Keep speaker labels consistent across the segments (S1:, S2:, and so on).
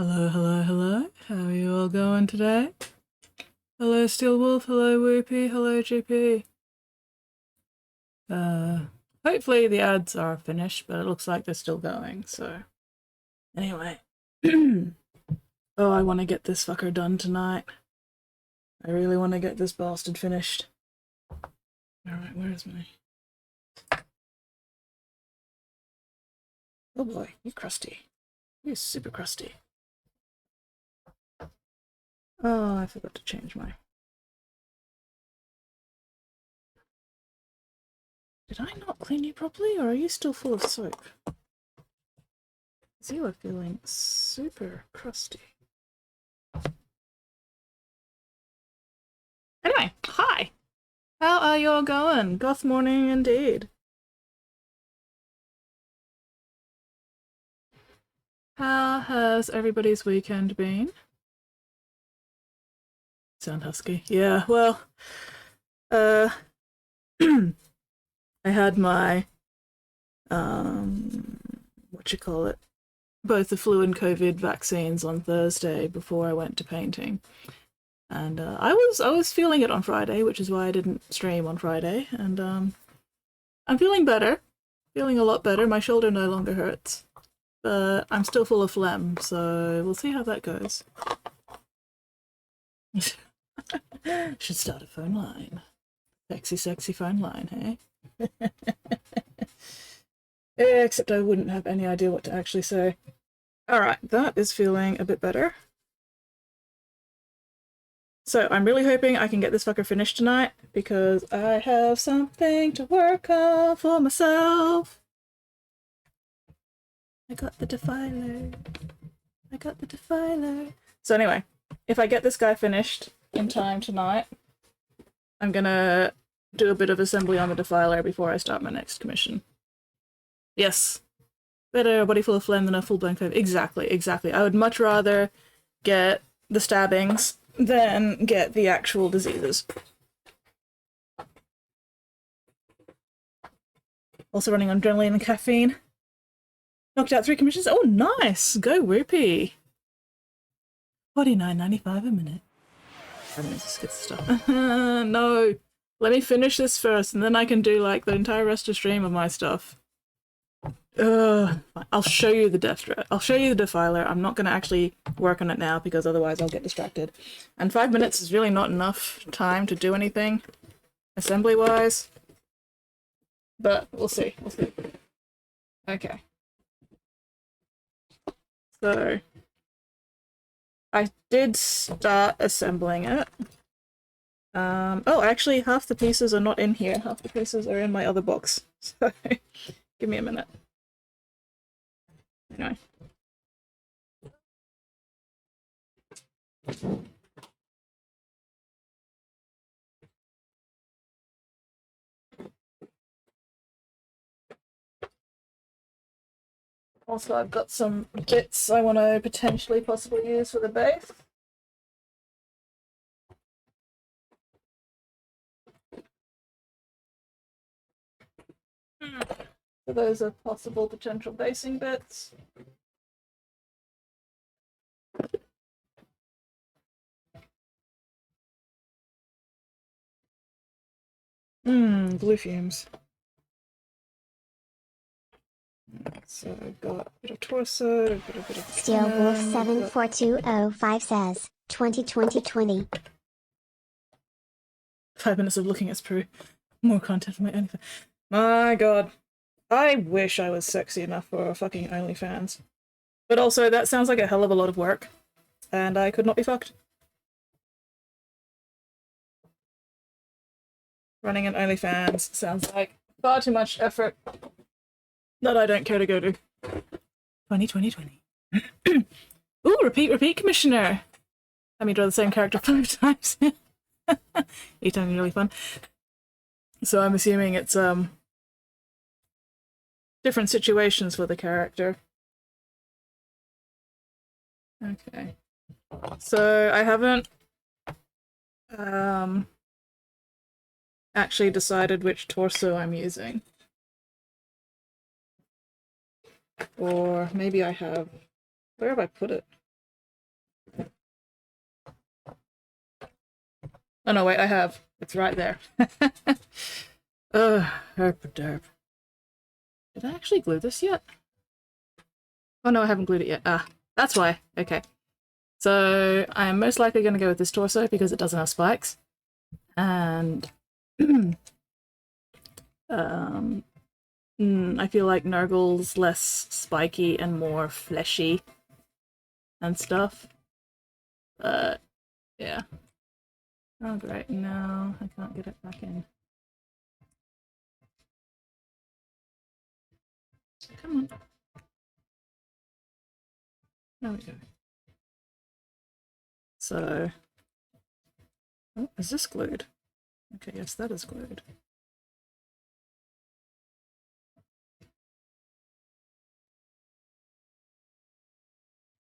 S1: Hello, hello, hello. How are you all going today? Hello, Steel Wolf. Hello, Whoopie. Hello, GP. Hopefully the ads are finished, but it looks like they're still going, so. Anyway. Oh, I want to get this fucker done tonight. I really want to get this bastard finished. Alright, where's my... Oh boy, you're crusty. You're super crusty. Oh, I forgot to change my... Did I not clean you properly, or are you still full of soap? Because you are feeling super crusty. Anyway, hi! How are you all going? Goth morning indeed. How has everybody's weekend been? Sound husky. Yeah, well, I had my, both the flu and COVID vaccines on Thursday before I went to painting. And I was feeling it on Friday, which is why I didn't stream on Friday. And I'm feeling better, feeling a lot better. My shoulder no longer hurts, but I'm still full of phlegm, so we'll see how that goes. Should start a phone line. Sexy, sexy phone line, hey? Except I wouldn't have any idea what to actually say. Alright, that is feeling a bit better. So I'm really hoping I can get this fucker finished tonight, because I have something to work on for myself. I got the Defiler. I got the Defiler. So anyway, if I get this guy finished in time tonight, I'm gonna do a bit of assembly on the Defiler before I start my next commission. Yes. Better a body full of phlegm than a full-blown COVID. Exactly, exactly. I would much rather get the stabbings than get the actual diseases. Also running on adrenaline and caffeine. Knocked out 3 commissions. Oh, nice! Go Whoopie! $49.95 a minute. I mean, just get stuff. No! Let me finish this first, and then I can do, like, the entire rest of stream of my stuff. I'll show you the I'll show you the Defiler. I'm not gonna actually work on it now, because otherwise I'll get distracted. And 5 minutes is really not enough time to do anything, assembly-wise. But we'll see, we'll see. Okay. So, I did start assembling it. Oh, actually, half the pieces are not in here. Half the pieces are in my other box. So, give me a minute. Anyway. Also, I've got some bits I want to potentially possibly use for the base. So those are possible potential basing bits. Glue fumes. So I've got a bit of torso, a bit of
S2: Steel Wolf 74205 says 2020.
S1: 5 minutes of looking at Sprue. More content for my OnlyFans. My god. I wish I was sexy enough for fucking OnlyFans. But also, that sounds like a hell of a lot of work. And I could not be fucked. Running an OnlyFans sounds like far too much effort that I don't care to go to. 2020. Ooh, repeat, Commissioner! Let me draw the same character 5 times. 8 times really fun. So I'm assuming it's, different situations for the character. Okay. So I haven't, actually decided which torso I'm using. Or maybe I have... Where have I put it? Oh no, wait, I have. It's right there. Ugh, herp-a-derp. Did I actually glue this yet? Oh no, I haven't glued it yet. Ah, that's why. Okay. So I'm most likely going to go with this torso because it doesn't have spikes. And I feel like Nurgle's less spiky and more fleshy and stuff. But yeah. Oh great, no, I can't get it back in. Come on. There we go. So, oh, is this glued? Okay, yes, that is glued.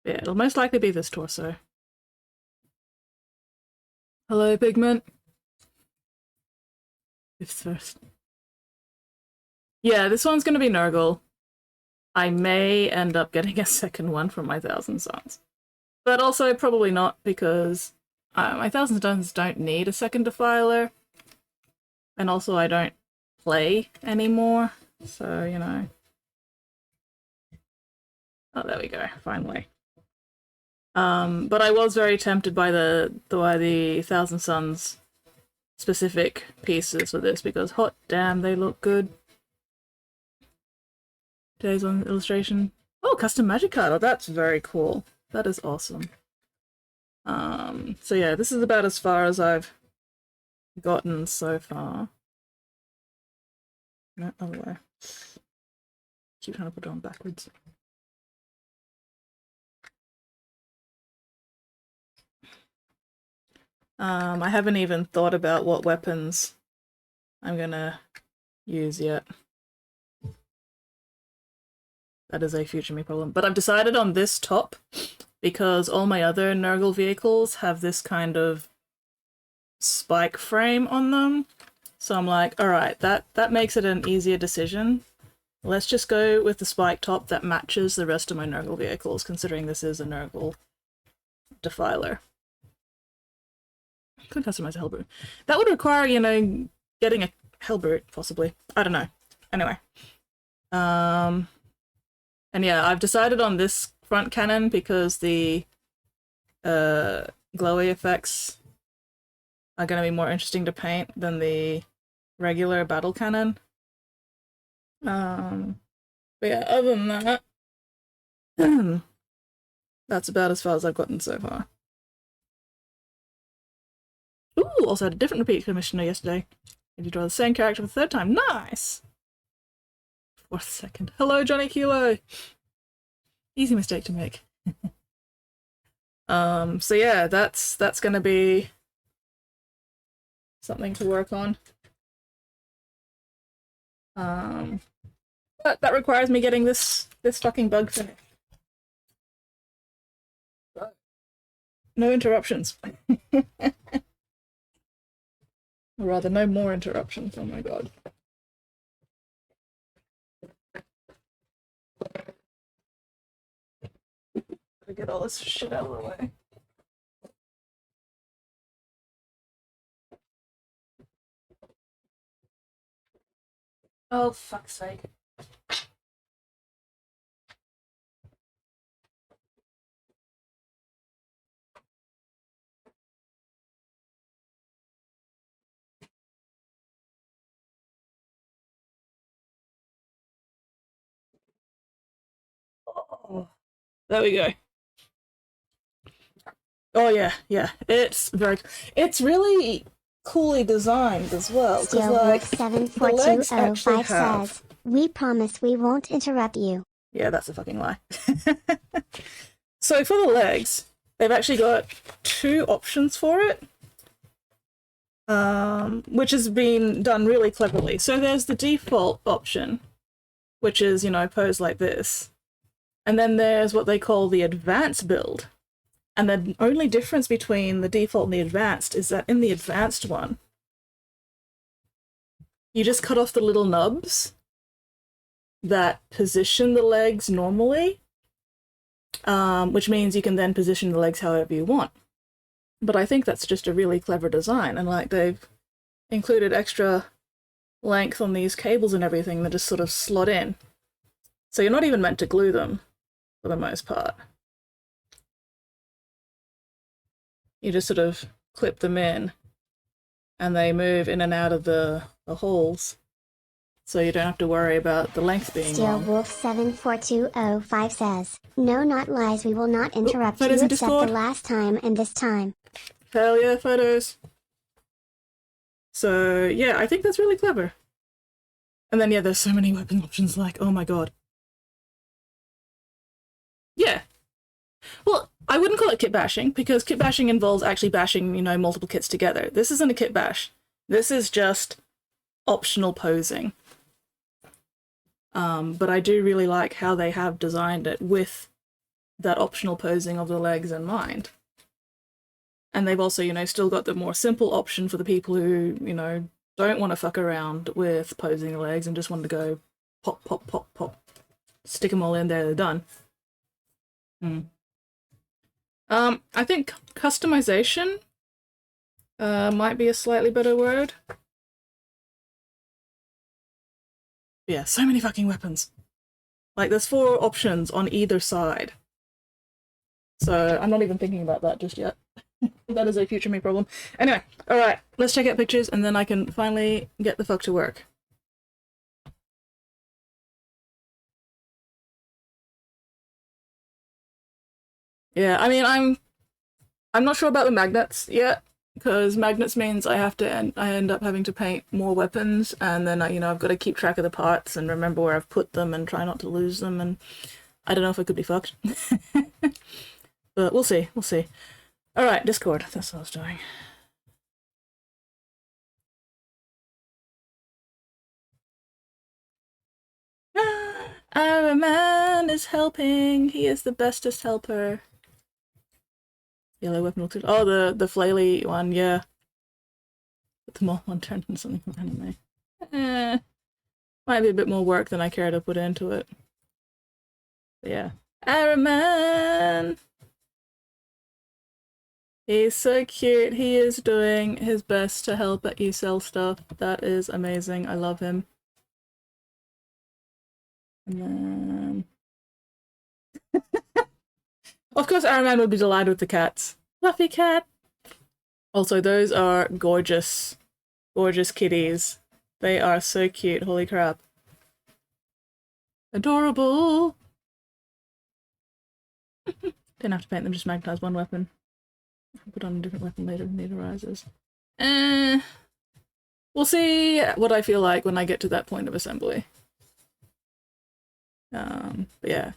S1: Yeah, it'll most likely be this torso. Hello, Pigment. If first. Yeah, this one's gonna be Nurgle. I may end up getting a second one from my Thousand Suns. But also probably not, because my Thousand Suns don't need a second Defiler. And also I don't play anymore, so, you know. Oh, there we go, finally. But I was very tempted by the Thousand Suns specific pieces for this, because hot damn, they look good. Today's on illustration. Oh, custom magic card. Oh, that's very cool. That is awesome. So yeah, this is about as far as I've gotten so far. No, other way. Keep trying to put it on backwards. I haven't even thought about what weapons I'm gonna use yet. That is a future me problem. But I've decided on this top because all my other Nurgle vehicles have this kind of spike frame on them. So I'm like, alright, that makes it an easier decision. Let's just go with the spike top that matches the rest of my Nurgle vehicles, considering this is a Nurgle Defiler. Could customize a Hellbrute. That would require, you know, getting a Hellbrute, possibly. I don't know. Anyway. And yeah, I've decided on this front cannon because the glowy effects are going to be more interesting to paint than the regular battle cannon. But yeah, other than that, that's about as far as I've gotten so far. Ooh, also had a different repeat commissioner yesterday. Did you draw the same character for the third time? Nice! Fourth second. Hello, Johnny Kilo! Easy mistake to make. So yeah, that's gonna be something to work on. But that requires me getting this fucking bug finished. No interruptions. Or rather, no more interruptions, oh my god. Gotta get all this shit out of the way. Oh, fuck's sake. Oh, there we go. Oh yeah, yeah. It's really coolly designed as well.
S2: Steelwork
S1: The legs actually
S2: 74205
S1: have...
S2: says, "We promise we won't interrupt you."
S1: Yeah, that's a fucking lie. So for the legs, they've actually got two options for it, which has been done really cleverly. So there's the default option, which is, you know, posed like this. And then there's what they call the advanced build. And the only difference between the default and the advanced is that in the advanced one, you just cut off the little nubs that position the legs normally, which means you can then position the legs however you want. But I think that's just a really clever design, and like they've included extra length on these cables and everything that just sort of slot in. So you're not even meant to glue them, for the most part. You just sort of clip them in, and they move in and out of the holes. So you don't have to worry about the length being long.
S2: SteelWolf74205 says, "No, not lies. We will not interrupt you
S1: photos in
S2: except the
S1: Discord.
S2: last time and this time."
S1: Hell yeah, photos. So yeah, I think that's really clever. And then yeah, there's so many weapon options, like, oh my god. Yeah. Well, I wouldn't call it kit bashing, because kit bashing involves actually bashing, you know, multiple kits together. This isn't a kit bash. This is just optional posing. But I do really like how they have designed it with that optional posing of the legs in mind. And they've also, you know, still got the more simple option for the people who, you know, don't want to fuck around with posing the legs and just want to go pop, pop, pop, pop. Stick them all in there, they're done. I think customization might be a slightly better word. Yeah, so many fucking weapons. Like, there's 4 options on either side. So I'm not even thinking about that just yet. That is a future me problem. Anyway, alright, let's check out pictures and then I can finally get the fuck to work. Yeah, I mean, I'm not sure about the magnets yet, because magnets means I end up having to paint more weapons, and then you know, I've got to keep track of the parts and remember where I've put them and try not to lose them, and I don't know if I could be fucked. But we'll see, we'll see. Alright, Discord, that's what I was doing. Our man is helping. He is the bestest helper. Yellow weapon looks good. Oh, the flaily one, yeah. Put them all on turned into something from anime. Might be a bit more work than I care to put into it. But yeah. Our man! He's so cute. He is doing his best to help at you sell stuff. That is amazing. I love him. And then... Of course, Iron Man would be delighted with the cats. Fluffy cat! Also, those are gorgeous, gorgeous kitties. They are so cute, holy crap. Adorable! Didn't have to paint them, just magnetize one weapon. I'll put on a different weapon later if need arises. We'll see what I feel like when I get to that point of assembly. But yeah.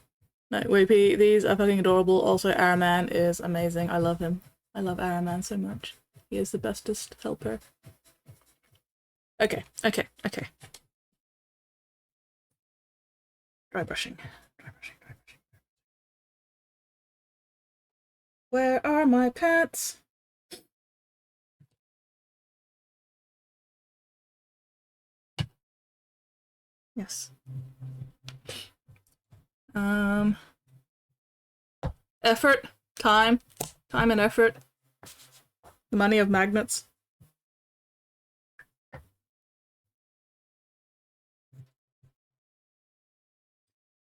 S1: No, WP, these are fucking adorable. Also, Araman is amazing. I love him. I love Araman so much. He is the bestest helper. Okay, okay, okay. Dry brushing. Dry brushing, dry brushing. Where are my pants? Yes. Effort, time and effort. The money of magnets.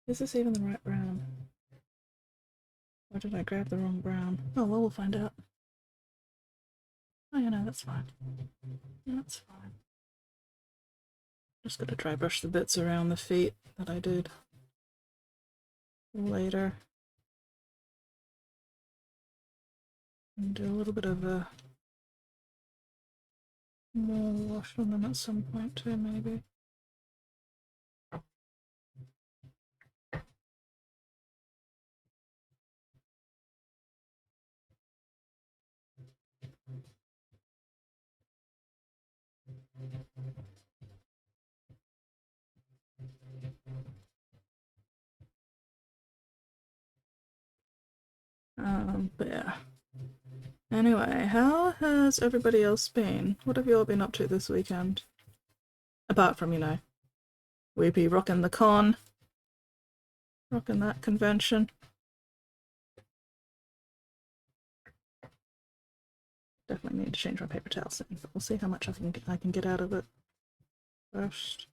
S1: Is this even the right brown? Or did I grab the wrong brown? Oh, well, we'll find out. Oh, yeah, no, that's fine. That's fine. Just gotta dry brush the bits around the feet that I did later. And do a little bit of a more wash on them at some point too, maybe. But yeah. Anyway, how has everybody else been? What have you all been up to this weekend? Apart from, you know, Weepy rocking the con. Rocking that convention. Definitely need to change my paper towel soon, but we'll see how much I can get out of it first.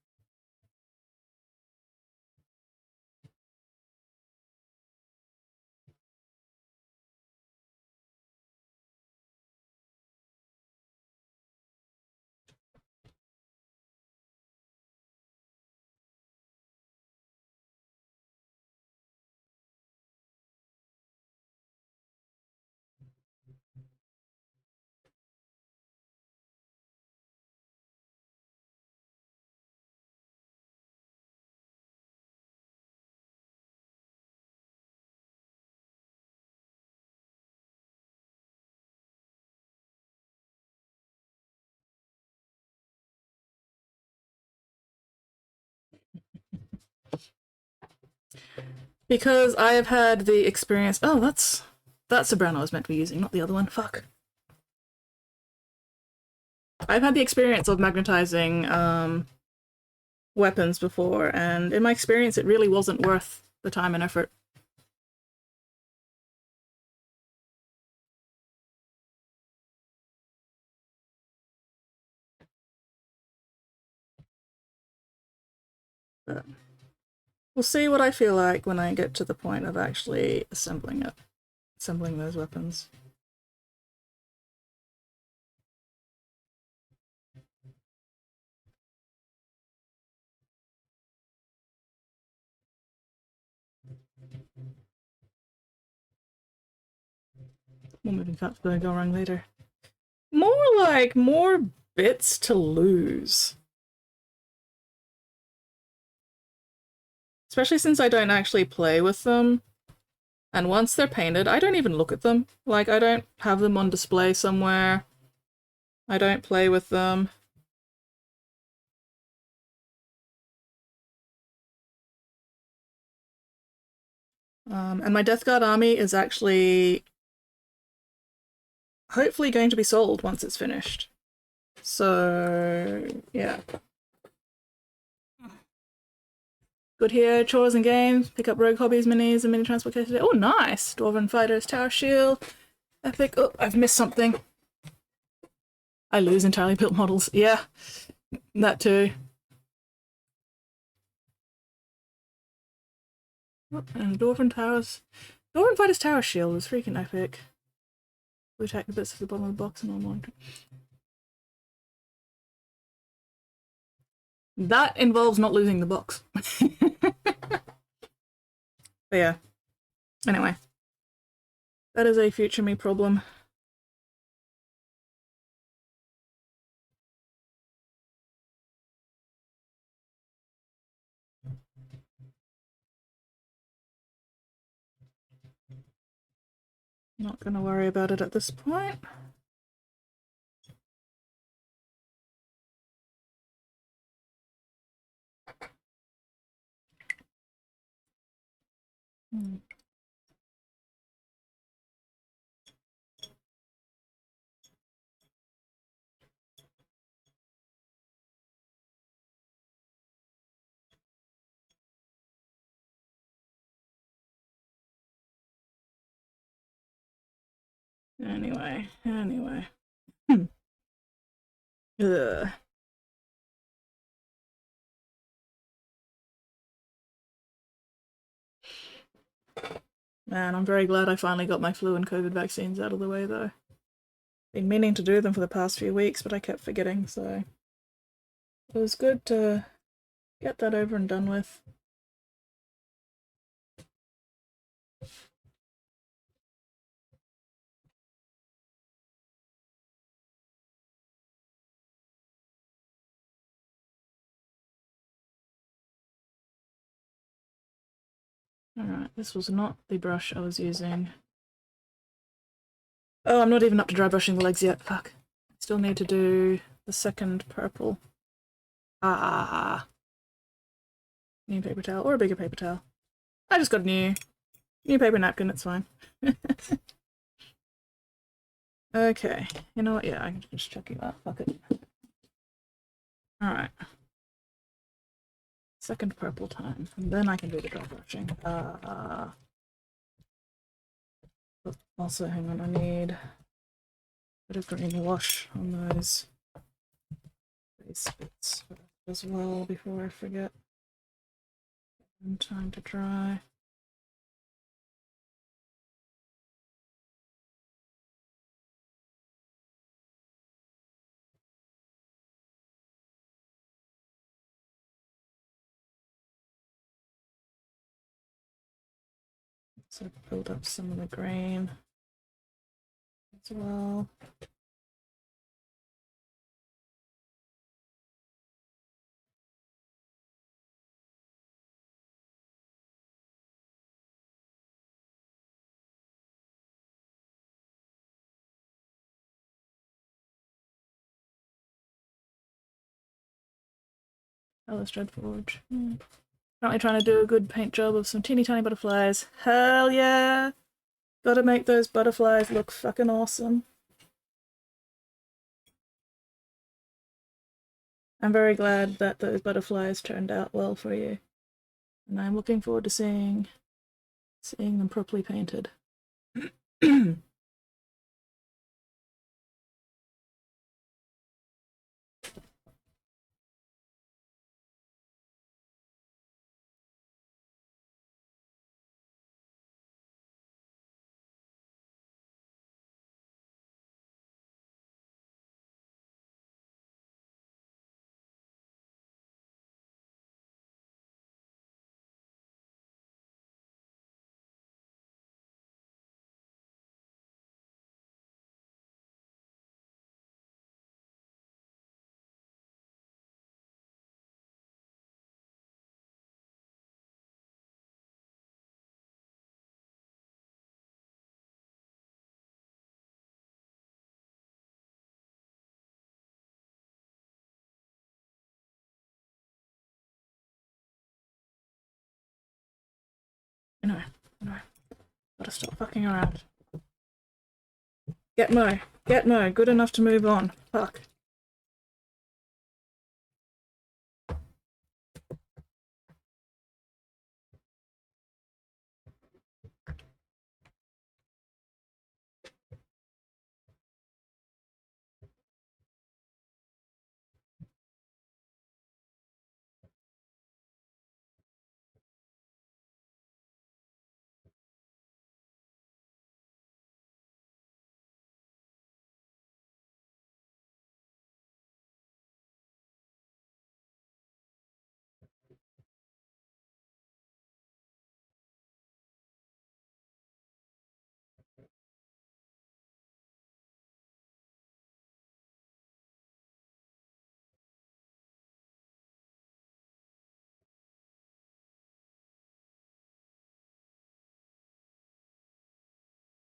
S1: Because I have had the experience. Oh, that's the brown I was meant to be using, not the other one. Fuck. I've had the experience of magnetizing weapons before, and in my experience, it really wasn't worth the time and effort. But we'll see what I feel like when I get to the point of actually assembling those weapons. More moving parts going to go wrong later. More bits to lose. Especially since I don't actually play with them. And once they're painted, I don't even look at them. Like, I don't have them on display somewhere. I don't play with them. And my Death Guard army is actually hopefully going to be sold once it's finished. So, yeah. Good here, chores and games, pick up rogue hobbies, minis, and mini transport cases. Oh, nice! Dwarven Fighters, Tower Shield, epic. Oh, I've missed something. I lose entirely built models. Yeah, that too. Oh, and Dwarven Fighters Tower Shield is freaking epic. We attack the bits at the bottom of the box and all monitoring. That involves not losing the box. But yeah. Anyway. That is a future me problem. Not gonna worry about it at this point. Anyway. Ugh. Man, I'm very glad I finally got my flu and COVID vaccines out of the way, though. Been meaning to do them for the past few weeks, but I kept forgetting, so it was good to get that over and done with. Alright, this was not the brush I was using. Oh, I'm not even up to dry brushing the legs yet. Fuck. Still need to do the second purple. Ah. New paper towel, or a bigger paper towel. I just got a new paper napkin, it's fine. Okay, you know what? Yeah, I can just check you out. Fuck it. Alright. Second purple time, and then I can do the dry brushing. Also, hang on, I need Bit of green wash on those base bits as well before I forget. And time to dry. So build up some of the green as well. Alice Dreadforge. Currently trying to do a good paint job of some teeny tiny butterflies. Hell yeah! Gotta make those butterflies look fucking awesome. I'm very glad that those butterflies turned out well for you. And I'm looking forward to seeing them properly painted. Anyway. Gotta stop fucking around. Get Mo. Good enough to move on. Fuck.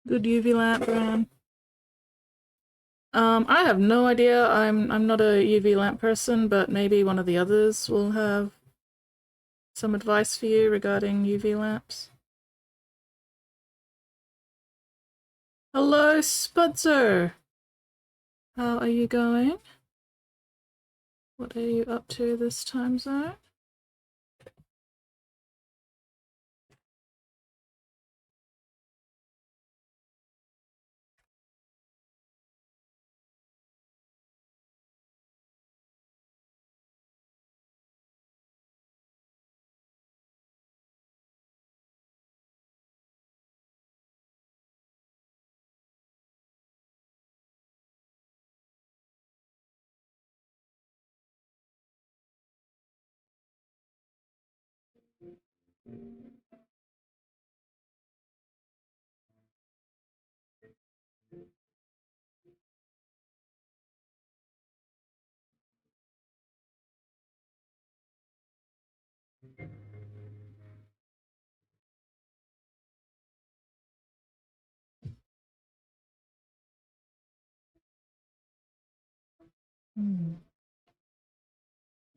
S1: Good UV lamp, Bran. I have no idea. I'm not a UV lamp person, but maybe one of the others will have some advice for you regarding UV lamps. Hello, Spudzer! How are you going? What are you up to this time zone?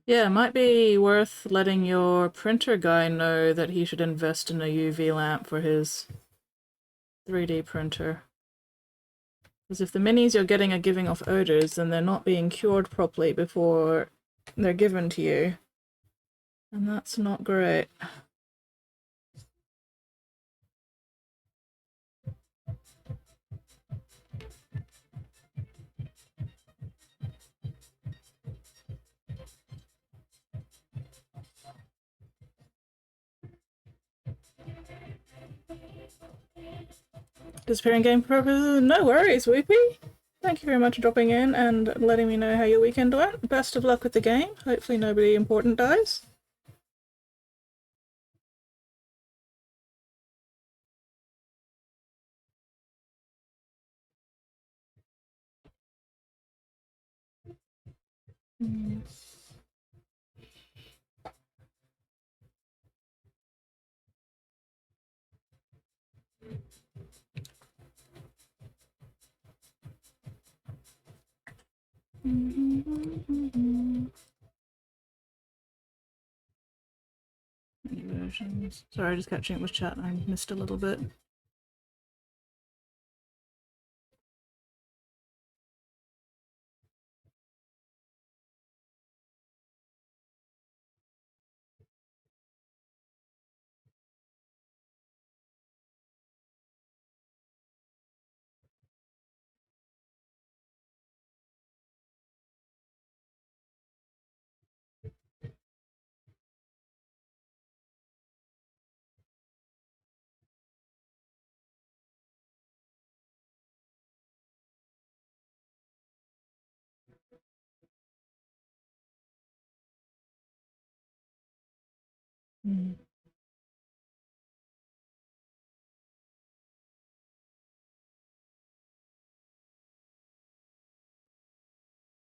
S1: Yeah, it might be worth letting your printer guy know that he should invest in a UV lamp for his 3D printer. Because if the minis you're getting are giving off odors, then they're not being cured properly before they're given to you. And that's not great. Disappearing game purposes? No worries, Whoopie. Thank you very much for dropping in and letting me know how your weekend went. Best of luck with the game. Hopefully nobody important dies. Versions. Sorry, just catching up with chat. I missed a little bit.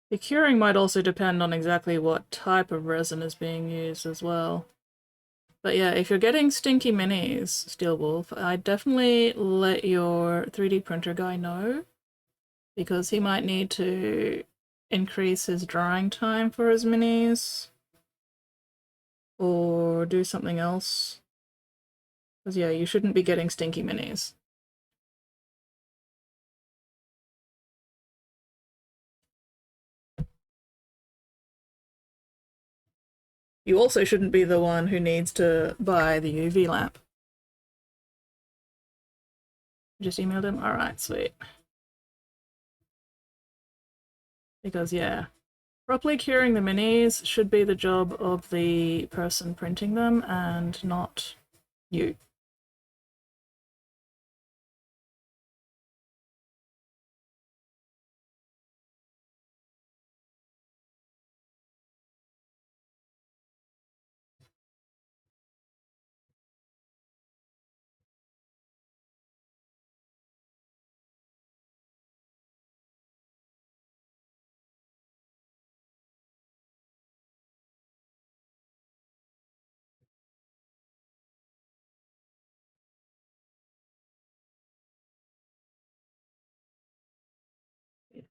S1: The curing might also depend on exactly what type of resin is being used as well. But yeah, if you're getting stinky minis, Steelwolf, I'd definitely let your 3D printer guy know, because he might need to increase his drying time for his minis, or do something else. Because yeah, you shouldn't be getting stinky minis. You also shouldn't be the one who needs to buy the UV lamp. Just emailed him? Alright, sweet. Because yeah, properly curing the minis should be the job of the person printing them and not you.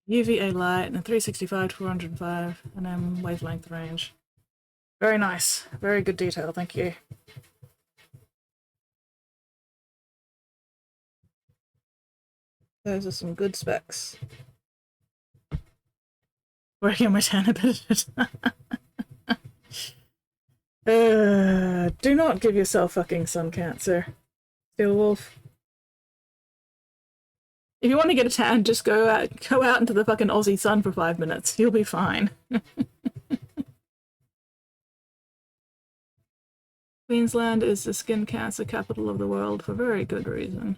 S1: UVA light and a 365 to 405 and then wavelength range. Very nice. Very good detail, thank you. Those are some good specs. Working on my tan a bit. Do not give yourself fucking sun cancer, Steelwolf. If you want to get a tan, just go out into the fucking Aussie sun for 5 minutes. You'll be fine. Queensland is the skin cancer capital of the world for very good reason.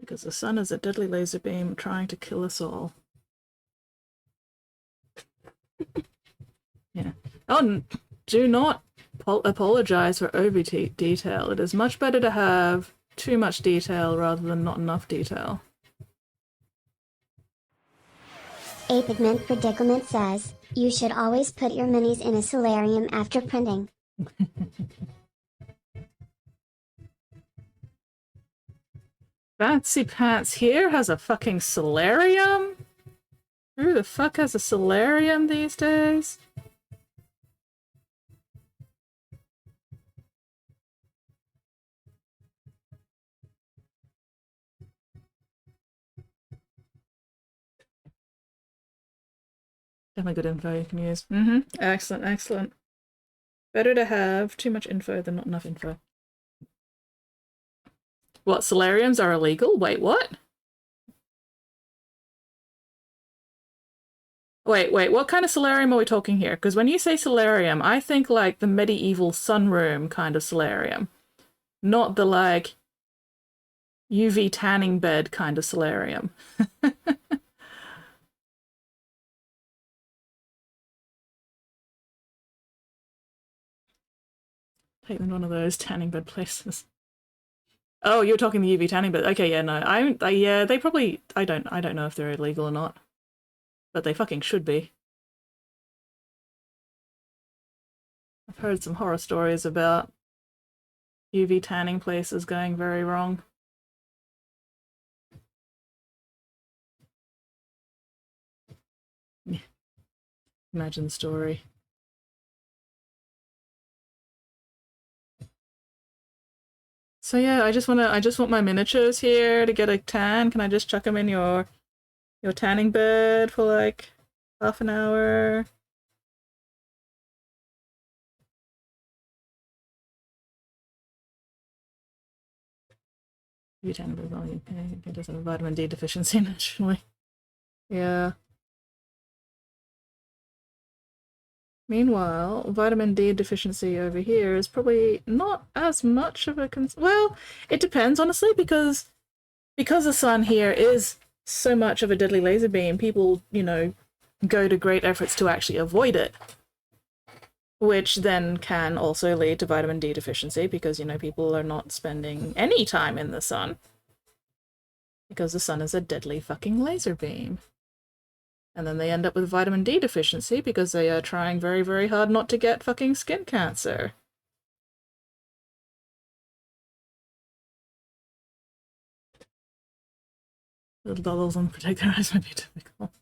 S1: Because the sun is a deadly laser beam trying to kill us all. Yeah. Oh, do not apologize for over detail. It is much better to have too much detail rather than not enough detail.
S2: A pigment predicament says, you should always put your minis in a solarium after printing.
S1: Fancy Pants here has a fucking solarium? Who the fuck has a solarium these days? Definitely good info you can use. Excellent, excellent. Better to have too much info than not enough info. What, solariums are illegal? Wait, what? Wait, what kind of solarium are we talking here? Because when you say solarium, I think like the medieval sunroom kind of solarium. Not the like UV tanning bed kind of solarium. Take them to one of those tanning bed places. Oh, you're talking the UV tanning bed. Okay, yeah, no. Yeah, they probably I don't know if they're illegal or not. But they fucking should be. I've heard some horror stories about UV tanning places going very wrong. Imagine the story. So yeah, I just want my miniatures here to get a tan. Can I just chuck them in your tanning bed for like half an hour? UV tanning bed, well, it doesn't have a vitamin D deficiency naturally. Yeah. Meanwhile, vitamin D deficiency over here is probably not as much of a well, it depends honestly because the sun here is so much of a deadly laser beam, people, you know, go to great efforts to actually avoid it. Which then can also lead to vitamin D deficiency because, you know, people are not spending any time in the sun. Because the sun is a deadly fucking laser beam. And then they end up with vitamin D deficiency because they are trying very, very hard not to get fucking skin cancer. Little doggles on protect their eyes might be typical.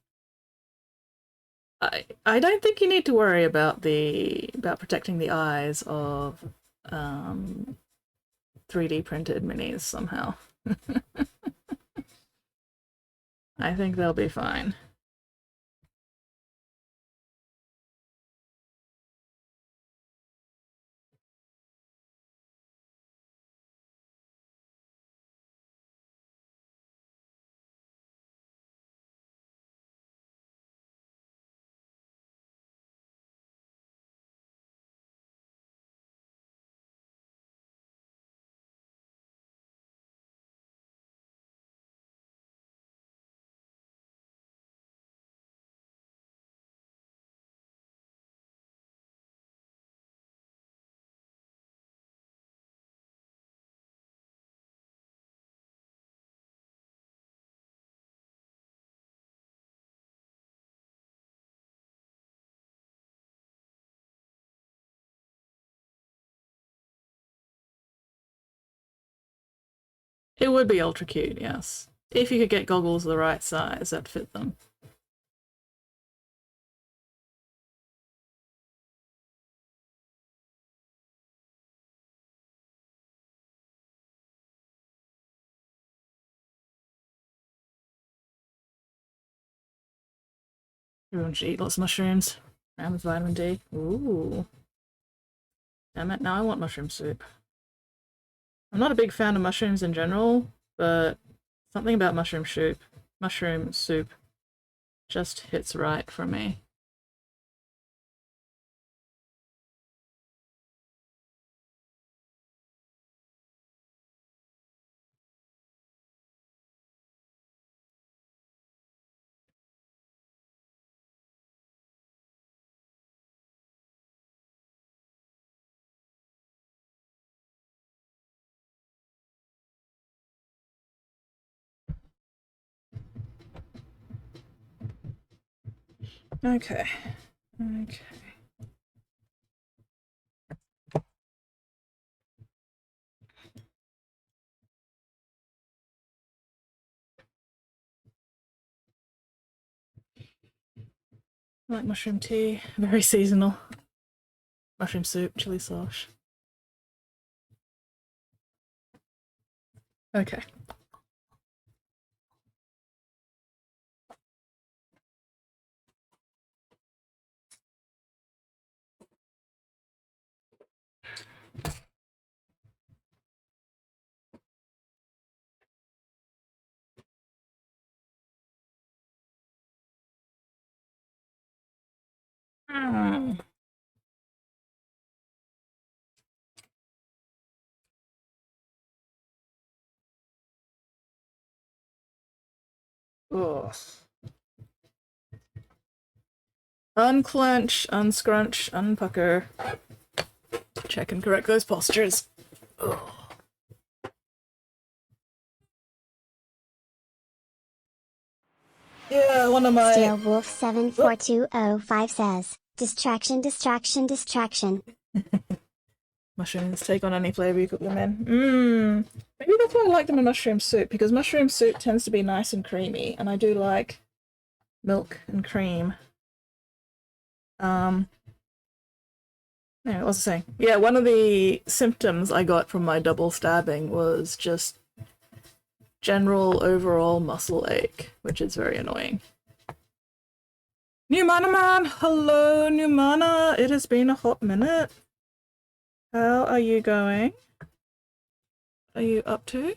S1: I don't think you need to worry about protecting the eyes of 3D printed minis somehow. I think they'll be fine. It would be ultra cute, yes. If you could get goggles the right size that fit them. Everyone should eat lots of mushrooms. And with vitamin D. Ooh. Damn it, now I want mushroom soup. I'm not a big fan of mushrooms in general, but something about mushroom soup just hits right for me. Okay. Okay. I like mushroom tea. Very seasonal. Mushroom soup, chili sauce. Okay. Mm. Ugh. Unclench, unscrunch, unpucker. Check and correct those postures. Ugh. Yeah, one of my...
S2: Steel Wolf 74205 says, distraction, distraction, distraction.
S1: Mushrooms take on any flavour you cook them in. Maybe that's why I like them in mushroom soup, because mushroom soup tends to be nice and creamy, and I do like milk and cream. Yeah, what was I saying? Yeah, one of the symptoms I got from my double stabbing was just general overall muscle ache, which is very annoying. New Mana Man! Hello, New Mana! It has been a hot minute. How are you going? What are you up to?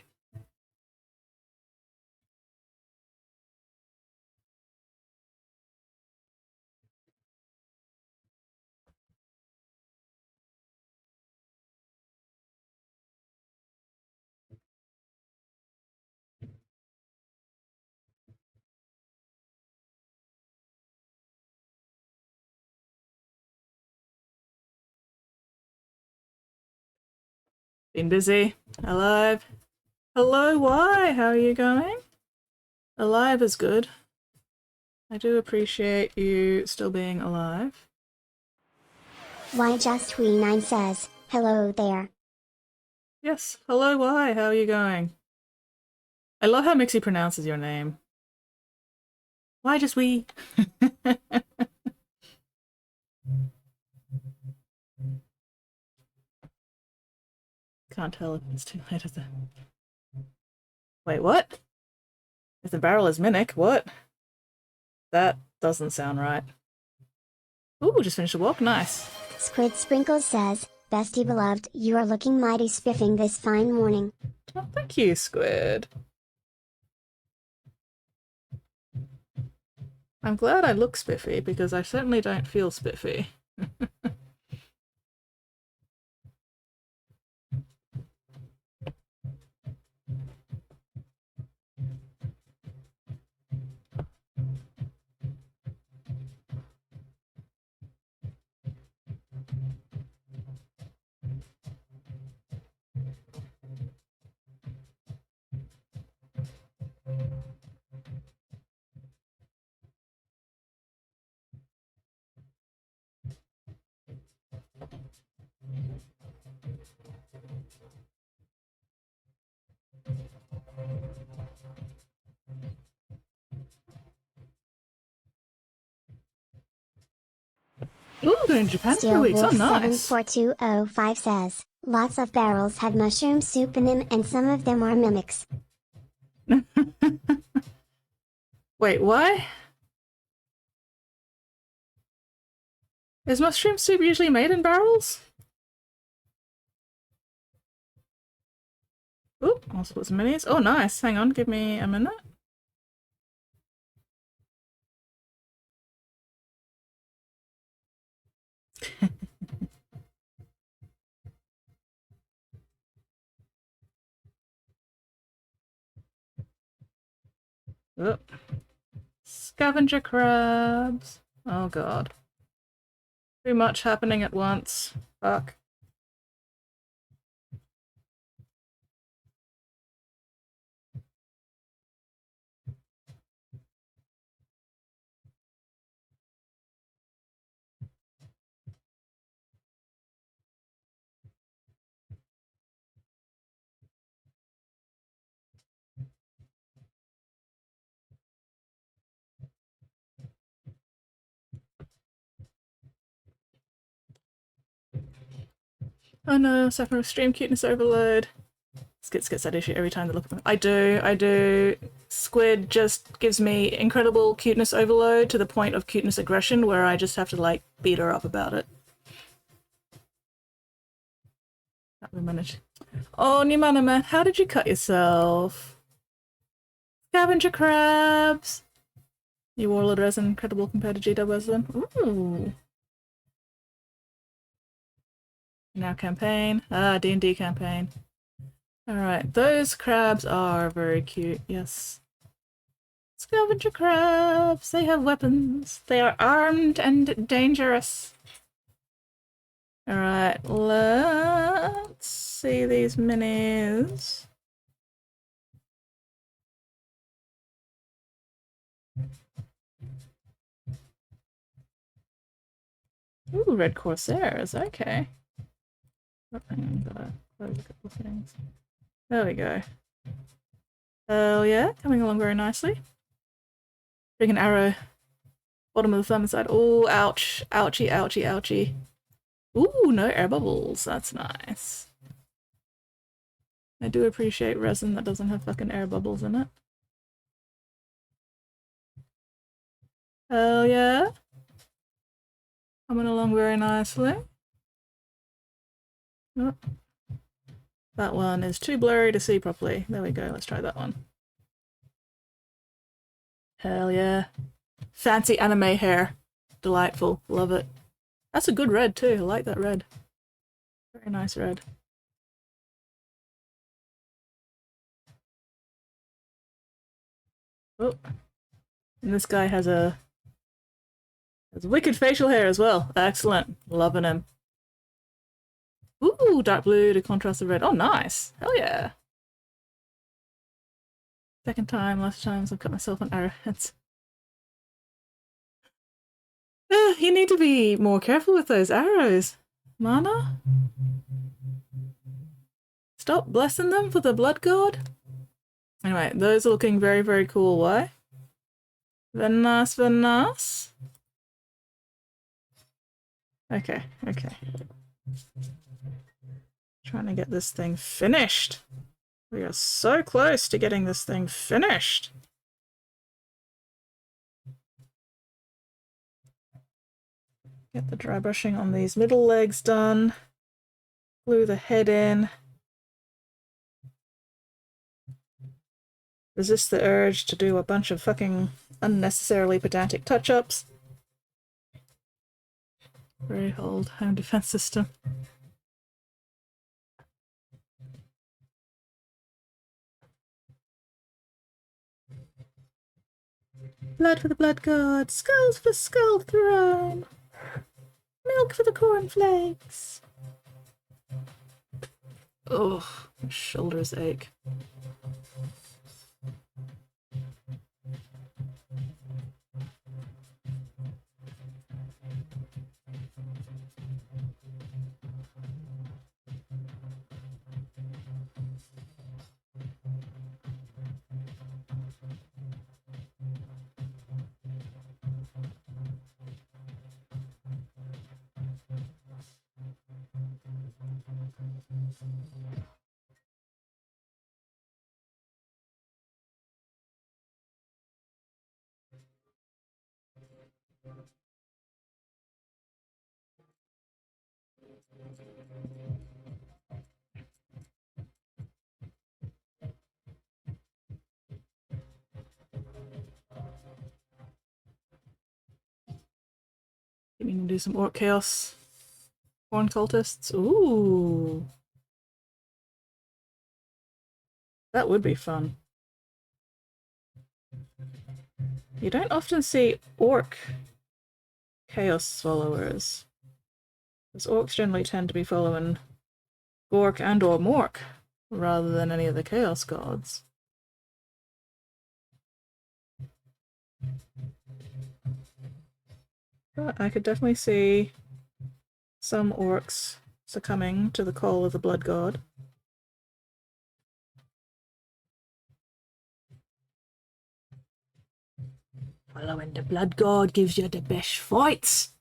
S1: Been busy. Alive. Hello, why? How are you going? Alive is good. I do appreciate you still being alive.
S2: Why Just We9 says, hello there.
S1: Yes, hello, why? How are you going? I love how Mixie pronounces your name. Why just we? Can't tell if it's too late, is it? Wait, what? If the barrel is Mimic, what? That doesn't sound right. Ooh, just finished the walk, nice.
S2: Squid Sprinkles says, bestie beloved, you are looking mighty spiffing this fine morning.
S1: Oh, thank you, Squid. I'm glad I look spiffy, because I certainly don't feel spiffy. Ooh, going to Japan for 2 weeks. Oh, nice.
S2: 74205 says, lots of barrels had mushroom soup in them and some of them are mimics.
S1: Wait, why? Is mushroom soup usually made in barrels? Oop, also put some minis. Oh, nice. Hang on, give me a minute. Oop. Scavenger crabs. Oh god. Too much happening at once. Fuck. Oh no, suffering with stream cuteness overload. Skits gets that issue every time they look at me. I do. Squid just gives me incredible cuteness overload to the point of cuteness aggression where I just have to, like, beat her up about it. That we managed. Oh, New Mana Man, how did you cut yourself? Scavenger crabs! You Warlord Resin, incredible compared to GW Resin. Ooh. Now campaign. Ah, D&D campaign. Alright, those crabs are very cute, yes. Scavenger crabs! They have weapons. They are armed and dangerous. Alright, let's see these minis. Ooh, red corsairs, okay. Oh, hang on, gotta close a couple of things. There we go. Hell yeah, coming along very nicely. Bring an arrow. Bottom of the thumb inside. Oh, ouch. Ouchie, ouchie, ouchie. Ooh, no air bubbles. That's nice. I do appreciate resin that doesn't have fucking air bubbles in it. Hell yeah. Coming along very nicely. Oh. That one is too blurry to see properly. There we go, let's try that one. Hell yeah. Fancy anime hair. Delightful. Love it. That's a good red too. I like that red. Very nice red. Oh. And this guy has wicked facial hair as well. Excellent. Loving him. Ooh, dark blue to contrast the red. Oh, nice. Hell yeah. Second time, last times I've cut myself on arrowheads. You need to be more careful with those arrows. Mana? Stop blessing them for the blood god. Anyway, those are looking very, very cool. Why? Very nice, very nice. Okay, okay. Trying to get this thing finished. We are so close to getting this thing finished. Get the dry brushing on these middle legs done. Glue the head in. Resist the urge to do a bunch of fucking unnecessarily pedantic touch-ups. Very old home defense system. Blood for the blood god, skulls for skull throne, milk for the cornflakes. Ugh, my shoulders ache. We can do some Orc Chaos. Corn cultists. Ooh. That would be fun. You don't often see Orc Chaos followers. Because Orcs generally tend to be following Gork and or Mork, rather than any of the Chaos gods. But I could definitely see some orcs succumbing to the call of the blood god. Following the blood god gives you the best fights.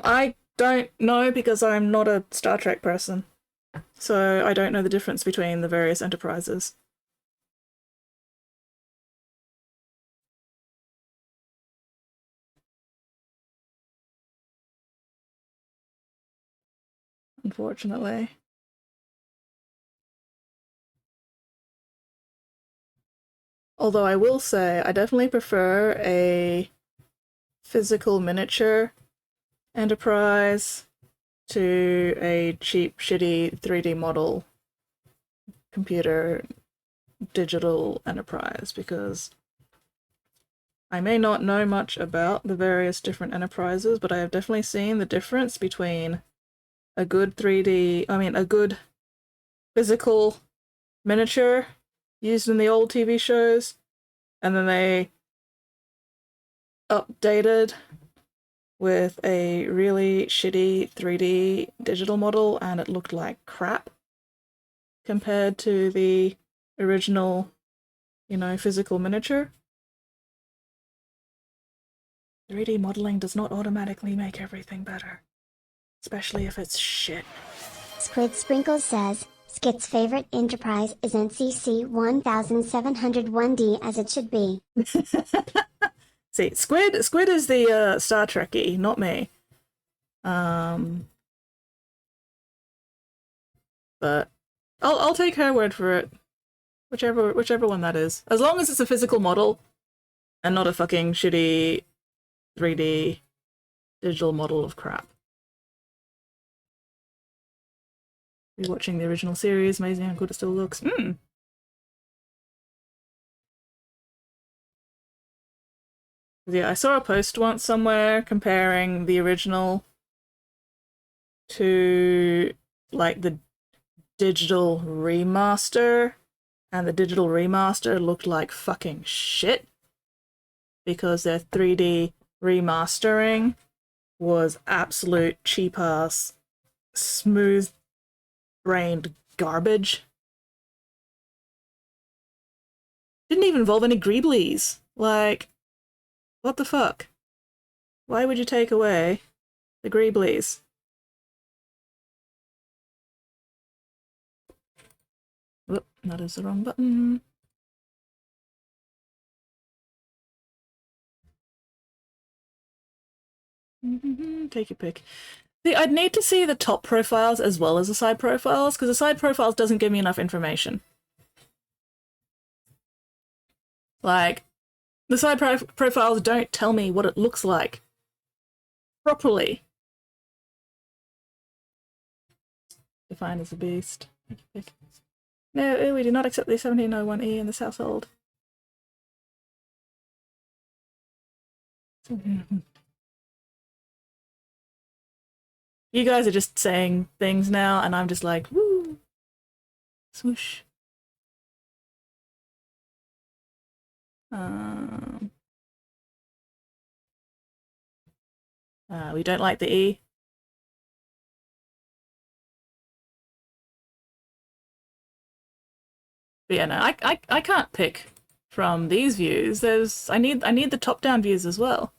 S1: I don't know because I'm not a Star Trek person. So I don't know the difference between the various enterprises. Unfortunately. Although I will say, I definitely prefer a physical miniature Enterprise to a cheap, shitty 3D model computer digital Enterprise, because I may not know much about the various different Enterprises, but I have definitely seen the difference between a good 3D, a good physical miniature used in the old TV shows, and then they updated with a really shitty 3D digital model, and it looked like crap compared to the original, physical miniature. 3D modeling does not automatically make everything better, especially if it's shit.
S2: Squid Sprinkles says, Skit's favorite Enterprise is NCC 1701D as it should be.
S1: See, Squid is the Star Trekkie, not me. But I'll take her word for it. Whichever one that is. As long as it's a physical model and not a fucking shitty 3D digital model of crap. Rewatching the original series, amazing how good it still looks. Yeah, I saw a post once somewhere comparing the original to like the digital remaster, and the digital remaster looked like fucking shit because their 3D remastering was absolute cheap ass, smooth brained garbage. Didn't even involve any greeblies. Like, what the fuck? Why would you take away the greeblies? Whoop, that is the wrong button. Take your pick. See, I'd need to see the top profiles as well as the side profiles, because the side profiles doesn't give me enough information. Like, the side profiles don't tell me what it looks like properly. Defined as a beast. Take your pick. No, we do not accept the 1701E in this household. You guys are just saying things now, and I'm just like, woo, swoosh. We don't like the E. But yeah, no, I can't pick from these views. I need the top-down views as well.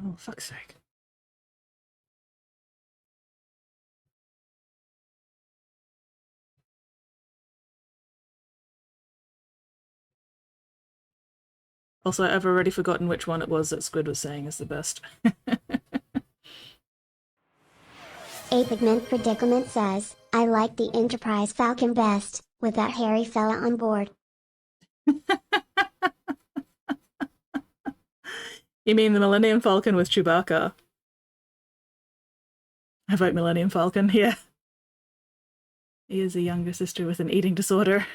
S1: Oh, fuck's sake. Also, I've already forgotten which one it was that Squid was saying is the best.
S2: A Pigment Predicament says, I like the Enterprise Falcon best, with that hairy fella on board.
S1: You mean the Millennium Falcon with Chewbacca? I vote Millennium Falcon, yeah. He is a younger sister with an eating disorder.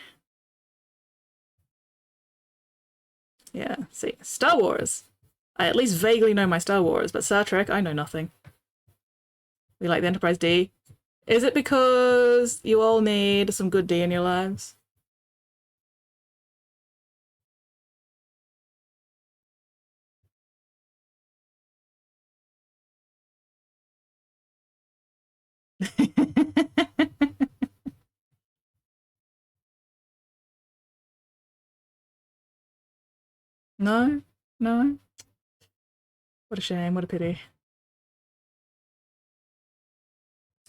S1: Yeah, see, Star Wars. I at least vaguely know my Star Wars, but Star Trek, I know nothing. We like the Enterprise D. Is it because you all need some good D in your lives? No? No? What a shame, what a pity.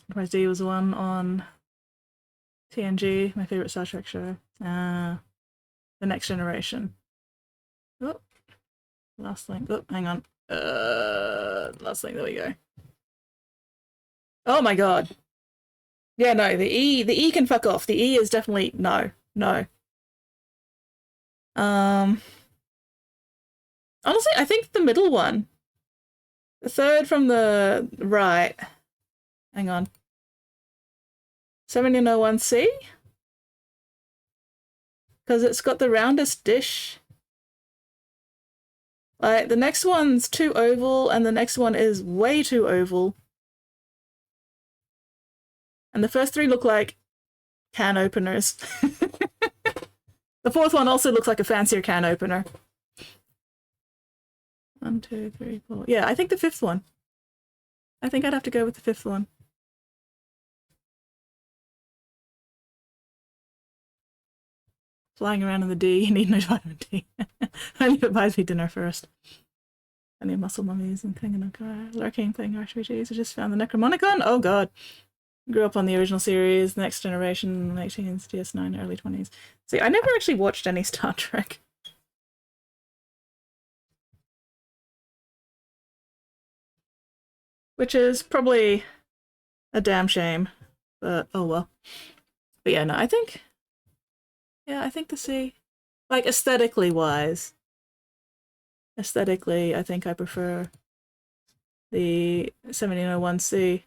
S1: Enterprise D was the one on TNG, my favorite Star Trek show. The Next Generation. Oh, last link. Oh, hang on. Last link. There we go. Oh my god. Yeah, no, the E can fuck off. The E is definitely no. Honestly, I think the middle one. The third from the right. Hang on. 1701C? Because it's got the roundest dish. Like, the next one's too oval, and the next one is way too oval. And the first three look like can openers. The fourth one also looks like a fancier can opener. 1, 2, 3, 4. Yeah, I think the fifth one. I think I'd have to go with the fifth one. Flying around in the D, you need no vitamin D. I need to buy me dinner first. I need muscle mummies and Klingon lurking, playing RPGs. I just found the Necromonicon. Oh god. Grew up on the original series, Next Generation, late teens, DS9, early 20s. See, I never actually watched any Star Trek. Which is probably a damn shame. But, oh well. But yeah, no, I think... Yeah, I think the C... Like, aesthetically wise. Aesthetically, I think I prefer the 1701C.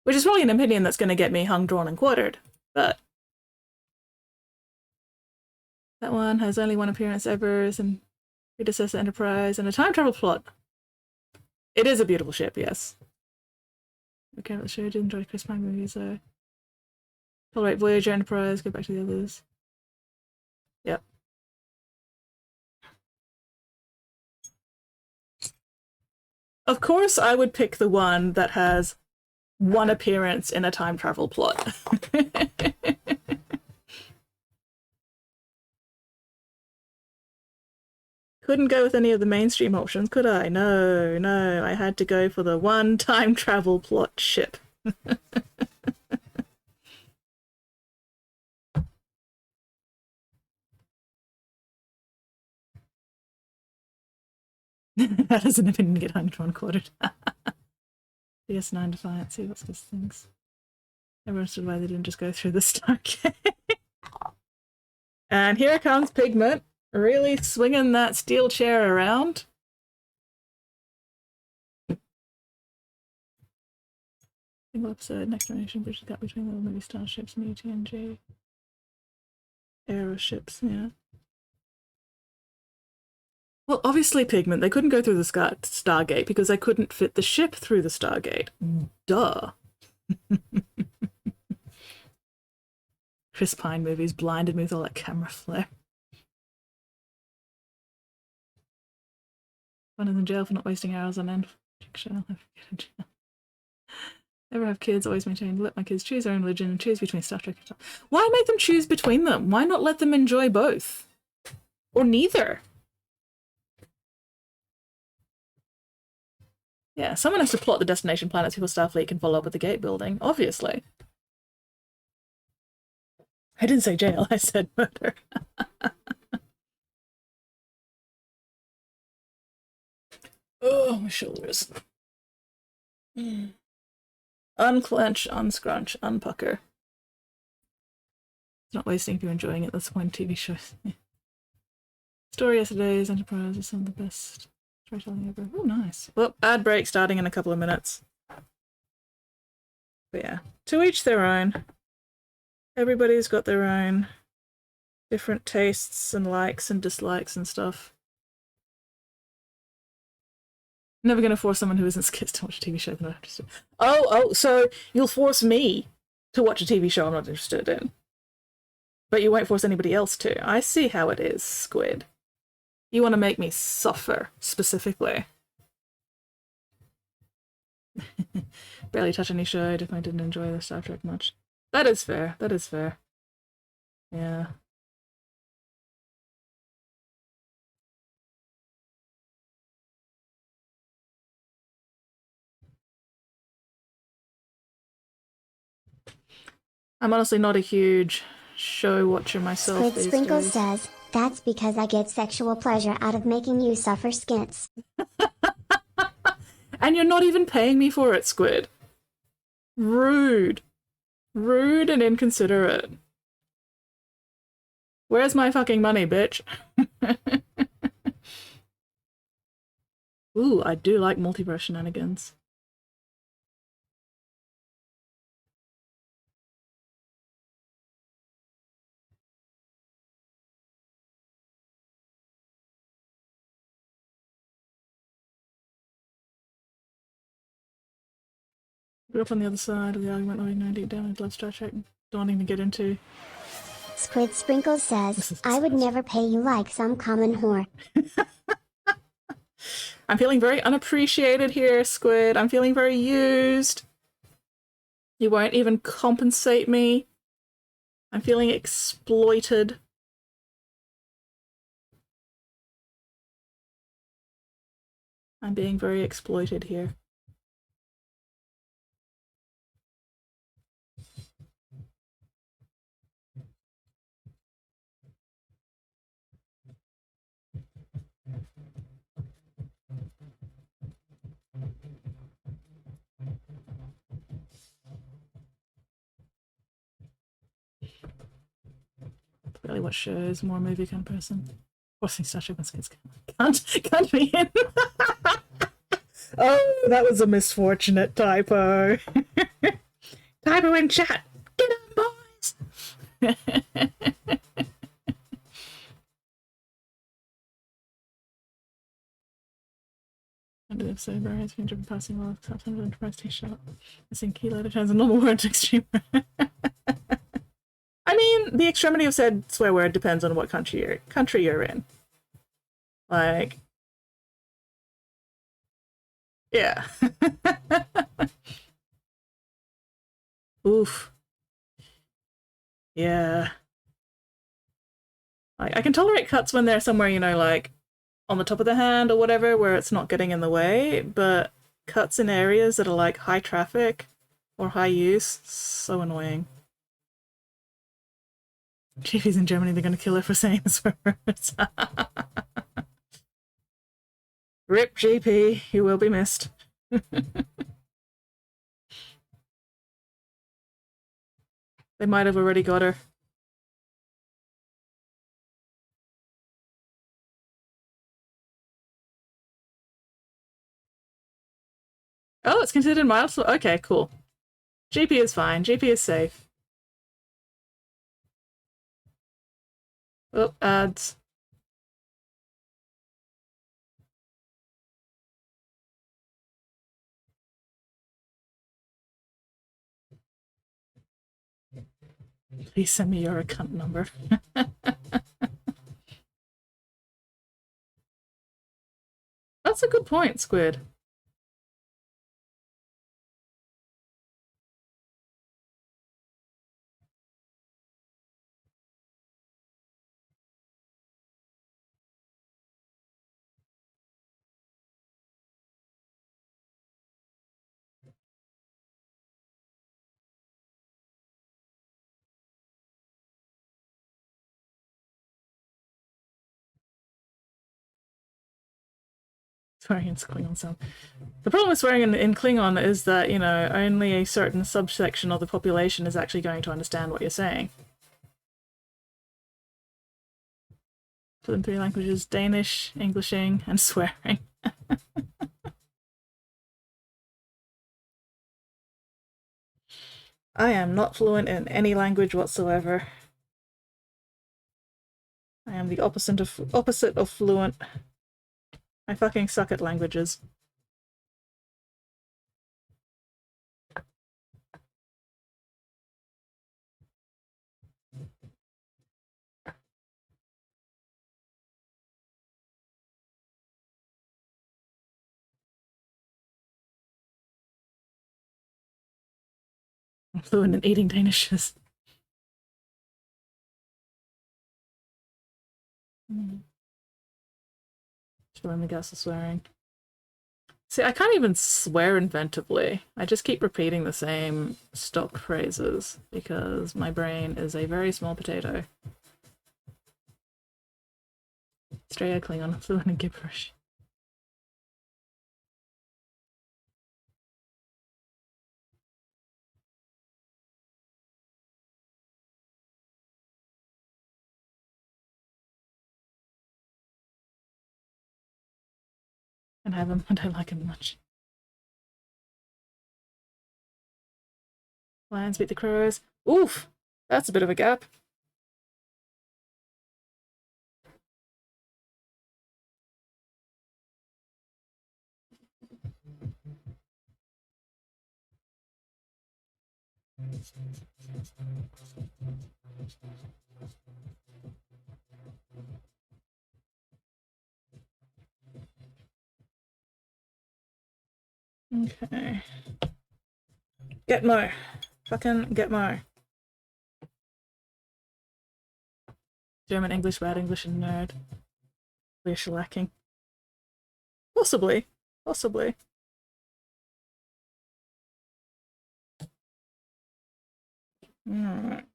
S1: Which is probably an opinion that's going to get me hung, drawn, and quartered. But... That one has only one appearance ever in predecessor Enterprise and a time travel plot. It is a beautiful ship, yes. Okay, let's show you. Did enjoy Chris Pine movies, so... Tolerate Voyager, Enterprise, go back to the others. Yep. Of course, I would pick the one that has one appearance in a time travel plot. Couldn't go with any of the mainstream options, could I? No, I had to go for the one time travel plot ship. That is an opinion to get hung, drawn, quartered. DS9 Defiant, see what's these things. Everyone understood why they didn't just go through the Stargate. And here comes Pigment, really swinging that steel chair around. Single episode, Next Generation, bridge the gap between the movie starships and UTNG. Aeroships, yeah. Well, obviously, Pigment, they couldn't go through the Stargate because they couldn't fit the ship through the Stargate. Duh. Chris Pine movies blinded me with all that camera flare. One is in jail for not wasting hours on end. Never have kids, always maintain, let my kids choose their own religion and choose between Star Trek and Star. Why make them choose between them? Why not let them enjoy both? Or neither? Yeah, someone has to plot the destination planets before Starfleet can follow up with the gate building, obviously. I didn't say jail, I said murder. Oh, my shoulders. Unclench, unscrunch, unpucker. It's not wasting if you're enjoying it, that's the point of TV shows. Yeah. Story yesterday's Enterprise is some of the best storytelling ever. Oh, nice. Well, ad break starting in a couple of minutes. But yeah, to each their own. Everybody's got their own different tastes and likes and dislikes and stuff. I'm never going to force someone who isn't scared to watch a TV show they're not interested in. Oh, so you'll force me to watch a TV show I'm not interested in. But you won't force anybody else to. I see how it is, Squid. You want to make me suffer, specifically. Barely touch any show, definitely didn't enjoy the Star Trek much. That is fair, that is fair. Yeah. I'm honestly not a huge show watcher myself
S2: Squid
S1: these
S2: Sprinkles
S1: days.
S2: says, that's because I get sexual pleasure out of making you suffer skits.
S1: And you're not even paying me for it, Squid. Rude. Rude and inconsiderate. Where's my fucking money, bitch? Ooh, I do like multiverse shenanigans. Grew up on the other side of the argument, knowing 90 damage, love Star Trek, don't want to get into.
S2: Squid Sprinkles says, I would never pay you like some common whore.
S1: I'm feeling very unappreciated here, Squid. I'm feeling very used. You won't even compensate me. I'm feeling exploited. I'm being very exploited here. Really watch shows, more movie kind of person. Watching Star Trek skits can't be in. Oh, that was a misfortunate typo. Typo in chat. Get on, boys. Under the episode, Barry has been driven passing while sometimes an enterprise t-shirt. Missing key letter turns a normal word to extreme. I mean, the extremity of said swear word depends on what country you're in. Like, yeah. Oof. Yeah. I can tolerate cuts when they're somewhere, you know, like on the top of the hand or whatever, where it's not getting in the way, but cuts in areas that are like high traffic or high use, so annoying. GP's in Germany, they're gonna kill her for saying the swear words. Rip GP, you will be missed. They might have already got her. Oh, it's considered mild. Okay, cool. GP is fine. GP is safe. Oh, ads. Please send me your account number. That's a good point, Squid. Swearing in Klingon sound. The problem with swearing in Klingon is that, you know, only a certain subsection of the population is actually going to understand what you're saying. Put in 3 languages: Danish, Englishing, and swearing. I am not fluent in any language whatsoever. I am the opposite of fluent. I fucking suck at languages. I'm fluent in eating Danishes. Should let me guess the swearing. See, I can't even swear inventively. I just keep repeating the same stock phrases because my brain is a very small potato. Stray Klingon, fluent in gibberish. And have him, I don't like him much. Lions beat the crows. Oof! That's a bit of a gap. Okay. Get more. Fucking get more. German, English, bad English, and nerd. We're shellacking. Possibly. Possibly. Alright.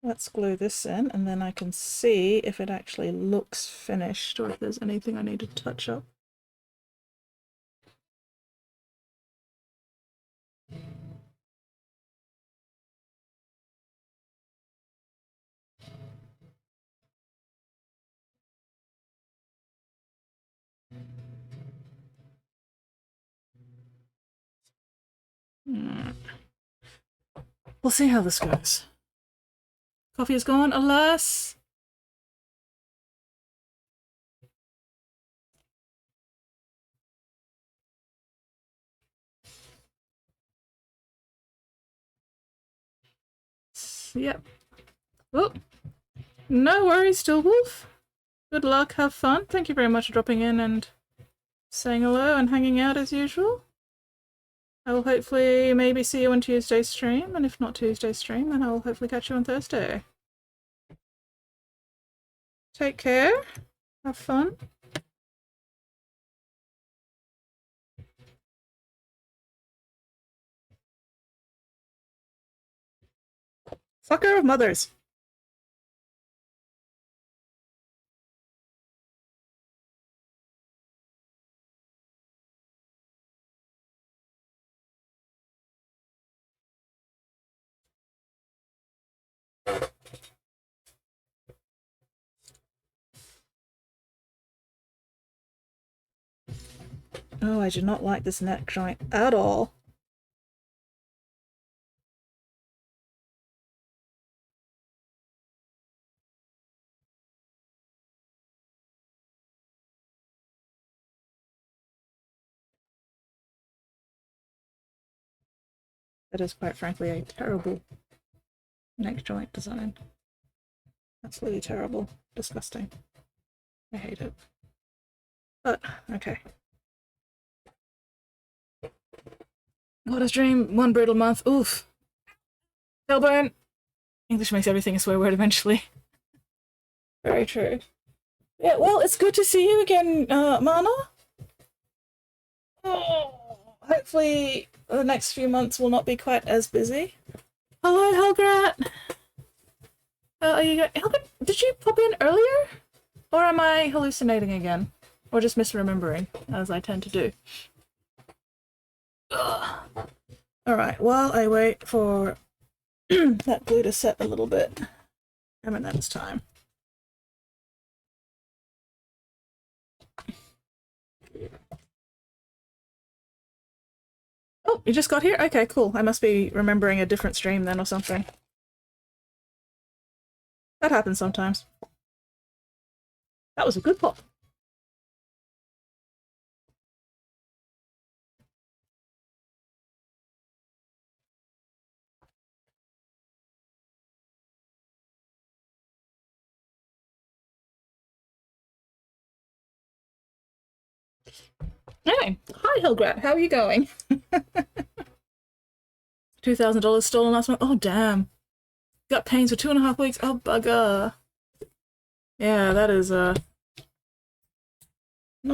S1: Let's glue this in, and then I can see if it actually looks finished or if there's anything I need to touch up. We'll see how this goes. Coffee is gone, alas! Yep. Oh, no worries, Still Wolf. Good luck, have fun. Thank you very much for dropping in and saying hello and hanging out as usual. I will hopefully maybe see you on Tuesday's stream, and if not Tuesday's stream, then I will hopefully catch you on Thursday. Take care. Have fun. Fucker of mothers. Oh, I do not like this neck joint at all. That is quite frankly a terrible neck joint design. Absolutely terrible. Disgusting. I hate it. But, okay. What a dream. One brutal month. Oof. Tailbone. English makes everything a swear word eventually. Very true. Yeah, well, it's good to see you again, Mana. Oh, hopefully the next few months will not be quite as busy. Hello, Helgrat. Are you Helgrat, did you pop in earlier? Or am I hallucinating again? Or just misremembering, as I tend to do? Alright, while I wait for that glue to set a little bit, and then it's time. Oh, you just got here? Okay, cool. I must be remembering a different stream then or something. That happens sometimes. That was a good pop. Hey, hi Hillgrat, how are you going? $2,000 stolen last month. Oh damn. Got pains for 2.5 weeks. Oh bugger. Yeah, that is not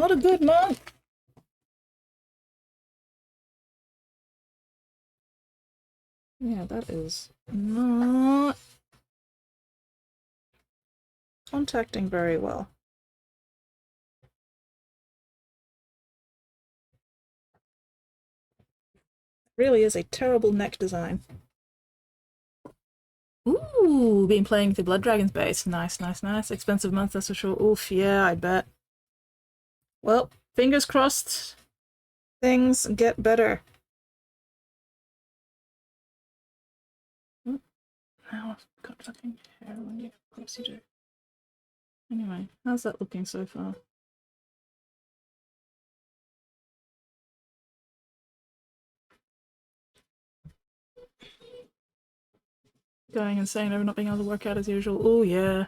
S1: a good month. Yeah, that is not contacting very well. Really is a terrible neck design. Ooh, been playing the Blood Dragon's base. Nice, nice, nice. Expensive month, that's for sure. Oof, yeah, I bet. Well, fingers crossed things get better. Now I've got fucking hair on you. Of course you do. Anyway, how's that looking so far? Going insane over not being able to work out as usual. Oh yeah.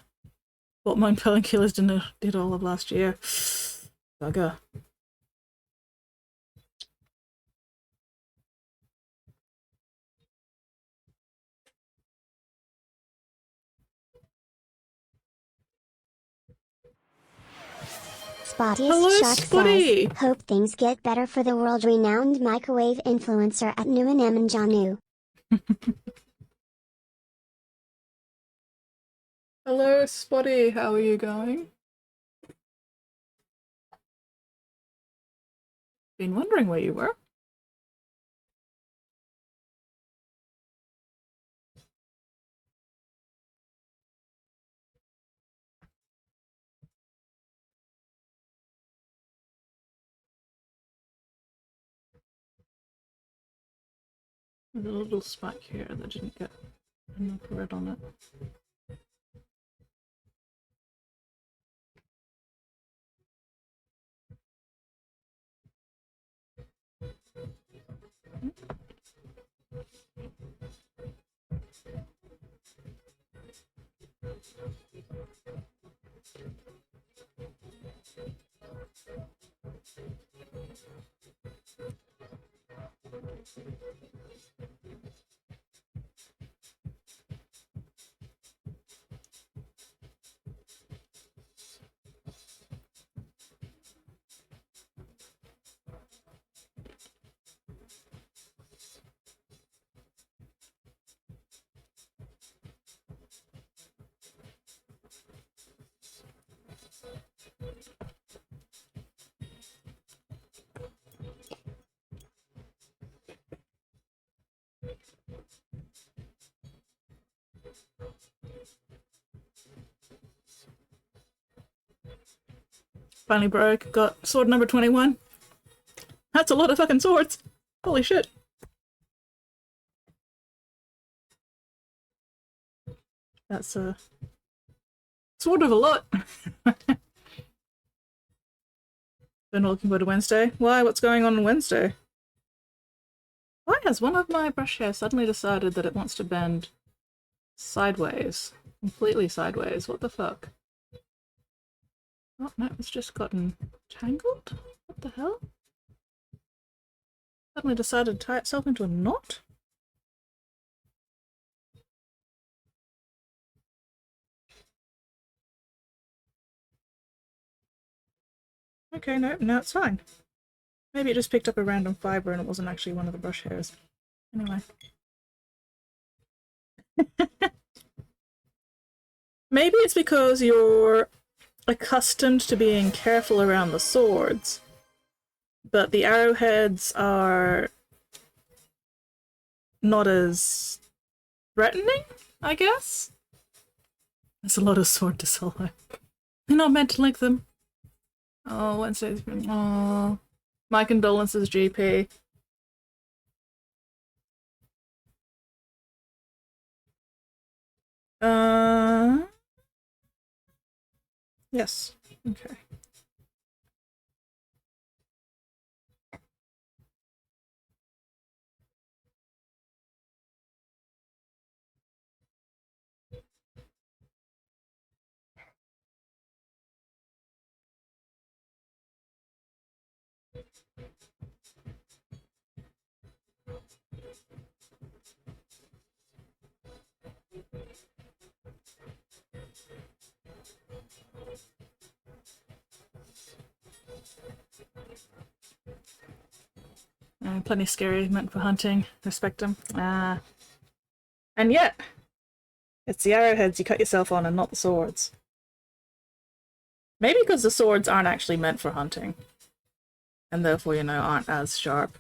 S1: What my painkillers did all of last year. Bugger. Hello,
S2: Spottiest Shark
S1: Spotty!
S2: says, hope things get better for the world-renowned microwave influencer at Nuanam and Janu.
S1: Hello, Spotty, how are you going? Been wondering where you were. There's a little spike here that didn't get enough red on it. Finally broke, got sword number 21. That's a lot of fucking swords! Holy shit. That's sort of a lot. Been looking forward to Wednesday. Why? What's going on Wednesday? Why has one of my brush hair suddenly decided that it wants to bend sideways? Completely sideways. What the fuck? Oh, no, it's just gotten tangled? What the hell? Suddenly decided to tie itself into a knot? Okay, no, it's fine. Maybe it just picked up a random fiber and it wasn't actually one of the brush hairs. Anyway. Maybe it's because you're accustomed to being careful around the swords, but the arrowheads are not as threatening, I guess? There's a lot of sword to solo. You're not meant to like them. Oh, Wednesday's been... Oh. My condolences, GP. Yes. Okay. Plenty scary, meant for hunting. Respect them. And yet, it's the arrowheads you cut yourself on and not the swords. Maybe because the swords aren't actually meant for hunting. And therefore, you know, aren't as sharp.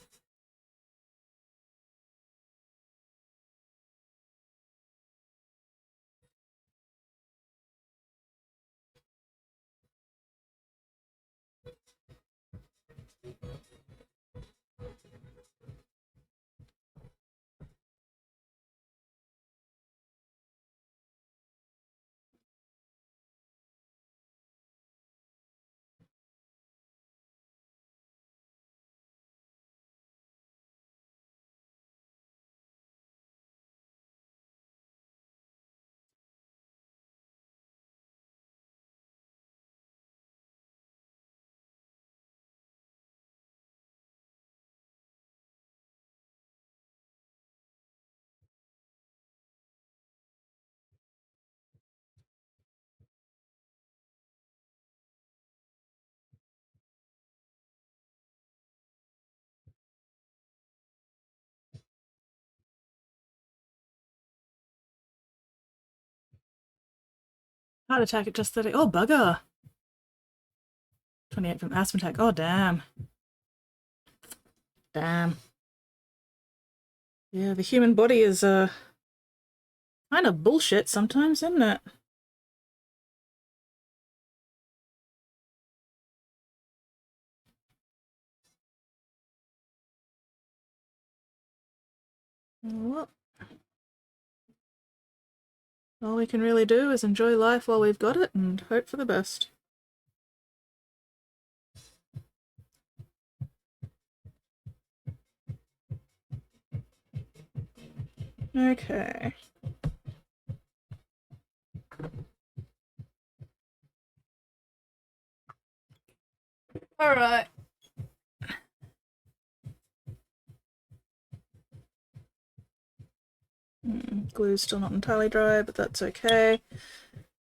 S1: Heart attack at just 30. Oh, bugger! 28 from asthma attack. Oh, damn. Damn. Yeah, the human body is, kind of bullshit sometimes, isn't it? Well, all we can really do is enjoy life while we've got it and hope for the best. Okay. Alright. Glue's still not entirely dry, but that's okay.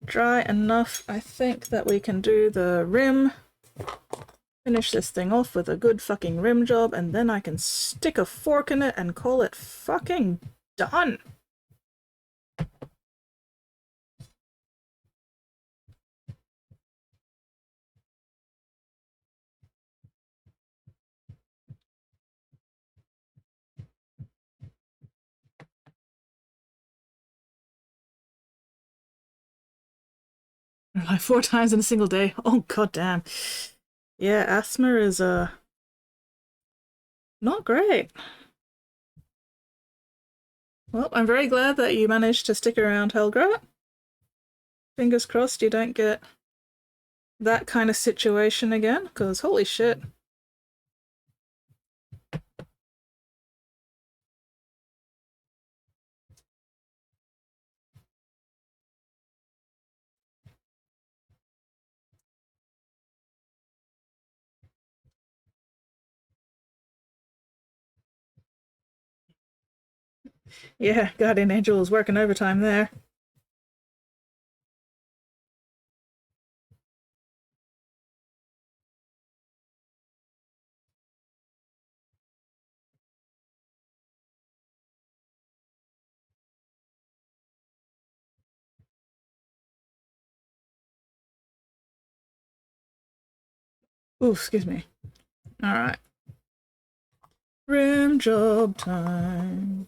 S1: Dry enough, I think, that we can do the rim. Finish this thing off with a good fucking rim job, and then I can stick a fork in it and call it fucking done. Like 4 times in a single day. Oh, goddamn. Yeah, asthma is, not great. Well, I'm very glad that you managed to stick around, Helgrat. Fingers crossed you don't get that kind of situation again, because holy shit. Yeah, Guardian Angel is working overtime there. Ooh, excuse me. Alright. Rim job time.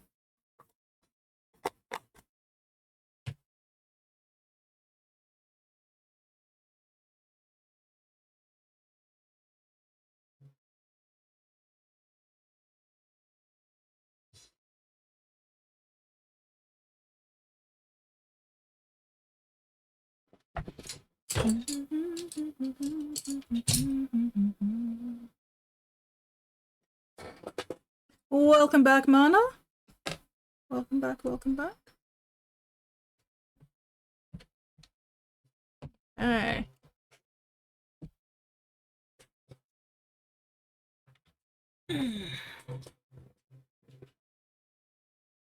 S1: Welcome back, Mana. Welcome back, welcome back. Hey.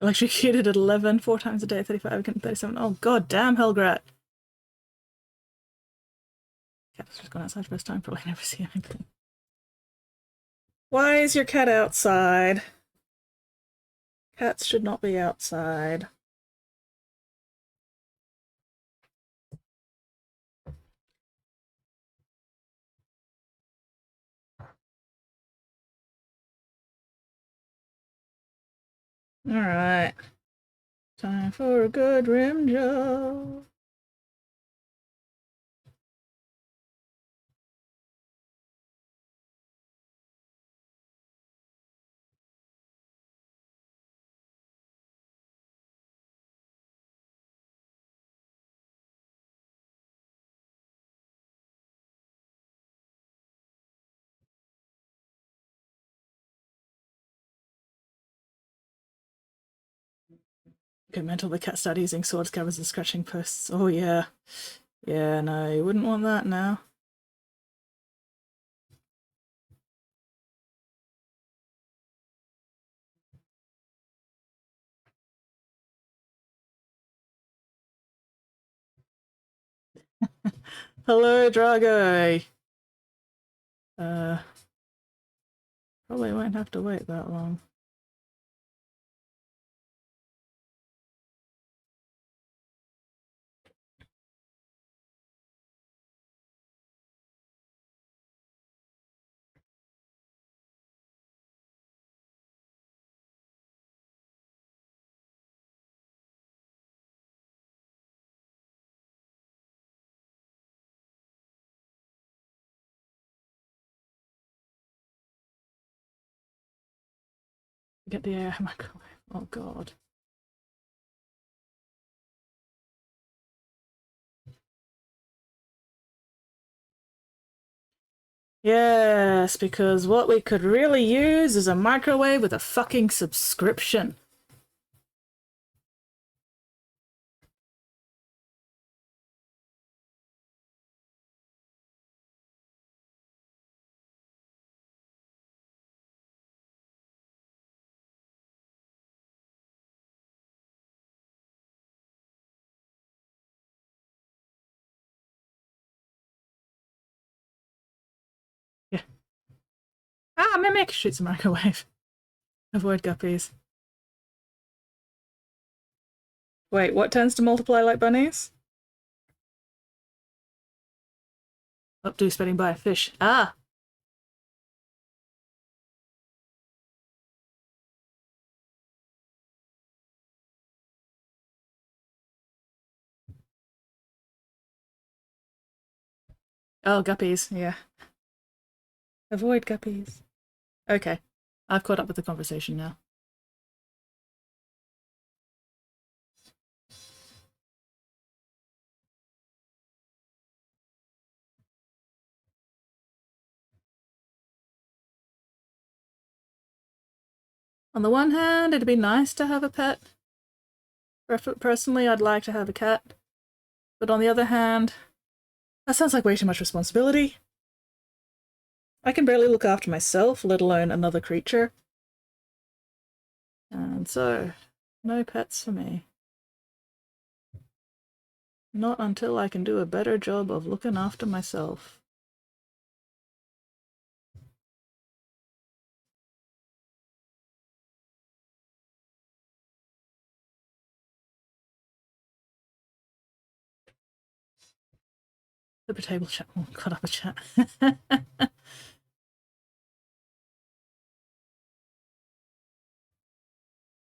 S1: Electrocuted at 11, 4 times a day, 35, 37. Oh, god damn, Helgrat. Cat's just gone outside first time, probably never see anything. Why is your cat outside? Cats should not be outside. Alright. Time for a good rim job. Okay, mental, the cat started using swords, covers, and scratching posts. Oh yeah. Yeah, no, you wouldn't want that now. Hello, Drago! Probably won't have to wait that long. Get the air microwave. Oh god. Yes, because what we could really use is a microwave with a fucking subscription. Yeah. Ah, Mimic! Shoots a microwave. Avoid guppies. Wait, what tends to multiply like bunnies? Up to spitting by a fish. Ah! Oh, guppies, yeah. Avoid guppies. Okay. I've caught up with the conversation now. On the one hand, it'd be nice to have a pet. Personally, I'd like to have a cat. But on the other hand, that sounds like way too much responsibility. I can barely look after myself, let alone another creature. And so, no pets for me. Not until I can do a better job of looking after myself. Flip a table chat. Oh, cut up a chat.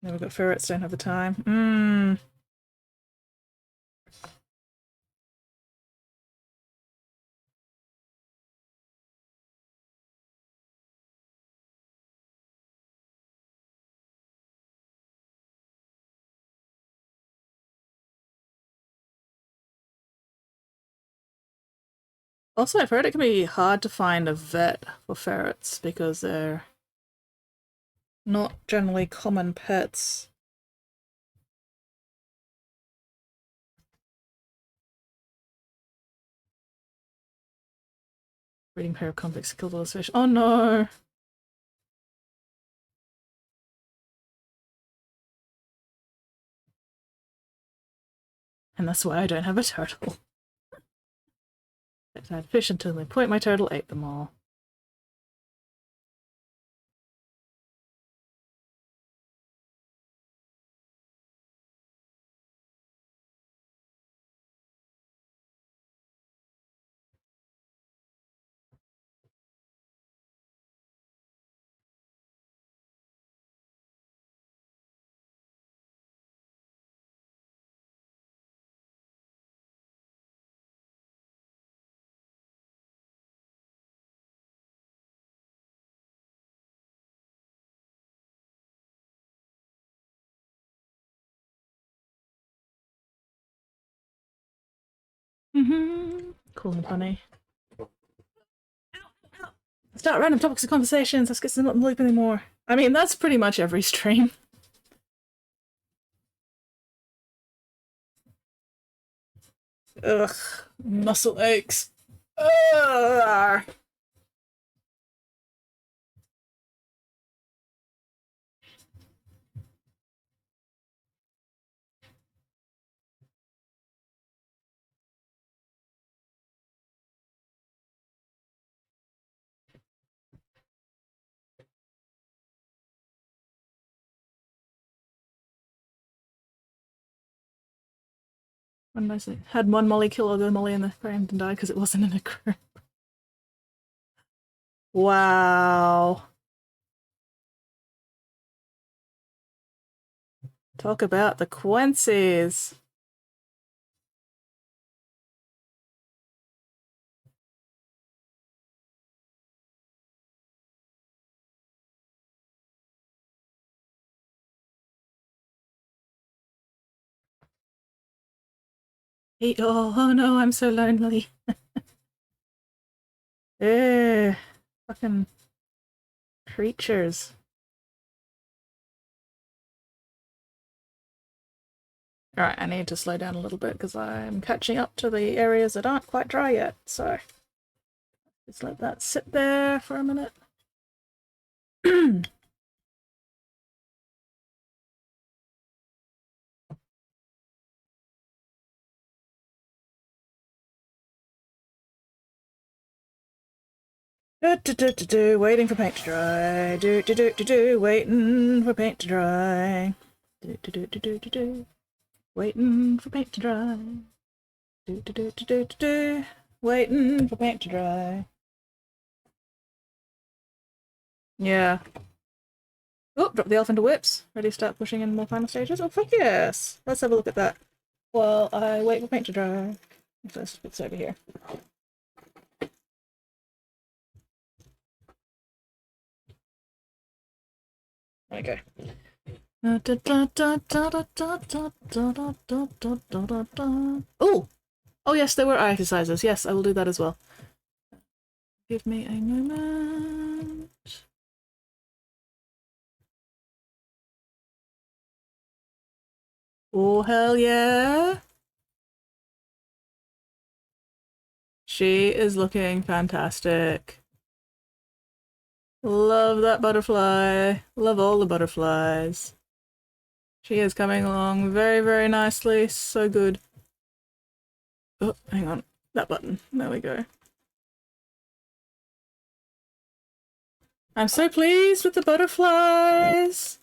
S1: Now we've got ferrets, don't have the time. Also, I've heard it can be hard to find a vet for ferrets because they're not generally common pets. Breeding pair of convicts killed all those fish. Oh no! And that's why I don't have a turtle. I had fish until they point my turtle ate them all. Cool and funny. Start random topics of conversations. Let's get some up and loop anymore. I mean, that's pretty much every stream. Ugh, muscle aches. Ugh. What did I say? Had one molly kill other molly in the frame and died because it wasn't in a group. Wow. Talk about the Quincy's. Oh no, I'm so lonely. Fucking creatures. Alright, I need to slow down a little bit because I'm catching up to the areas that aren't quite dry yet, so just let that sit there for a minute. Waiting for paint to dry. Waiting for paint to dry. Waiting for paint to dry. Waiting for paint to dry. Yeah. Oh, drop the elf into whips. Ready to start pushing in more final stages? Oh, fuck yes! Let's have a look at that. While I wait for paint to dry. Let's put this over here. Okay. Oh! Oh yes, there were eye exercises. Yes, I will do that as well. Give me a moment. Oh, hell yeah! She is looking fantastic. Love that butterfly. Love all the butterflies. She is coming along very, very nicely. So good. Oh, hang on. That button. There we go. I'm so pleased with the butterflies!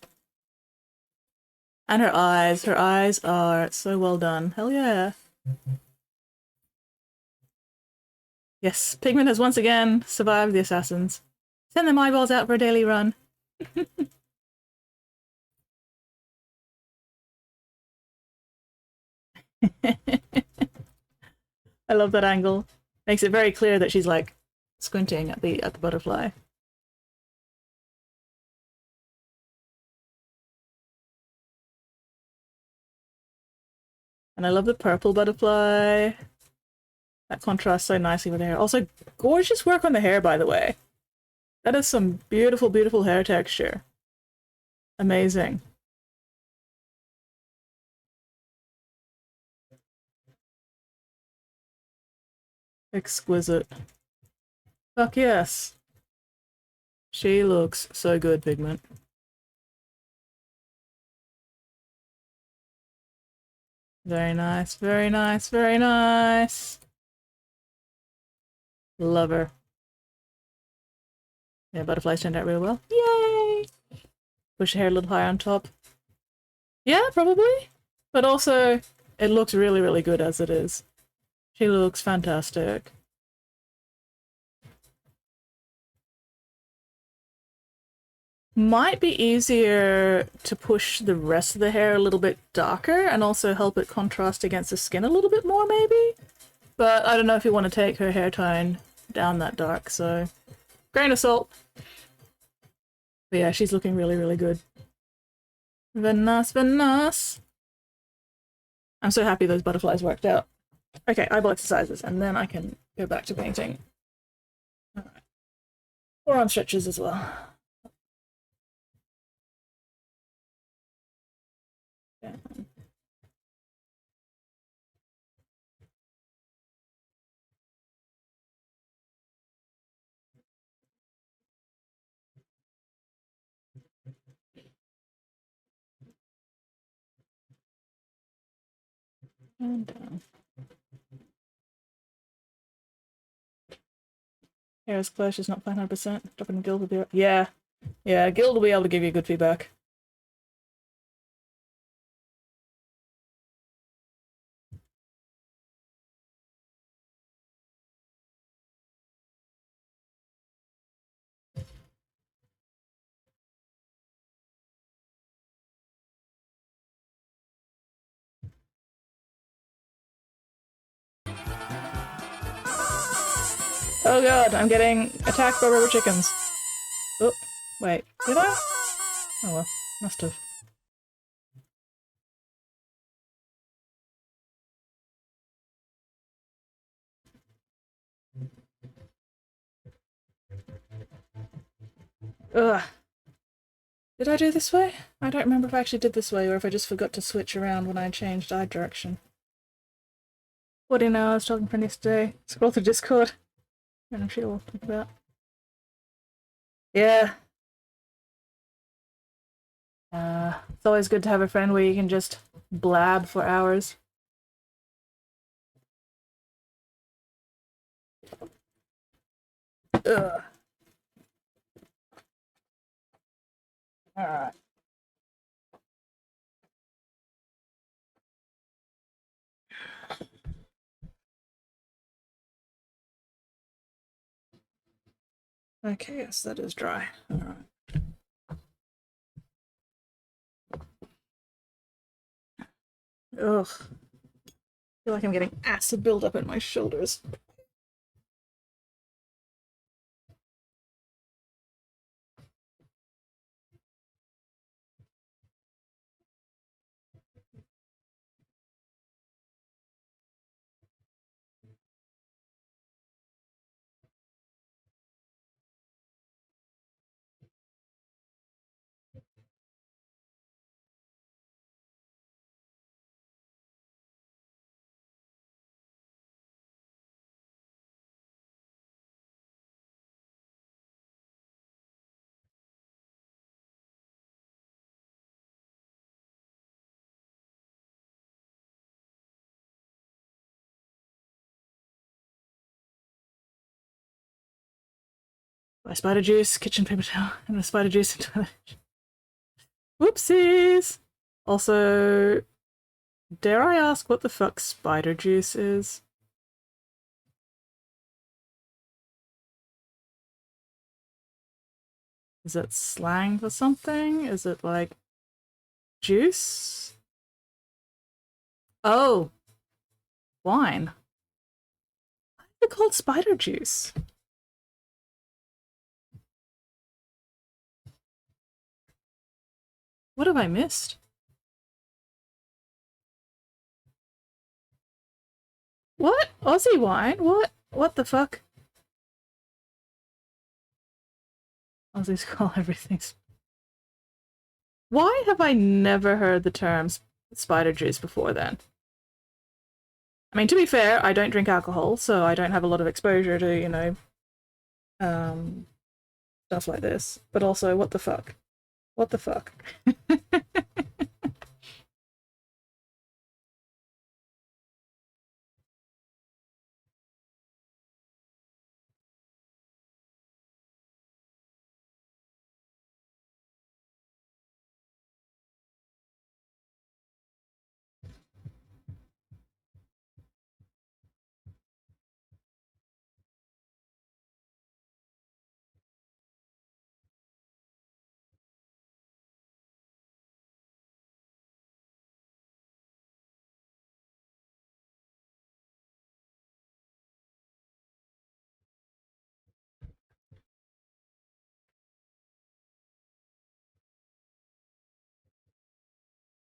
S1: And her eyes. Her eyes are so well done. Hell yeah. Yes, Pigment has once again survived the assassins. Send them eyeballs out for a daily run. I love that angle. Makes it very clear that she's like squinting at the butterfly. And I love the purple butterfly. That contrasts so nicely with the hair. Also, gorgeous work on the hair, by the way. That is some beautiful, beautiful hair texture. Amazing. Exquisite. Fuck yes. She looks so good, Pigment. Very nice, very nice, very nice. Love her. Yeah, butterflies turned out really well. Yay! Push the hair a little higher on top. Yeah, probably. But also, it looks really, really good as it is. She looks fantastic. Might be easier to push the rest of the hair a little bit darker and also help it contrast against the skin a little bit more, maybe? But I don't know if you want to take her hair tone down that dark, so grain of salt. But yeah, she's looking really, really good. Very nice, very nice. I'm so happy those butterflies worked out. Okay, eyeball exercises, and then I can go back to painting. Alright. Forearm stretches as well. Yeah. And down. Hair is close, she's not 500%. Dropping Guild will be. Yeah. Yeah, Guild will be able to give you good feedback. Oh god, I'm getting attacked by rubber chickens. Oh, wait, did I? Oh well, must have. Ugh. Did I do this way? I don't remember if I actually did this way or if I just forgot to switch around when I changed eye direction. What do you know? I was talking from yesterday. Scroll through Discord. And I'm sure we'll talk about. Yeah. It's always good to have a friend where you can just blab for hours. Ugh. Alright. Okay, yes, that is dry. Alright. Ugh. I feel like I'm getting acid buildup in my shoulders. My spider juice, kitchen paper towel, and the spider juice into it. Whoopsies! Also, dare I ask what the fuck spider juice is? Is it slang for something? Is it like juice? Oh, wine. Why is it called spider juice? What have I missed? What? Aussie wine? What? What the fuck? Aussies call everything. Why have I never heard the term spider juice before then? I mean, to be fair, I don't drink alcohol, so I don't have a lot of exposure to, you know, stuff like this. But also, what the fuck? What the fuck?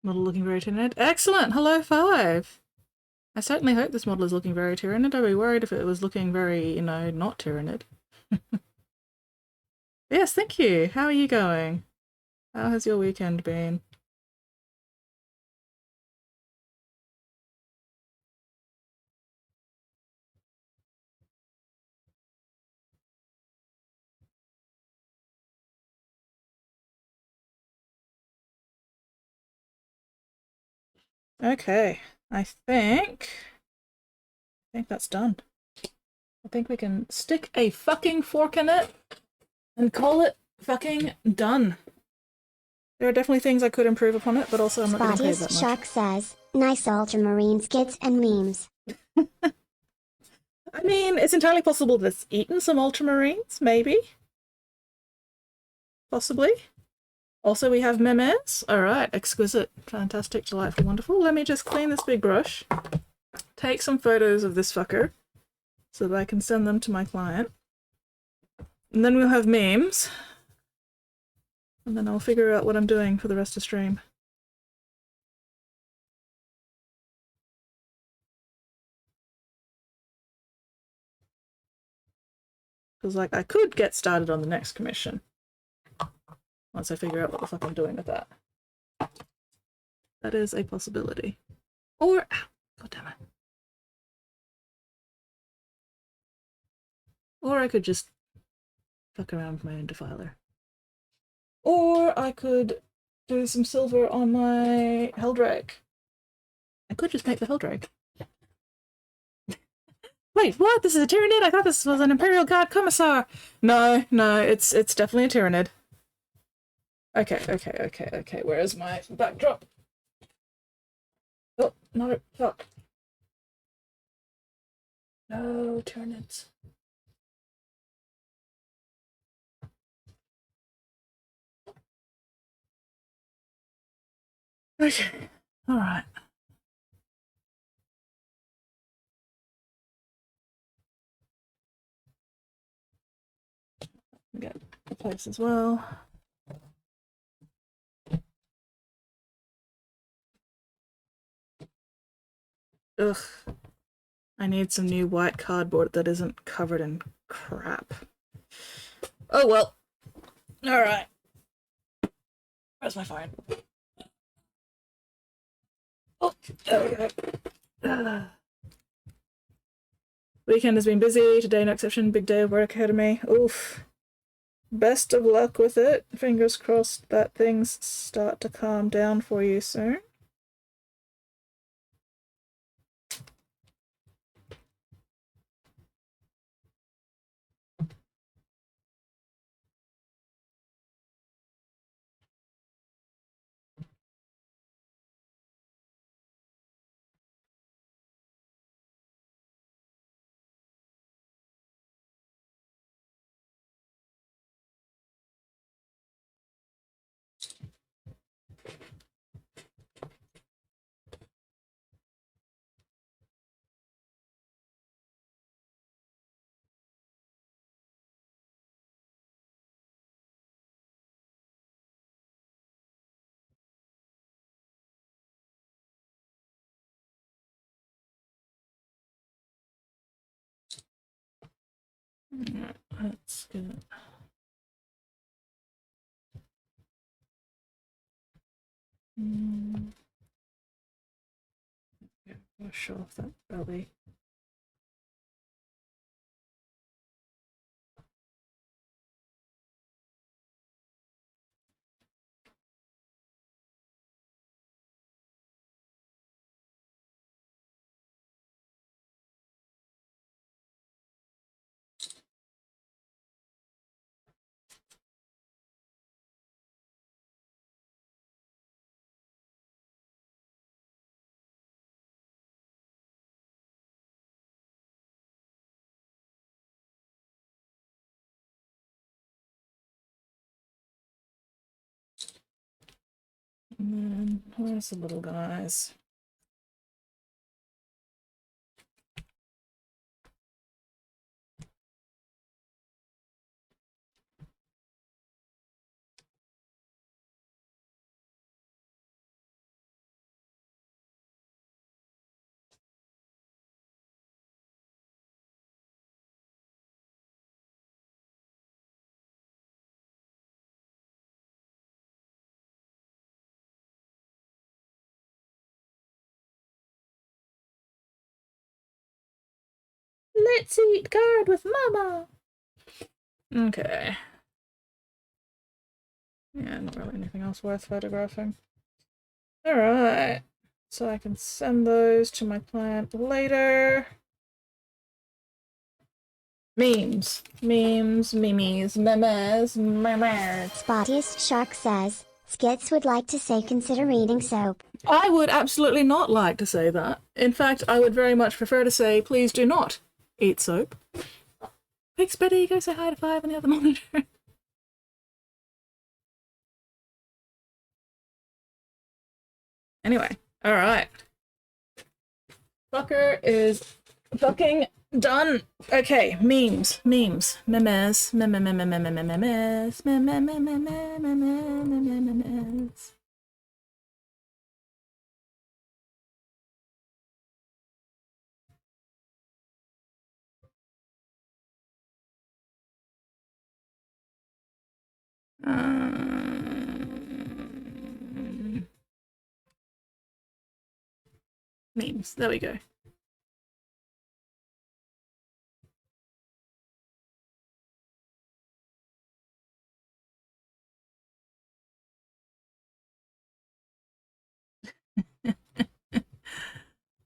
S1: Model looking very timid. Excellent! Hello, 5! I certainly hope this model is looking very Tyranid. I'd be worried if it was looking very, you know, not Tyranid. Yes, thank you. How are you going? How has your weekend been? Okay, I think that's done. I think we can stick a fucking fork in it and call it fucking done. There are definitely things I could improve upon it, but also I'm not getting paid that much.
S2: Shark says, nice ultramarine skits and memes.
S1: I mean, it's entirely possible that it's eaten some ultramarines, maybe. Possibly. Also, we have memes. Alright, exquisite, fantastic, delightful, wonderful. Let me just clean this big brush, take some photos of this fucker, so that I can send them to my client. And then we'll have memes. And then I'll figure out what I'm doing for the rest of stream. Because, like, I could get started on the next commission. Once I figure out what the fuck I'm doing with that. That is a possibility. Or, god damn it. Or I could just fuck around with my own defiler. Or I could do some silver on my Heldrake. I could just make the Heldrake. Wait, what? This is a Tyranid? I thought this was an Imperial Guard Commissar. No, it's definitely a Tyranid. Okay. Where is my backdrop? Oh, no, fuck. No, Tyranids. Okay, alright. Get the place as well. Ugh. I need some new white cardboard that isn't covered in crap. Oh well. Alright. Where's my phone? Oh, there we go. Weekend has been busy. Today, no exception. Big day of work ahead of me. Oof. Best of luck with it. Fingers crossed that things start to calm down for you soon. That's good. Wash off that belly. And then where's the little guys? Let's eat card with mama. Okay. Yeah, not really anything else worth photographing. Alright. So I can send those to my client later. Memes. Memes, memes, memes, memes.
S2: Spottiest Shark says, Skits would like to say consider eating soap.
S1: I would absolutely not like to say that. In fact, I would very much prefer to say, please do not eat soap. Quick, Spitty, go say hi to Five on the other monitor. Anyway, alright. Fucker is fucking done. Okay, memes, memes, memes, memes, memes. Memes, there we go.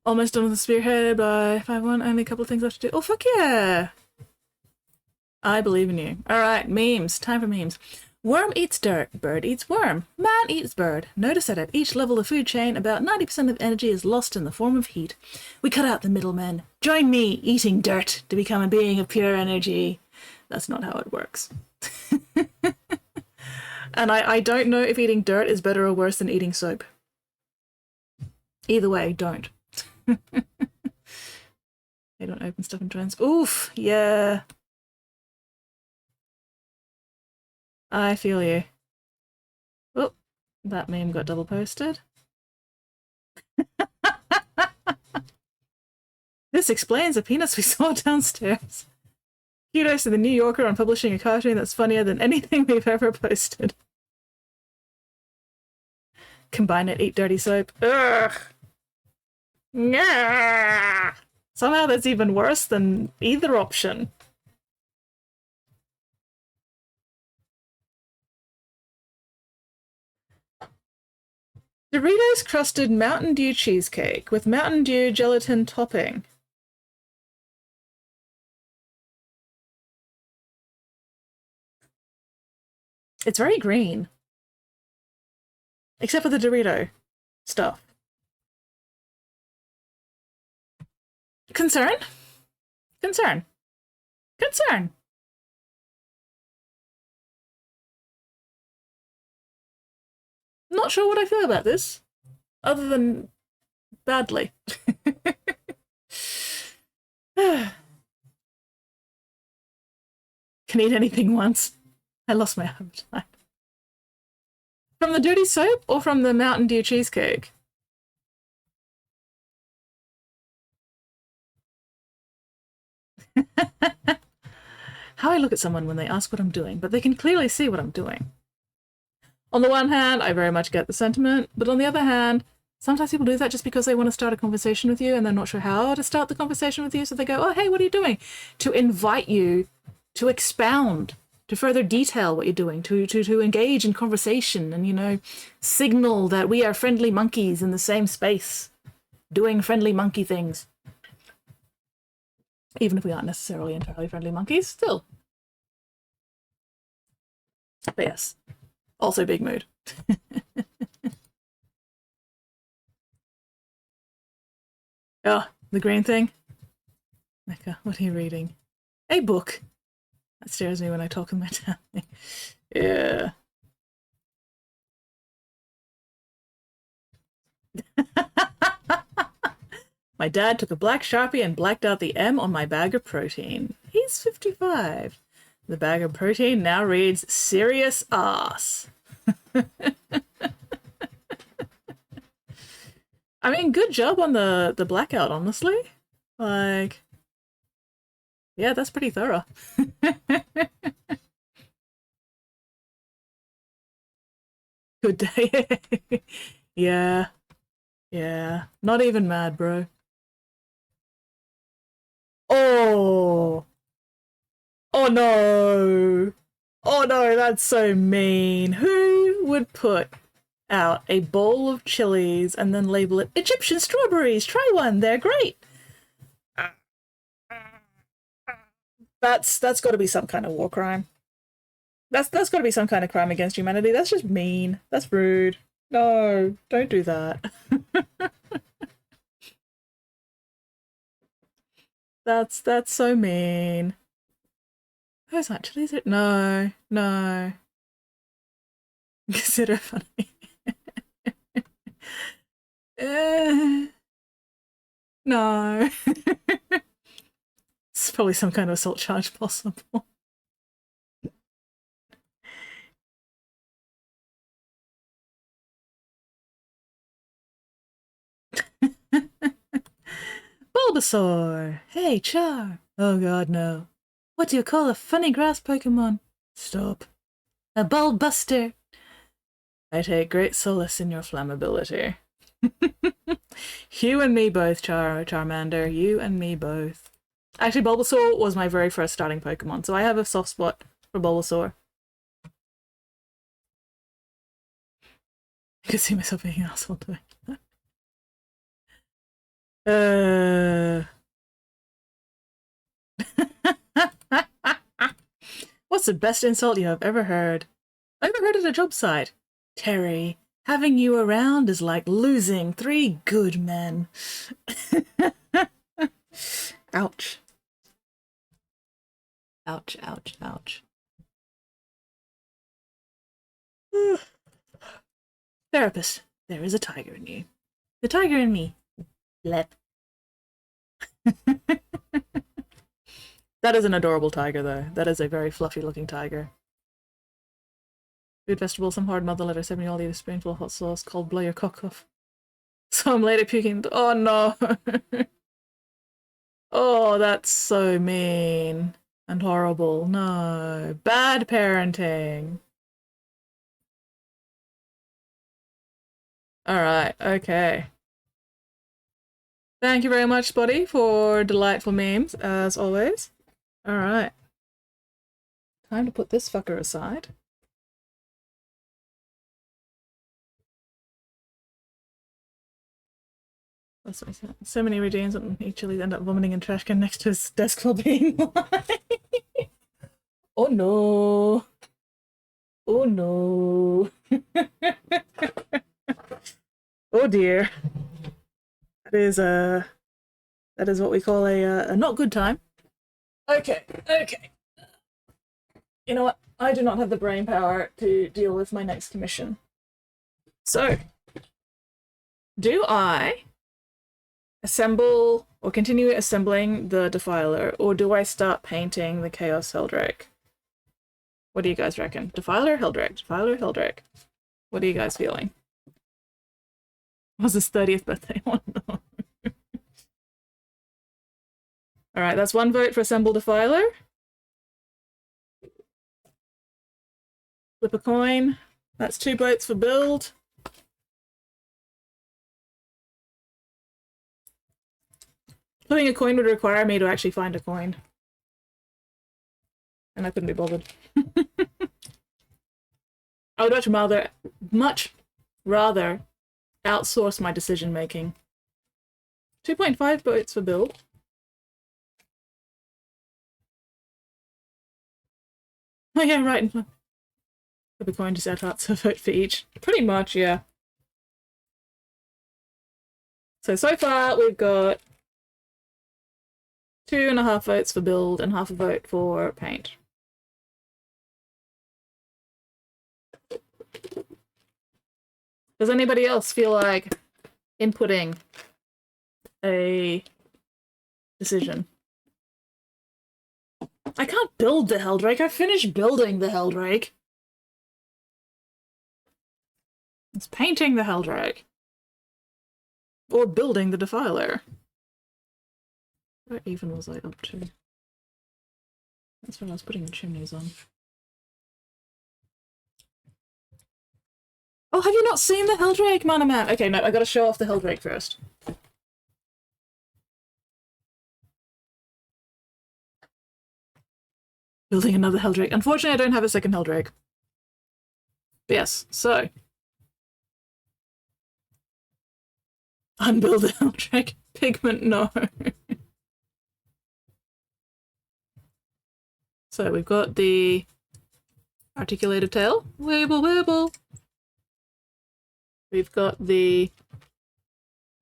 S1: Almost done with the spearhead by 5-1, only a couple of things left to do. Oh, fuck yeah! I believe in you. Alright, memes. Time for memes. Worm eats dirt, bird eats worm, man eats bird. Notice that at each level of the food chain, about 90% of energy is lost in the form of heat. We cut out the middlemen. Join me, eating dirt, to become a being of pure energy. That's not how it works. And I don't know if eating dirt is better or worse than eating soap. Either way, don't. They don't open stuff in trends. Oof, yeah. I feel you. Oh, that meme got double posted. This explains the peanuts we saw downstairs. Kudos to the New Yorker on publishing a cartoon that's funnier than anything we've ever posted. Combine it, eat dirty soap. Ugh. Nah. Somehow that's even worse than either option. Doritos crusted Mountain Dew cheesecake with Mountain Dew gelatin topping. It's very green. Except for the Dorito stuff. Concern? Concern. Concern. Not sure what I feel about this, other than badly. Can eat anything once. I lost my appetite. From the dirty soap or from the Mountain Dew cheesecake? How I look at someone when they ask what I'm doing, but they can clearly see what I'm doing. On the one hand, I very much get the sentiment, but on the other hand, sometimes people do that just because they want to start a conversation with you and they're not sure how to start the conversation with you, so they go, oh, hey, what are you doing? To invite you to expound, to further detail what you're doing, to engage in conversation and, you know, signal that we are friendly monkeys in the same space, doing friendly monkey things. Even if we aren't necessarily entirely friendly monkeys, still. But yes, also big mood. Oh, the green thing? Mecca, what are you reading? A book. That scares me when I talk with my dad. Yeah. My dad took a black Sharpie and blacked out the M on my bag of protein. He's 55. The bag of protein now reads serious ass. I mean, good job on the blackout, honestly. Like, yeah, that's pretty thorough. Good day. Yeah. Yeah. Not even mad, bro. Oh! Oh no! Oh no, that's so mean. Who would put out a bowl of chilies and then label it Egyptian strawberries? Try one, they're great. That's got to be some kind of war crime. That's got to be some kind of crime against humanity. That's just mean. That's rude. No, don't do that. That's so mean. Who's actually is it? No, no. Consider funny. No. It's probably some kind of assault charge possible. Bulbasaur! Hey, Char! Oh god, no. What do you call a funny grass Pokemon? Stop. A Bulbuster! I take great solace in your flammability. You and me both, Charmander. You and me both. Actually, Bulbasaur was my very first starting Pokemon, so I have a soft spot for Bulbasaur. I could see myself being an asshole doing that. What's the best insult you have ever heard? I ever heard at a job site. Terry, having you around is like losing 3 good men. Ouch. Ouch, ouch, ouch. Therapist, there is a tiger in you. The tiger in me. Lep. That is an adorable tiger, though. That is a very fluffy-looking tiger. Food, vegetable, some hard mother letter, 70 all eat a spoonful of hot sauce, cold blow your cock off. So I'm later puking. Oh no! Oh, that's so mean and horrible. No. Bad parenting. Alright, okay. Thank you very much, Spotty, for delightful memes, as always. Alright. Time to put this fucker aside. So many redeems and he chilies end up vomiting in trash can next to his desk while being live. Oh no. Oh no. Oh dear. That is what we call a not good time. Okay, okay. You know what? I do not have the brain power to deal with my next commission. So, do I assemble or continue assembling the Defiler, or do I start painting the Chaos Heldrake? What do you guys reckon? Defiler, Heldrake, Defiler, Heldrake. What are you guys feeling? Was his 30th birthday? Oh no. Alright, that's 1 vote for assemble Defiler. Flip a coin. That's 2 votes for build. Flipping a coin would require me to actually find a coin. And I couldn't be bothered. I would much rather outsource my decision making. 2.5 votes for build. Oh yeah, right. Flip a coin to set out, so vote for each. Pretty much, yeah. So far we've got 2.5 votes for build and half a vote for paint. Does anybody else feel like inputting a decision? I can't build the Heldrake. I finished building the Heldrake. It's painting the Heldrake. Or building the Defiler. What even was I up to? That's when I was putting the chimneys on. Oh, have you not seen the Heldrake, man? Okay, no, I gotta show off the Heldrake first. Building another Helldrake. Unfortunately, I don't have a second Helldrake. But yes, so. Unbuild a Helldrake. Pigment, no. So we've got the articulated tail. Wibble, wibble. We've got the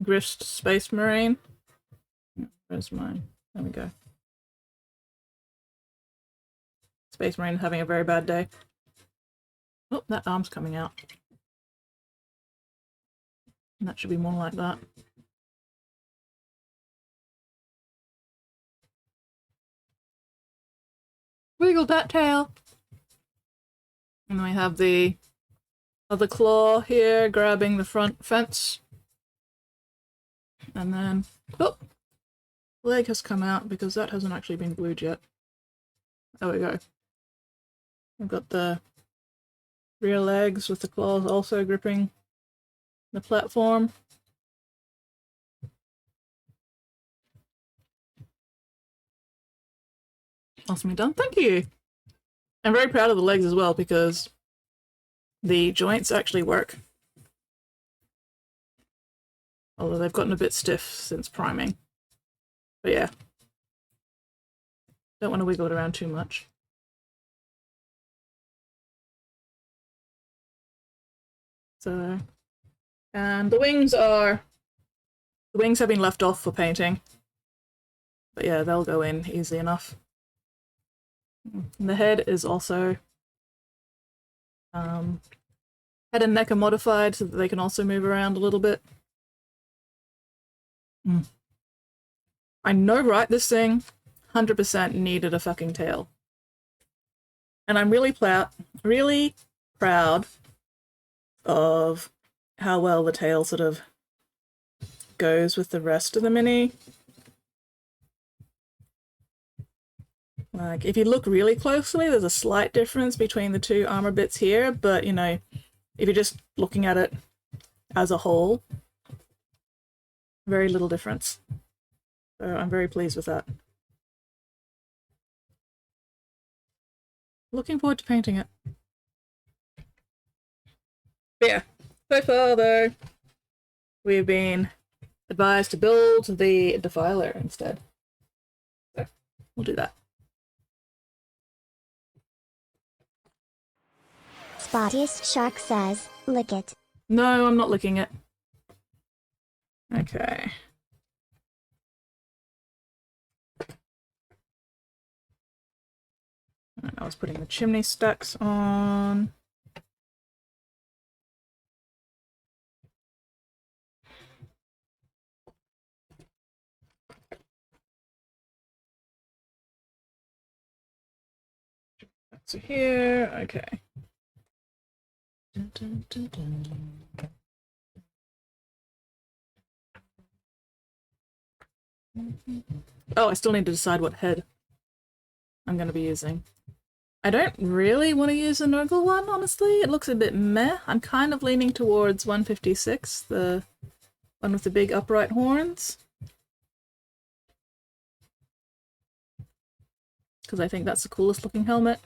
S1: Grist Space Marine. Where's mine? There we go. Space Marine having a very bad day. Oh, that arm's coming out. And that should be more like that. Wiggle that tail! And we have the other claw here grabbing the front fence. And then, oh! Leg has come out because that hasn't actually been glued yet. There we go. We've got the rear legs with the claws also gripping the platform. Awesomely done. Thank you! I'm very proud of the legs as well because the joints actually work. Although they've gotten a bit stiff since priming. But yeah. Don't want to wiggle it around too much. So, and the wings have been left off for painting. But yeah, they'll go in easy enough. And the head is also head and neck are modified so that they can also move around a little bit. I know, right? This thing 100% needed a fucking tail. And I'm really proud of how well the tail sort of goes with the rest of the mini. Like, if you look really closely, there's a slight difference between the two armor bits here, but, you know, if you're just looking at it as a whole, very little difference. So I'm very pleased with that. Looking forward to painting it. But yeah, so far though, we've been advised to build the Defiler instead. So we'll do that.
S2: Spottiest Shark says, lick it.
S1: No, I'm not licking it. Okay. Right, I was putting the chimney stacks on. So here, okay. Dun, dun, dun, dun. Oh, I still need to decide what head I'm going to be using. I don't really want to use the Nurgle one, honestly. It looks a bit meh. I'm kind of leaning towards 156, the one with the big upright horns. Because I think that's the coolest looking helmet.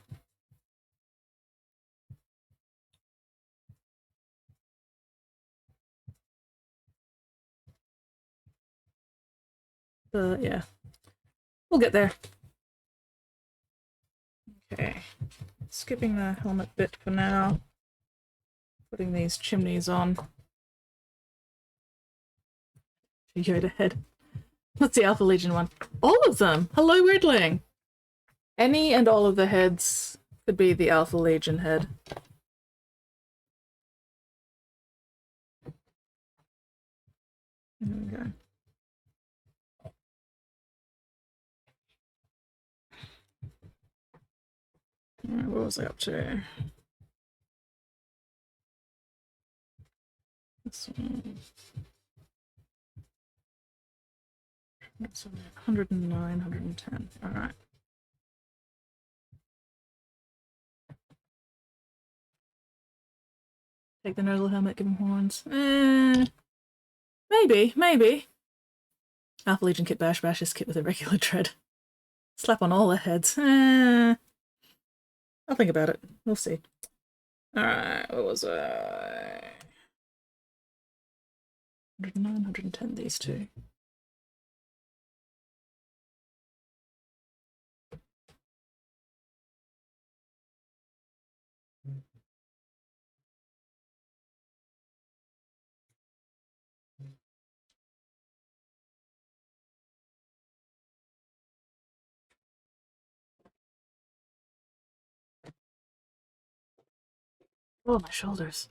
S1: But yeah, we'll get there. Okay, skipping the helmet bit for now. Putting these chimneys on. Yoda head. What's the Alpha Legion one? All of them! Hello, Weirdling! Any and all of the heads could be the Alpha Legion head. There we go. Alright, what was I up to? This one. That's 109, 110. Alright. Take the Nurgle helmet, give him horns. Maybe. Alpha Legion kit bash, bash this kit with a regular tread. Slap on all the heads. I'll think about it. We'll see. Alright, what was I? 109, 110, these two. Oh, my shoulders.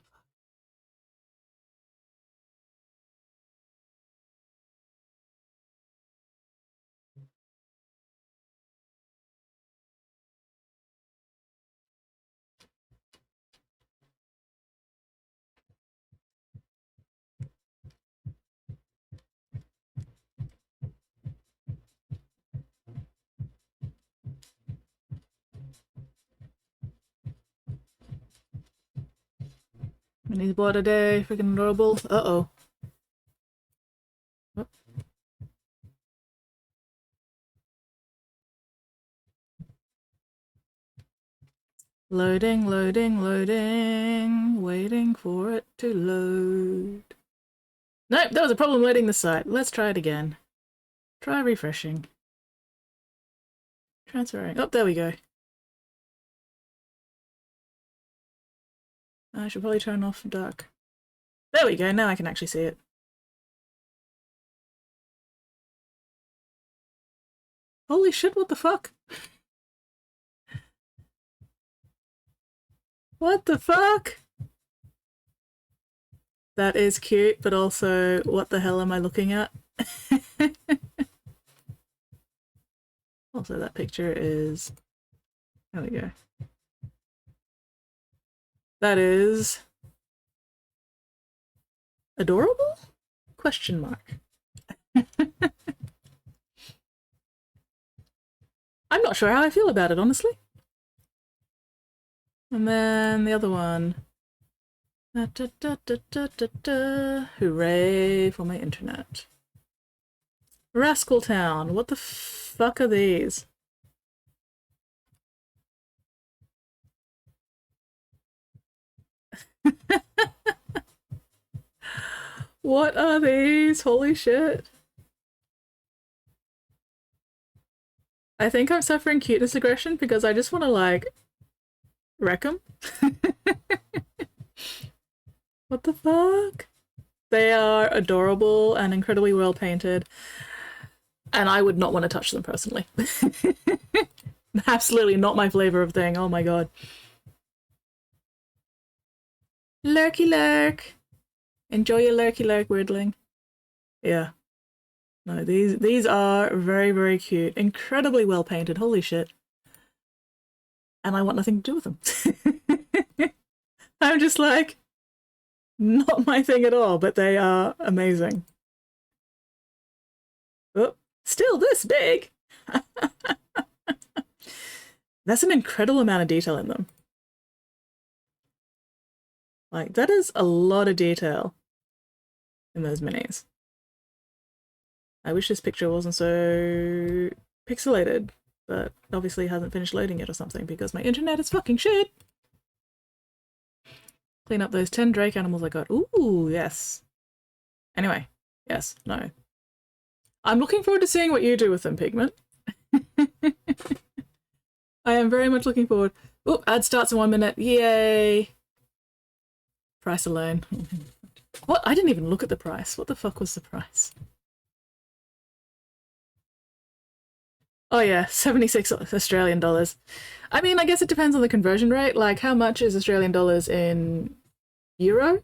S1: Mini board a day, freaking adorable. Uh-oh. Oh. Loading, loading, loading. Waiting for it to load. Nope, there was a problem loading the site. Let's try it again. Try refreshing. Transferring. Oh, there we go. I should probably turn off dark. There we go, now I can actually see it. Holy shit, what the fuck? What the fuck? That is cute, but also, what the hell am I looking at? Also, that picture is... There we go. That is... adorable? Question mark. I'm not sure how I feel about it, honestly. And then the other one. Da, da, da, da, da, da, da. Hooray for my internet. Rascal Town. What the fuck are these? What are these? Holy shit. I think I'm suffering cuteness aggression because I just want to, like, wreck them. What the fuck? They are adorable and incredibly well painted. And I would not want to touch them personally. Absolutely not my flavor of thing. Oh my god. Lurky lurk. Enjoy your lurky lurk, weirdling. Yeah. No, these are very, very cute. Incredibly well painted. Holy shit. And I want nothing to do with them. I'm just like, not my thing at all, but they are amazing. Oh, still this big! That's an incredible amount of detail in them. Like, that is a lot of detail in those minis. I wish this picture wasn't so pixelated, but obviously hasn't finished loading it or something because my internet is fucking shit. Clean up those 10 Drake animals I got. Ooh, yes. Anyway, yes, no. I'm looking forward to seeing what you do with them, Pigment. I am very much looking forward. Oop, ad starts in 1 minute. Yay! Price alone. What? I didn't even look at the price. What the fuck was the price? Oh yeah, 76 Australian dollars. I mean, I guess it depends on the conversion rate. Like, how much is Australian dollars in euro?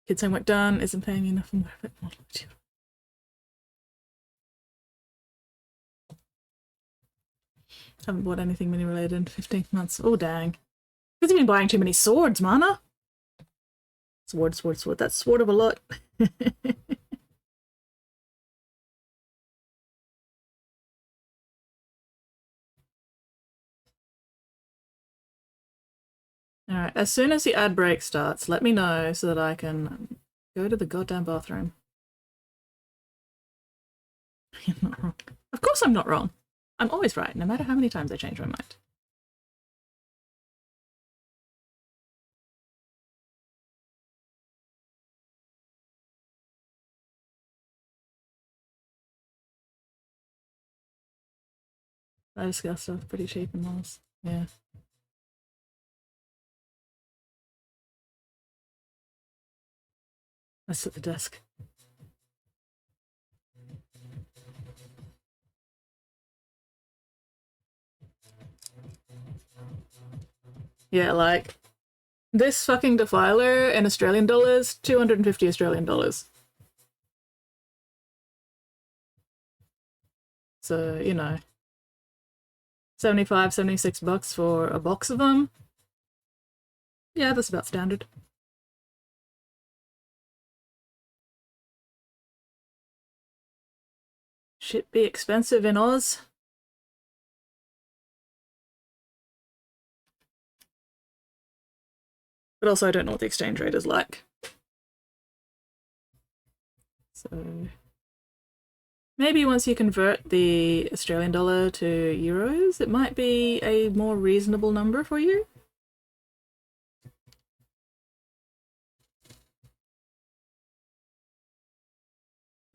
S1: Kids' homework done. Isn't paying me enough for more. Haven't bought anything mini related in 15 months. Oh, dang. Because you've been buying too many swords, mana. Sword, sword, sword. That's sword of a lot. Alright, as soon as the ad break starts, let me know so that I can go to the goddamn bathroom. You're not wrong. Of course I'm not wrong. I'm always right, no matter how many times I change my mind. Live-scale stuff pretty cheap in Mars. Yeah. I sit at the desk. Yeah, like, this fucking Defiler in Australian dollars, 250 Australian dollars. So, you know, 75, 76 bucks for a box of them. Yeah, that's about standard. Shit be expensive in Oz. But also I don't know what the exchange rate is like. So maybe once you convert the Australian dollar to euros, it might be a more reasonable number for you.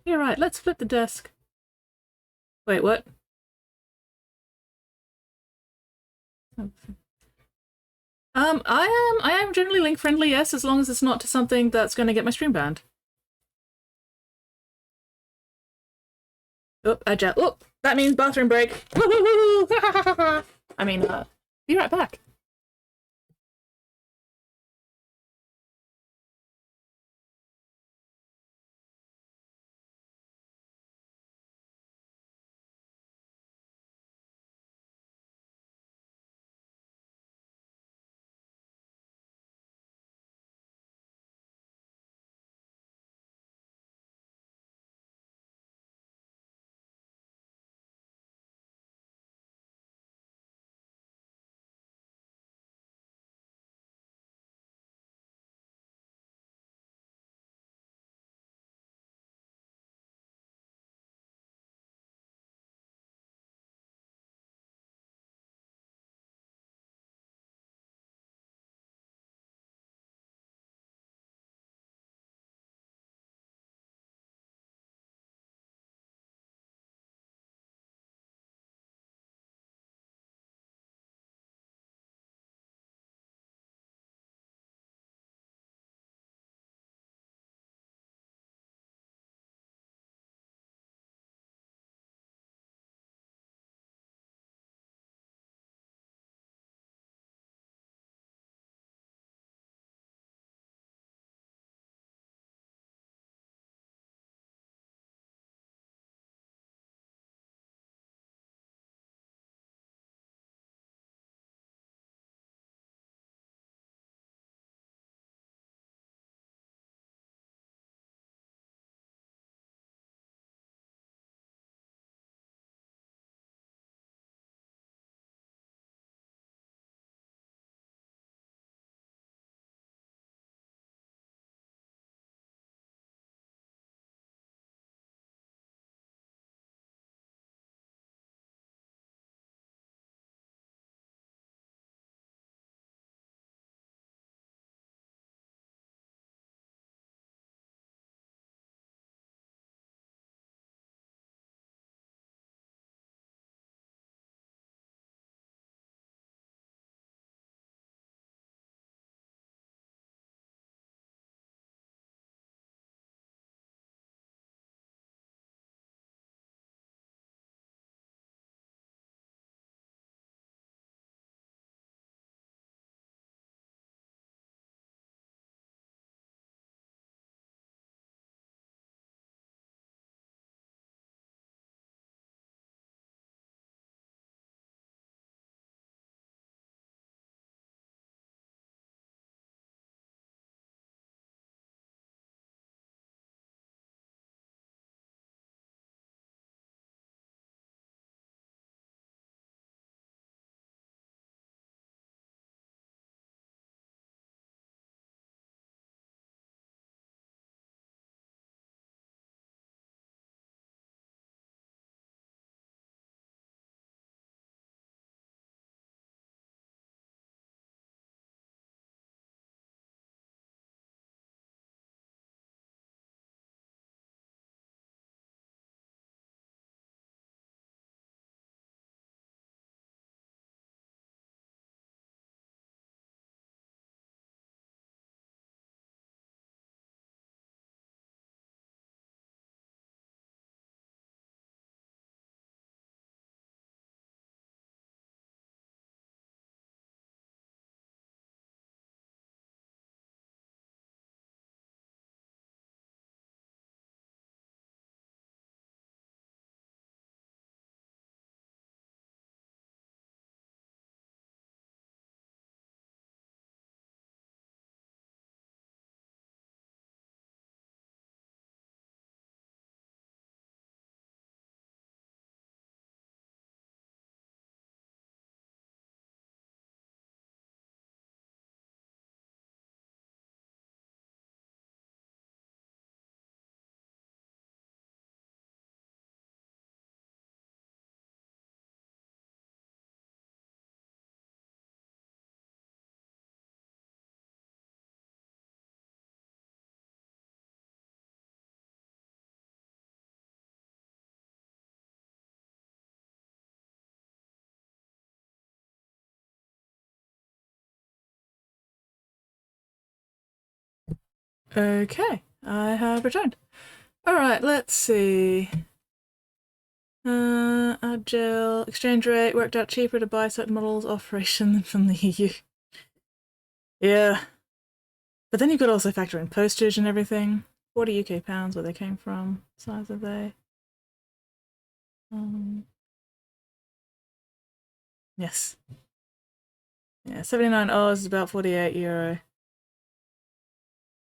S1: Yeah, right, let's split the desk. Wait, what? I am generally link friendly, yes, as long as it's not to something that's going to get my stream banned. Oh, agile. Oh, that means bathroom break. I mean, be right back. Okay, I have returned. Alright, let's see. Agile, exchange rate worked out cheaper to buy certain models off ration than from the EU. Yeah. But then you've got to also factor in postage and everything. 40 UK pounds, where they came from. Size are they? Yes. Yeah, 79 Oz is about 48 euro.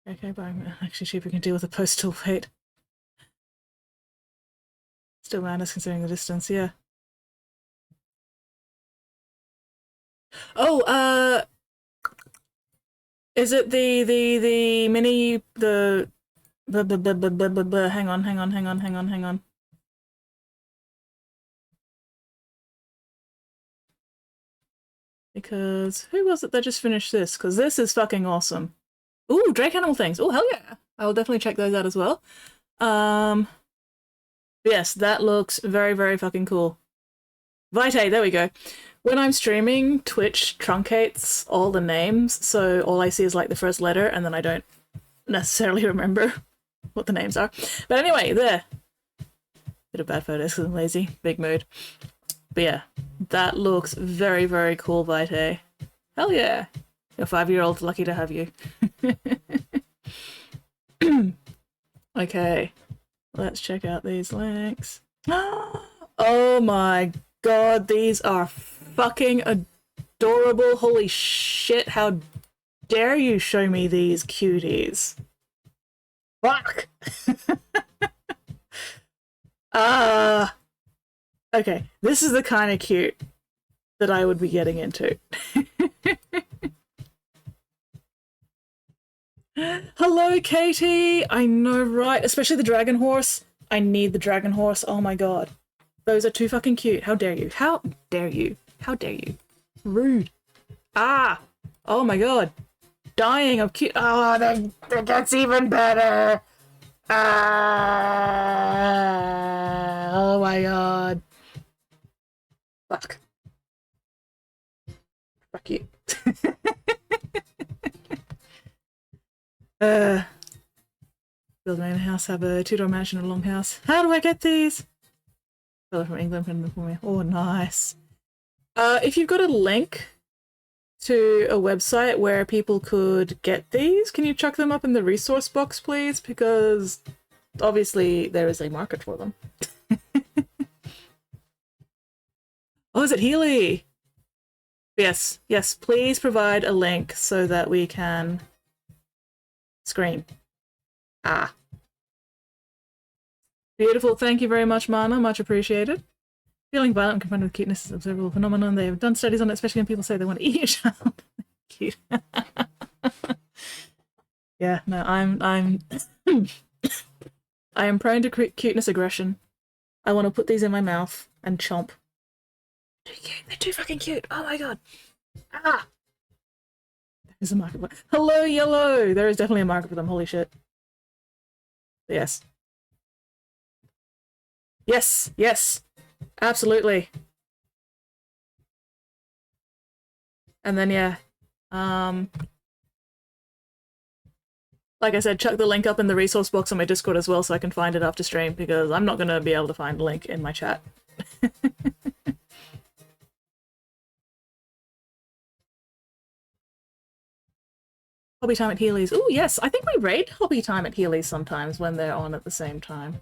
S1: Okay, but I'm actually cheaper can deal with the postal weight. Still madness considering the distance, yeah. Oh, is it the mini hang on. Because who was it that just finished this? Because this is fucking awesome. Ooh, Drake Animal things. Oh, hell yeah. I will definitely check those out as well. Yes, that looks very, very fucking cool. Vitae, there we go. When I'm streaming, Twitch truncates all the names, so all I see is like the first letter, and then I don't necessarily remember what the names are. But anyway, there. Bit of bad photos because I'm lazy. Big mood. But yeah, that looks very, very cool, Vitae. Hell yeah. Your 5-year-old's lucky to have you. Okay, let's check out these links. Oh my god, these are fucking adorable. Holy shit, how dare you show me these cuties? Fuck! Okay, this is the kind of cute that I would be getting into. Hello, Katie! I know, right? Especially the dragon horse. I need the dragon horse. Oh my god. Those are too fucking cute. How dare you? How dare you? How dare you? Rude. Ah! Oh my god. Dying of cute. Oh, that gets even better! Ah! Oh my god. Fuck. Fuck you. Build my own house, have a 2-door mansion and a long house. How do I get these? Fella from England printed them for me. Oh, nice. If you've got a link to a website where people could get these, can you chuck them up in the resource box, please? Because obviously there is a market for them. Oh, is it Healy? Yes, yes, please provide a link so that we can scream. Ah. Beautiful, thank you very much, Mana, much appreciated. Feeling violent when confronted with cuteness is an observable phenomenon. They have done studies on it, especially when people say they want to eat your child. Cute. Yeah, no, I'm I am prone to cuteness aggression. I want to put these in my mouth and chomp. They're cute. They're too fucking cute. Oh my god. Ah! There's a market for them. Hello, Yellow! There is definitely a market for them. Holy shit. Yes. Yes! Yes! Absolutely. And then, yeah. Like I said, chuck the link up in the resource box on my Discord as well so I can find it after stream, because I'm not going to be able to find the link in my chat. Hobby time at Healy's. Oh yes, I think we raid Hobby time at Healy's sometimes when they're on at the same time.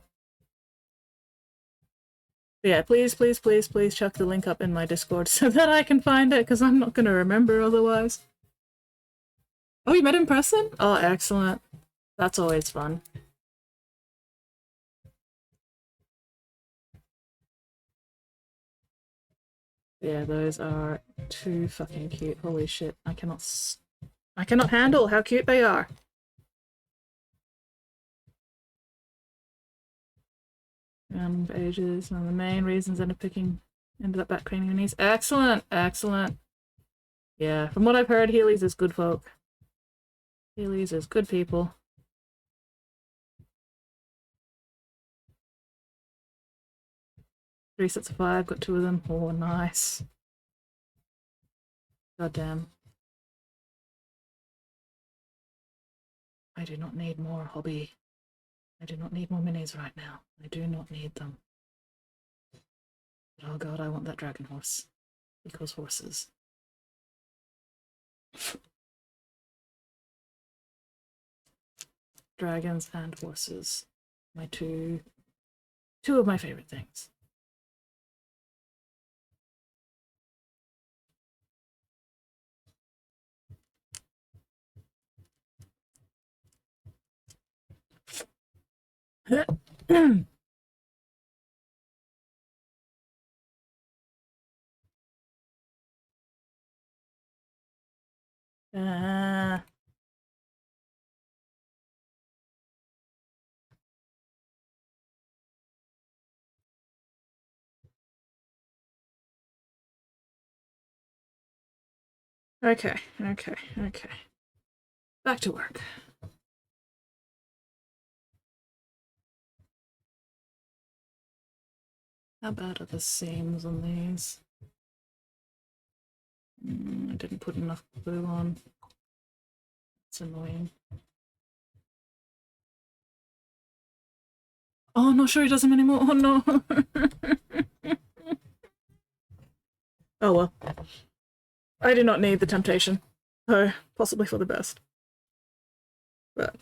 S1: But yeah, please, please, please, please chuck the link up in my Discord so that I can find it, because I'm not going to remember otherwise. Oh, you met in person? Oh, excellent. That's always fun. Yeah, those are too fucking cute. Holy shit, I cannot handle how cute they are. For ages, one of the main reasons ended up back craning your knees. Excellent, excellent. Yeah, from what I've heard, Healy's is good folk. Healy's is good people. 3 sets of 5, got 2 of them. Oh, nice. God damn. I do not need more hobby. I do not need more minis right now. I do not need them. But oh god, I want that dragon horse. Because horses. Dragons and horses. My two of my favorite things. uh, okay. Back to work. How bad are the seams on these? I didn't put enough glue on. It's annoying. Oh, not sure he does them anymore. Oh no. Oh well. I do not need the temptation. So, possibly for the best. But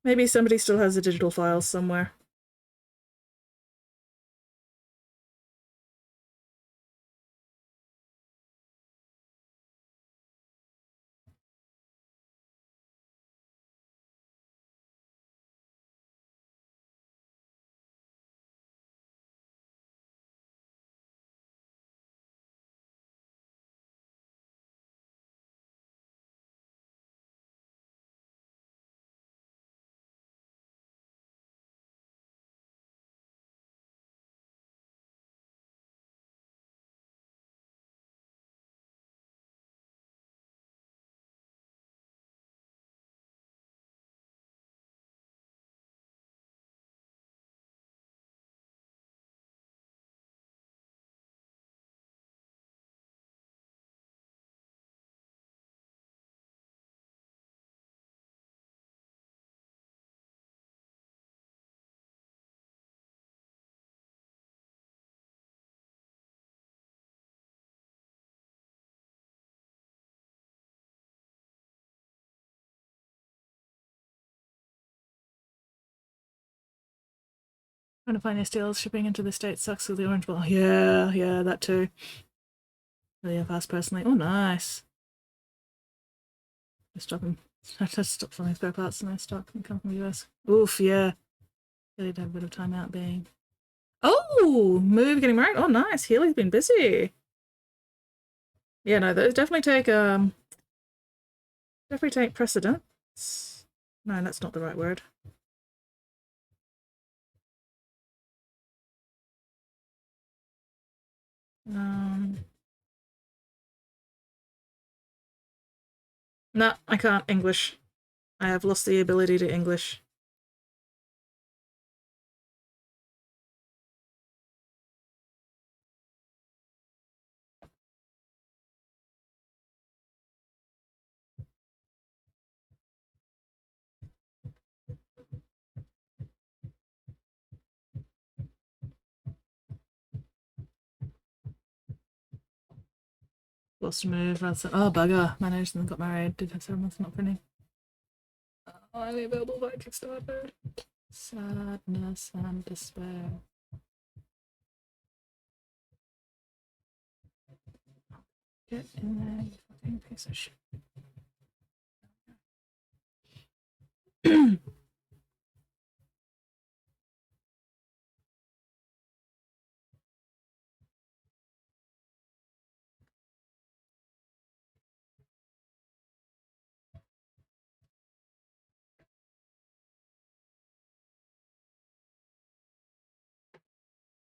S1: maybe somebody still has the digital files somewhere. Trying to find your steals. Shipping into the States sucks with the orange ball. Yeah, that too. Really fast personally. Oh, nice. Just stop him. I just stop selling spare parts and I stock and come from the US. Oof, yeah. Really have a bit of time out being. Oh, move getting married. Oh, nice. Healy's been busy. Yeah, no, those definitely take precedence. No, that's not the right word. No, I can't English. I have lost the ability to English. Lost a move. Oh, bugger. Managed and got married. Did have 7 months not printing. Only available by Kickstarter. Sadness and despair. Get in there, you fucking piece of shit.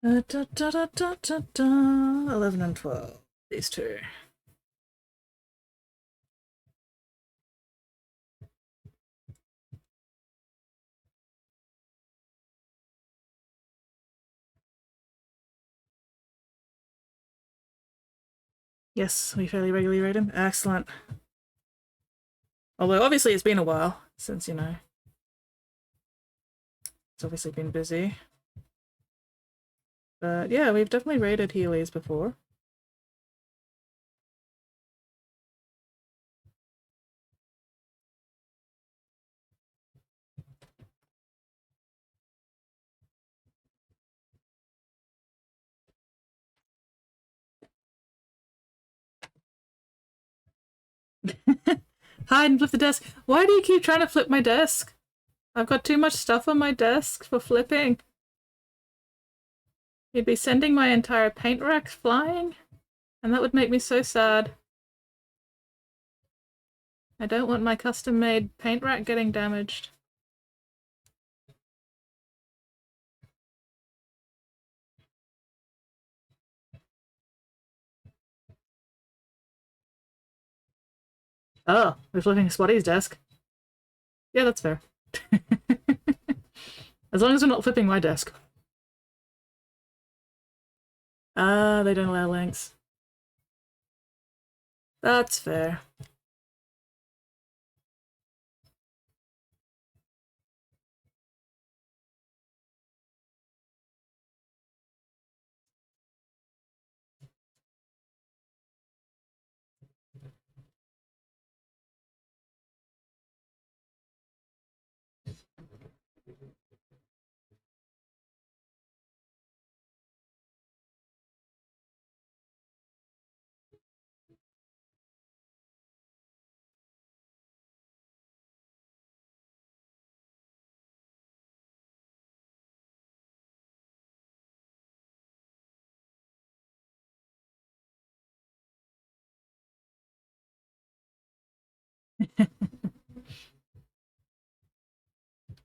S1: Da, da, da, da, da, da. 11 and 12. These two. Yes, we fairly regularly rate him. Excellent. Although obviously it's been a while since, you know, it's obviously been busy. But yeah, we've definitely raided Heelys before. Hide and flip the desk. Why do you keep trying to flip my desk? I've got too much stuff on my desk for flipping. You'd be sending my entire paint rack flying, and that would make me so sad. I don't want my custom-made paint rack getting damaged. Oh, we're flipping Spotty's desk. Yeah, that's fair. As long as we're not flipping my desk. Ah, they don't allow links. That's fair.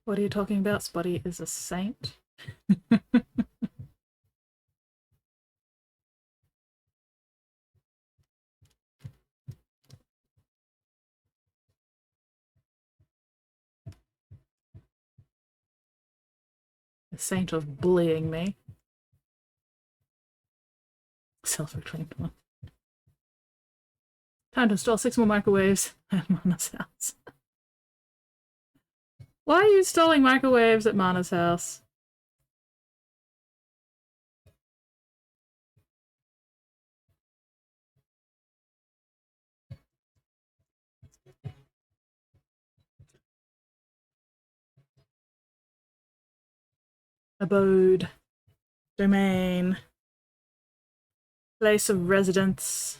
S1: What are you talking about? Spotty is a saint. A saint of bullying me. Self-reclaimed one. Time to install 6 more microwaves at Mana's house. Why are you installing microwaves at Mana's house? Abode. Domain. Place of residence.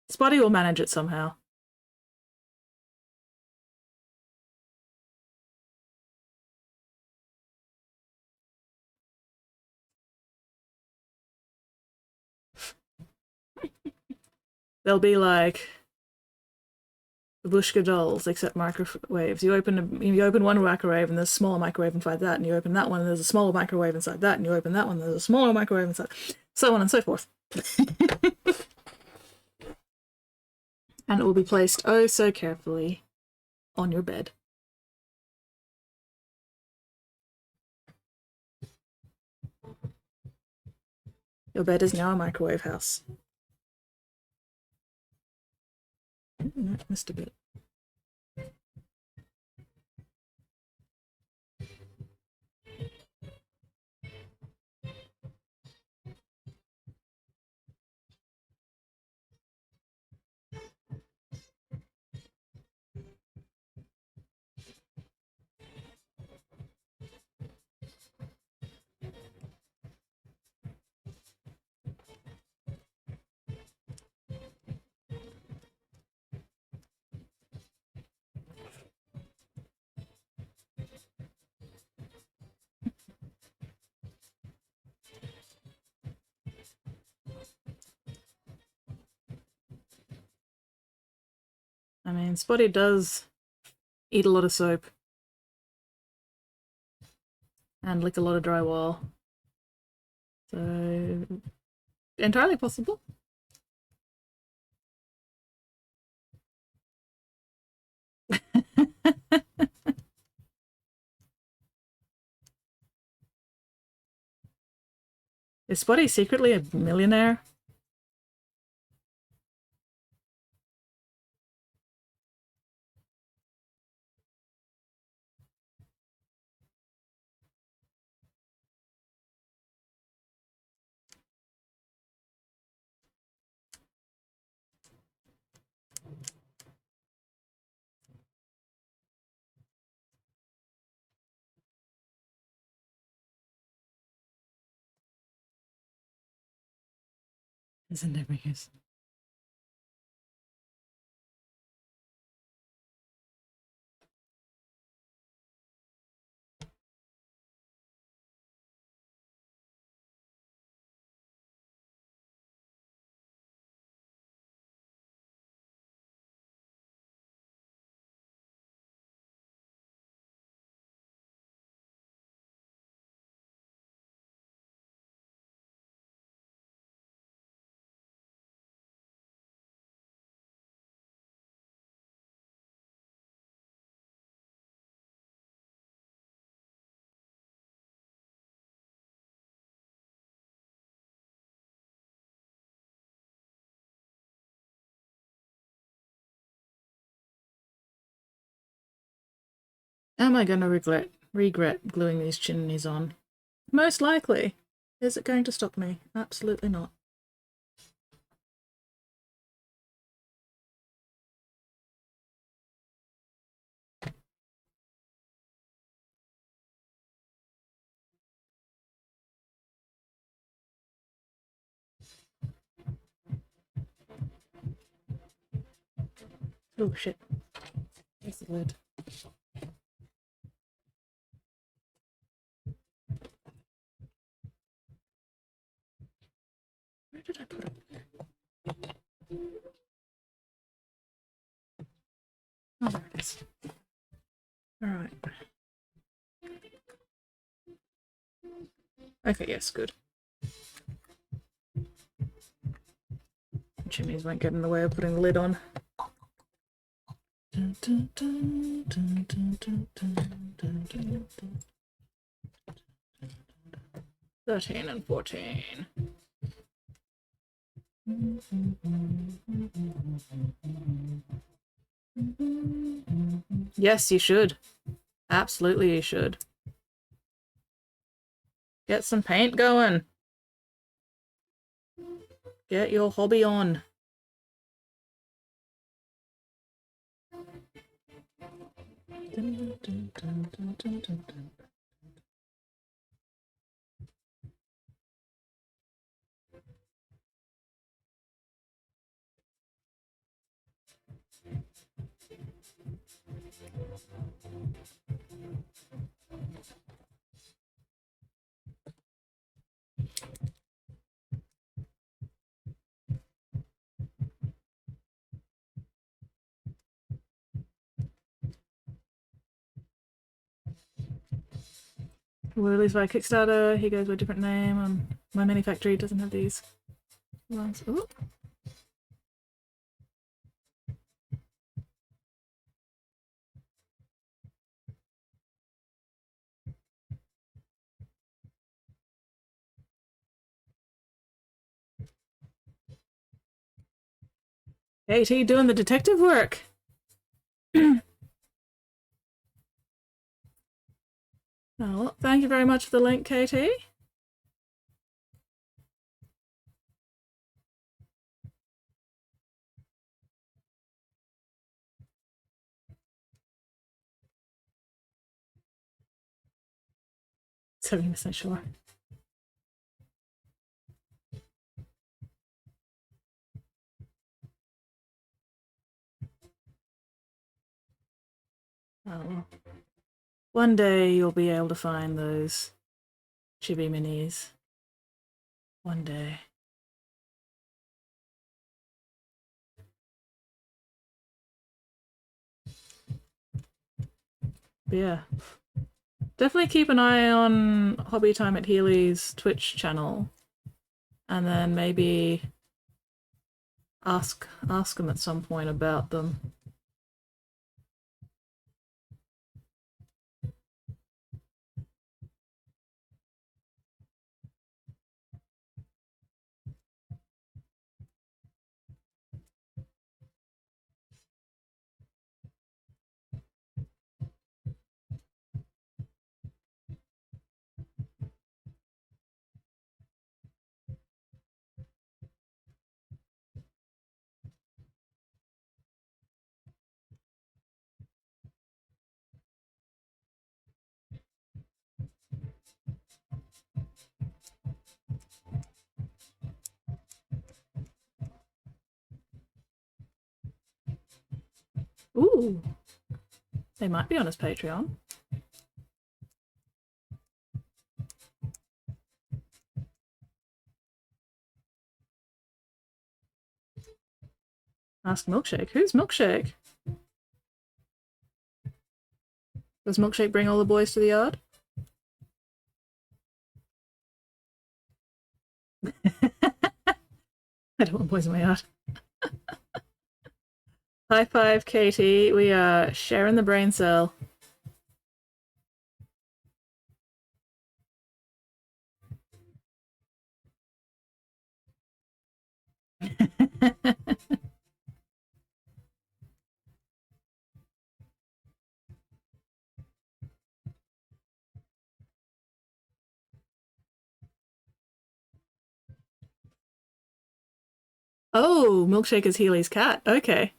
S1: Spotty will manage it somehow. They'll be like Babushka dolls, except microwaves. You open one microwave and there's a smaller microwave inside that, and you open that one and there's a smaller microwave inside that, and you open that one and there's a smaller microwave inside, so on and so forth. And it will be placed oh so carefully on your bed. Your bed is now a microwave house. Missed a bit. I mean, Spotty does eat a lot of soap and lick a lot of drywall, so entirely possible. Is Spotty secretly a millionaire? Isn't it because... Am I gonna regret gluing these chimneys on? Most likely. Is it going to stop me? Absolutely not. Oh shit. Where's the lid? Where did I put it? Oh, there it is. Alright. Okay, yes, good. Chimneys won't get in the way of putting the lid on. 13 and 14. Yes, you should. Absolutely you should. Get some paint going. Get your hobby on. We're released by Kickstarter. He goes by a different name. My mini factory doesn't have these ones. Ooh. AT doing the detective work. Oh, well, thank you very much for the link, Katie. %70% sure. Oh, well. One day you'll be able to find those chibi minis. One day. But yeah. Definitely keep an eye on Hobby Time at Healy's Twitch channel. And then maybe ask him at some point about them. Ooh. They might be on his Patreon. Ask Milkshake. Who's Milkshake? Does Milkshake bring all the boys to the yard? I don't want boys in my yard. High five, Katie. We are sharing the brain cell. Oh, Milkshake is Healy's cat. Okay.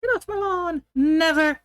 S1: Get off my lawn! Never!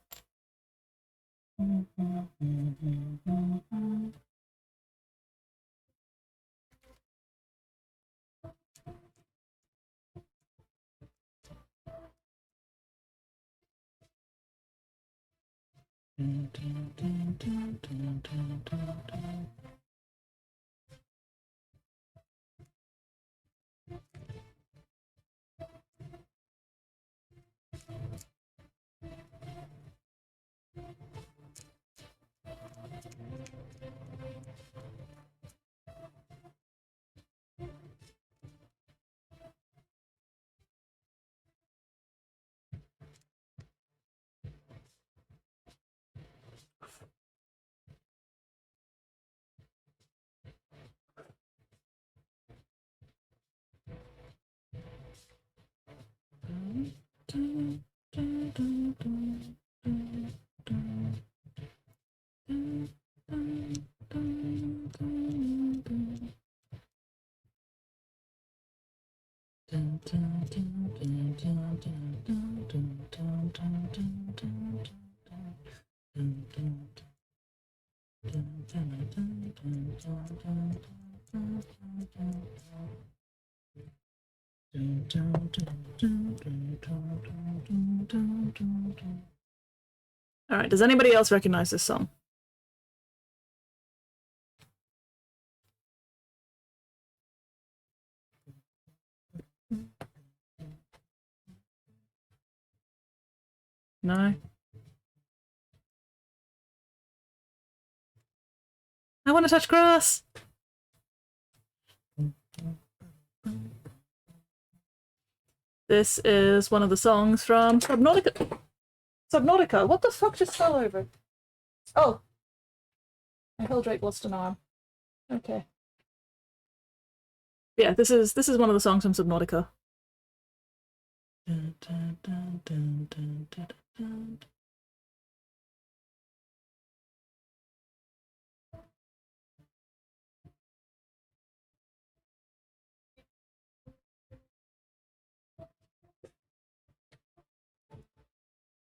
S1: Alright, does anybody else recognize this song? No? I want to touch grass! This is one of the songs from Subnautica. Subnautica, what the fuck just fell over? Oh! My Helldrake lost an arm. Okay. Yeah, this is one of the songs from Subnautica.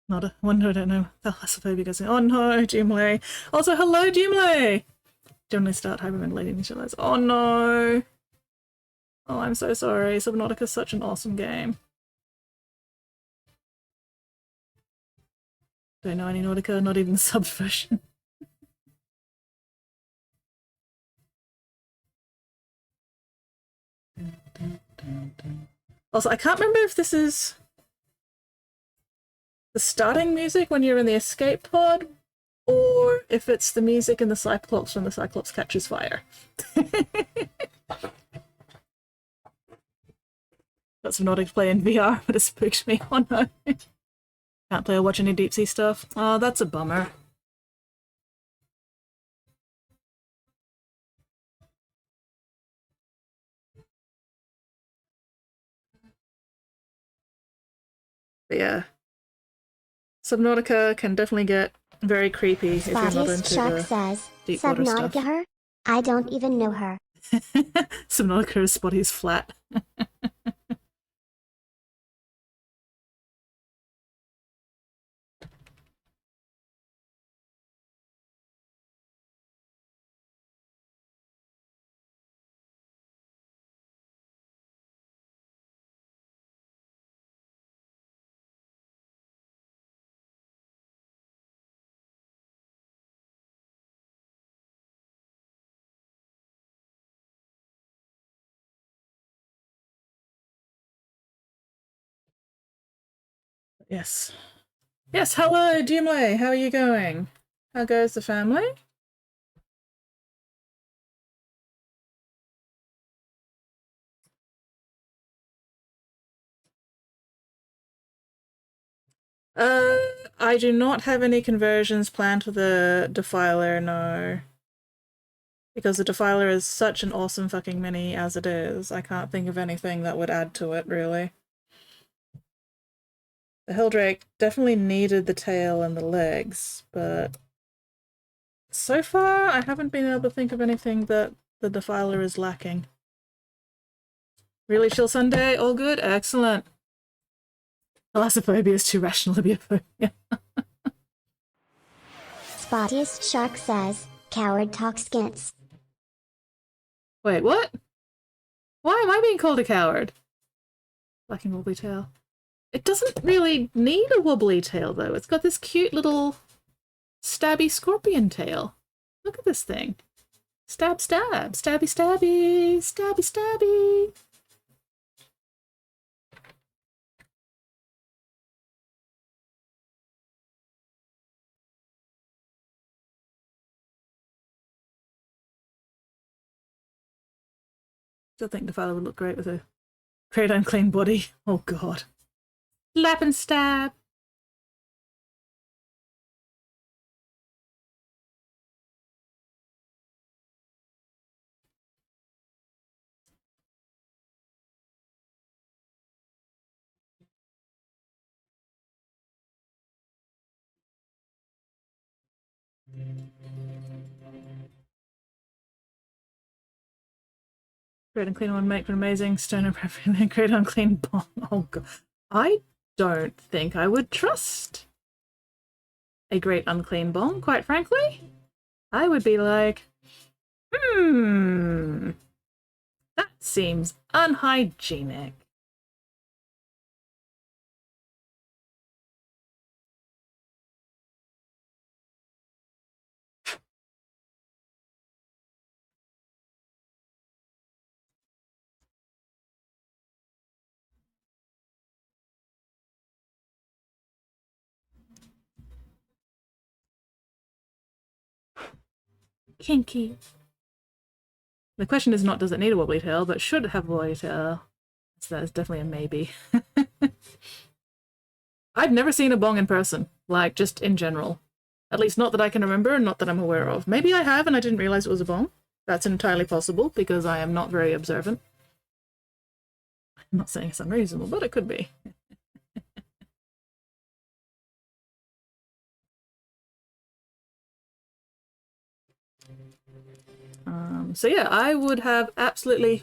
S1: Not a wonder I don't know. Thalassophobia goes, oh no, Jimle. Also, hello, Jimle! Generally start hyperventilating each other. Oh no! Oh, I'm so sorry. Subnautica is such an awesome game. Don't know any Nautica, not even the sub version. Also, I can't remember if this is the starting music when you're in the escape pod, or if it's the music in the Cyclops when the Cyclops catches fire. Got some Nautic play in VR, but it spooked me. Oh no. Can't play or watch any deep sea stuff. Oh, that's a bummer. But yeah. Subnautica can definitely get very creepy if you're not into
S2: Shark
S1: the
S2: says,
S1: deep water stuff.
S2: Subnautica her? I don't even know her.
S1: Subnautica is Spotty's flat. Yes. Yes, hello, Dimle. How are you going? How goes the family? I do not have any conversions planned for the Defiler, no. Because the Defiler is such an awesome fucking mini as it is. I can't think of anything that would add to it, really. The Helldrake definitely needed the tail and the legs, but so far I haven't been able to think of anything that the Defiler is lacking. Really chill Sunday? All good? Excellent. Thalassophobia is too rational to be a phobia.
S2: Spottiest Shark says, coward talk skits.
S1: Wait, what? Why am I being called a coward? Lacking wobbly tail. It doesn't really need a wobbly tail, though. It's got this cute little stabby scorpion tail. Look at this thing. Stab, stab, stabby, stabby, stabby, stabby. Still think the father would look great with a great unclean body. Oh god. Slap and stab. Great unclean one make for an amazing stoner preferably great unclean bomb. Oh god. I don't think I would trust a great unclean bomb, quite frankly. I would be like, that seems unhygienic. Kinky. The question is not does it need a wobbly tail, but should it have a wobbly tail? So that is definitely a maybe. I've never seen a bong in person, like just in general. At least not that I can remember and not that I'm aware of. Maybe I have and I didn't realize it was a bong. That's entirely possible because I am not very observant. I'm not saying it's unreasonable, but it could be. So yeah, I would have absolutely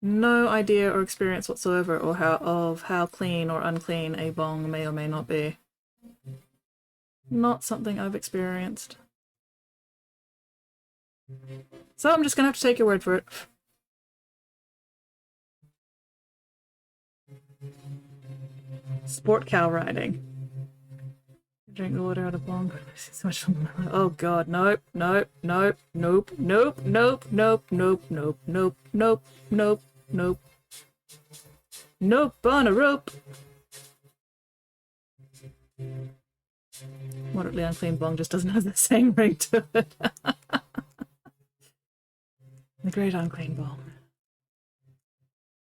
S1: no idea or experience whatsoever or how clean or unclean a bong may or may not be. Not something I've experienced. So I'm just gonna have to take your word for it. Sport cow riding. Drink the water out of bong. So much fun. Oh god, nope, nope, nope, nope, nope, nope, nope, nope, nope, nope, nope, nope, nope. Nope on a rope. Moderately unclean bong just doesn't have the same ring to it. The great unclean bong.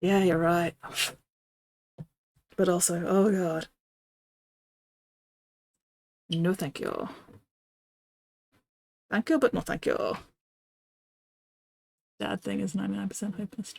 S1: Yeah, you're right. But also, oh god. No thank you. Thank you, but no thank you. Dad thing is 99% hopeless.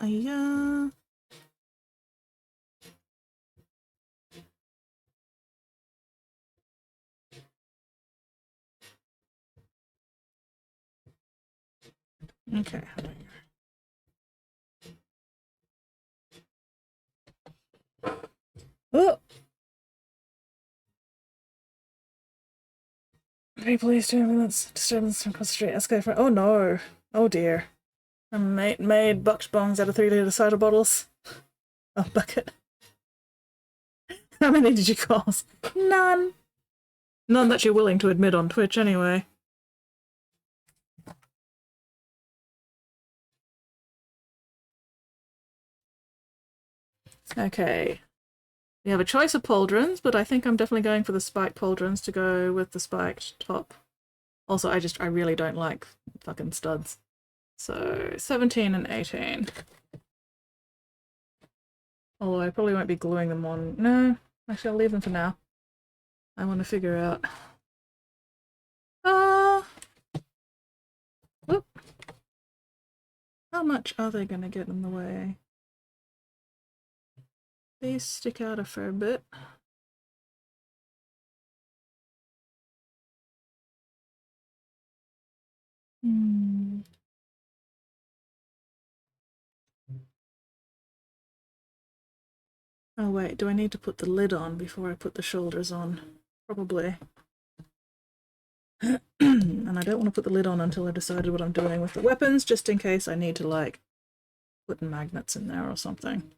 S1: yeah. Okay. Oh! Very pleased to ambulance. Disturbance across the street. Escalate for. Oh no. Oh dear. A mate made bucked bongs out of 3-litre cider bottles. Oh, bucket. How many did you cause? None. None that you're willing to admit on Twitch, anyway. Okay. We have a choice of pauldrons, but I think I'm definitely going for the spiked pauldrons to go with the spiked top. Also, I really don't like fucking studs. So, 17 and 18. Although I probably won't be gluing them on. No, actually I'll leave them for now. I want to figure out... Whoop. How much are they going to get in the way? These stick out a fair bit. Oh wait, do I need to put the lid on before I put the shoulders on? Probably. And I don't want to put the lid on until I've decided what I'm doing with the weapons, just in case I need to, like, put magnets in there or something.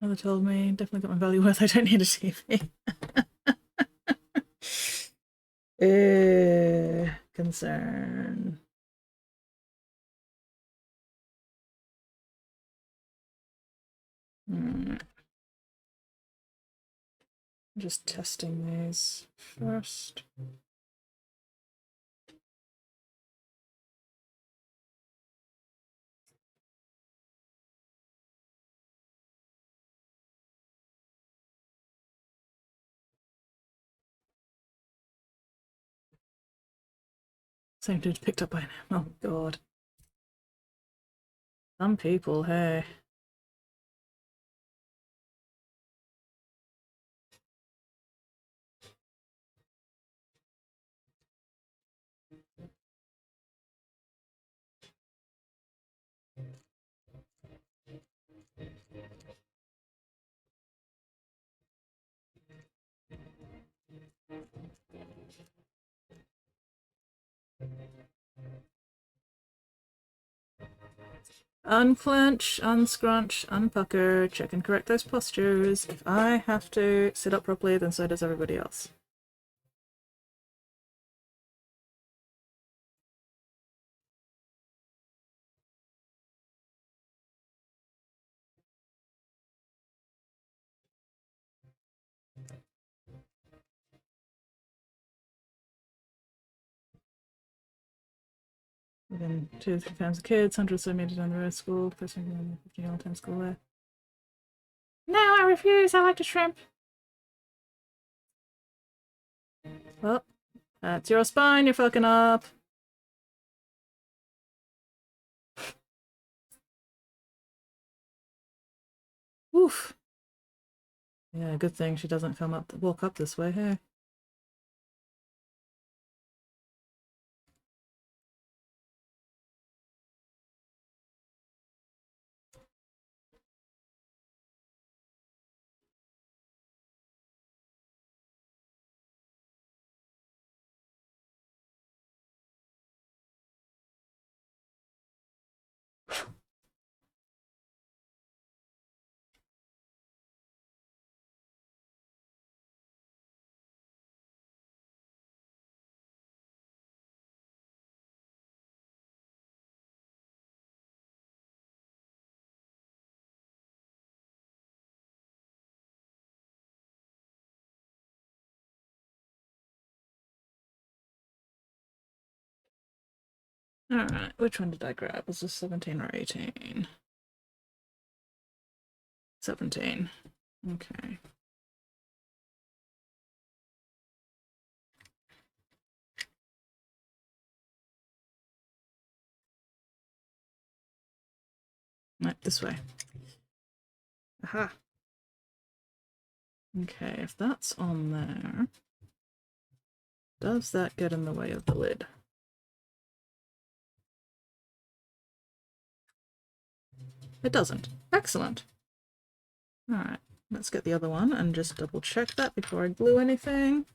S1: Mother told me, definitely got my value worth, I don't need a TV. Concern. Just testing these first. Same dude picked up by now. Oh god. Some people, hey. Unclench, unscrunch, unpucker, check and correct those postures. If I have to sit up properly, then so does everybody else. Within 2 to 3 times the kids, 100 or so meters down the road, school, person 50 all time school there. No, I refuse, I like to shrimp. Well, that's your spine, you're fucking up. Oof. Yeah, good thing she doesn't walk up this way, hey? Alright, which one did I grab? Was this 17 or 18? 17. Okay. Right, this way. Aha. Okay, if that's on there, does that get in the way of the lid? It doesn't. Excellent. Alright, let's get the other one and just double check that before I glue anything.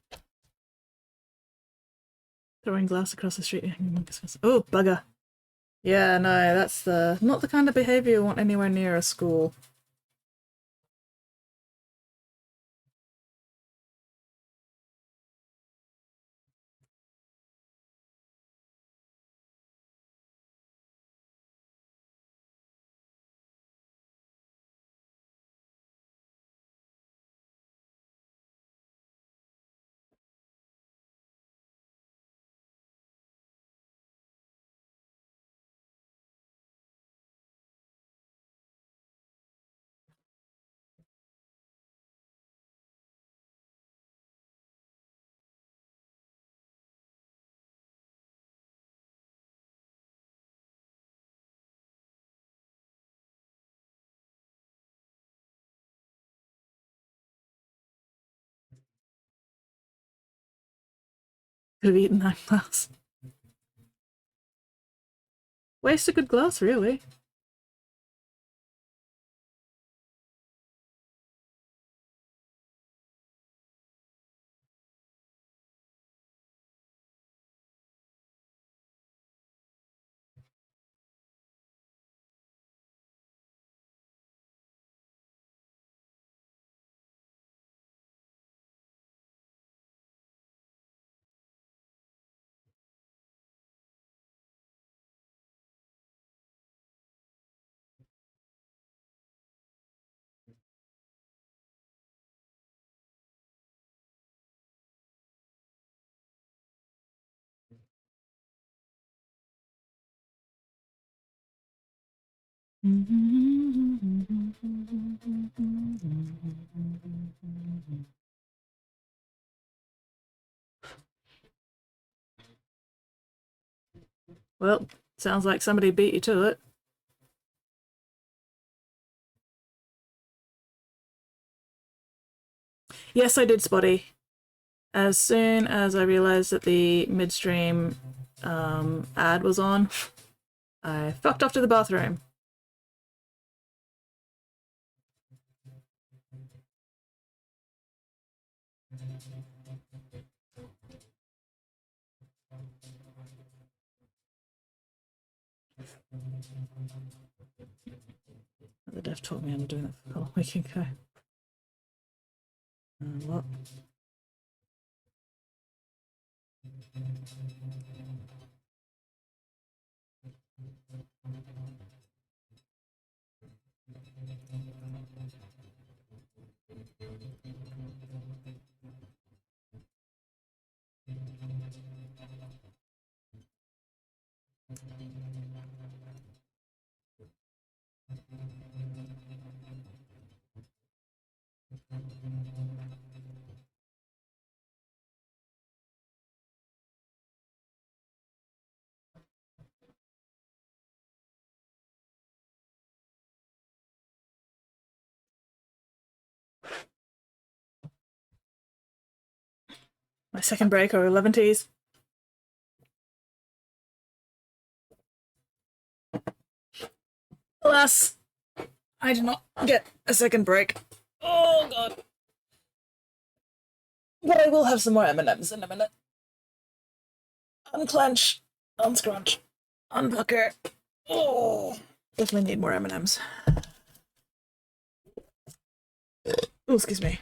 S1: Throwing glass across the street. Oh, bugger. Yeah, no, that's not the kind of behavior you want anywhere near a school. Could have eaten that glass. Waste a good glass, really. Well, sounds like somebody beat you to it. Yes, I did, Spotty. As soon as I realized that the midstream ad was on, I fucked off to the bathroom. The dev taught me I'm doing that for a whole week ago. What? My second break are 11 teas. Alas, I did not get a second break. Oh god. But I will have some more M&Ms in a minute. Unclench, unscrunch, unpucker. Oh, definitely need more M&Ms. Oh, excuse me.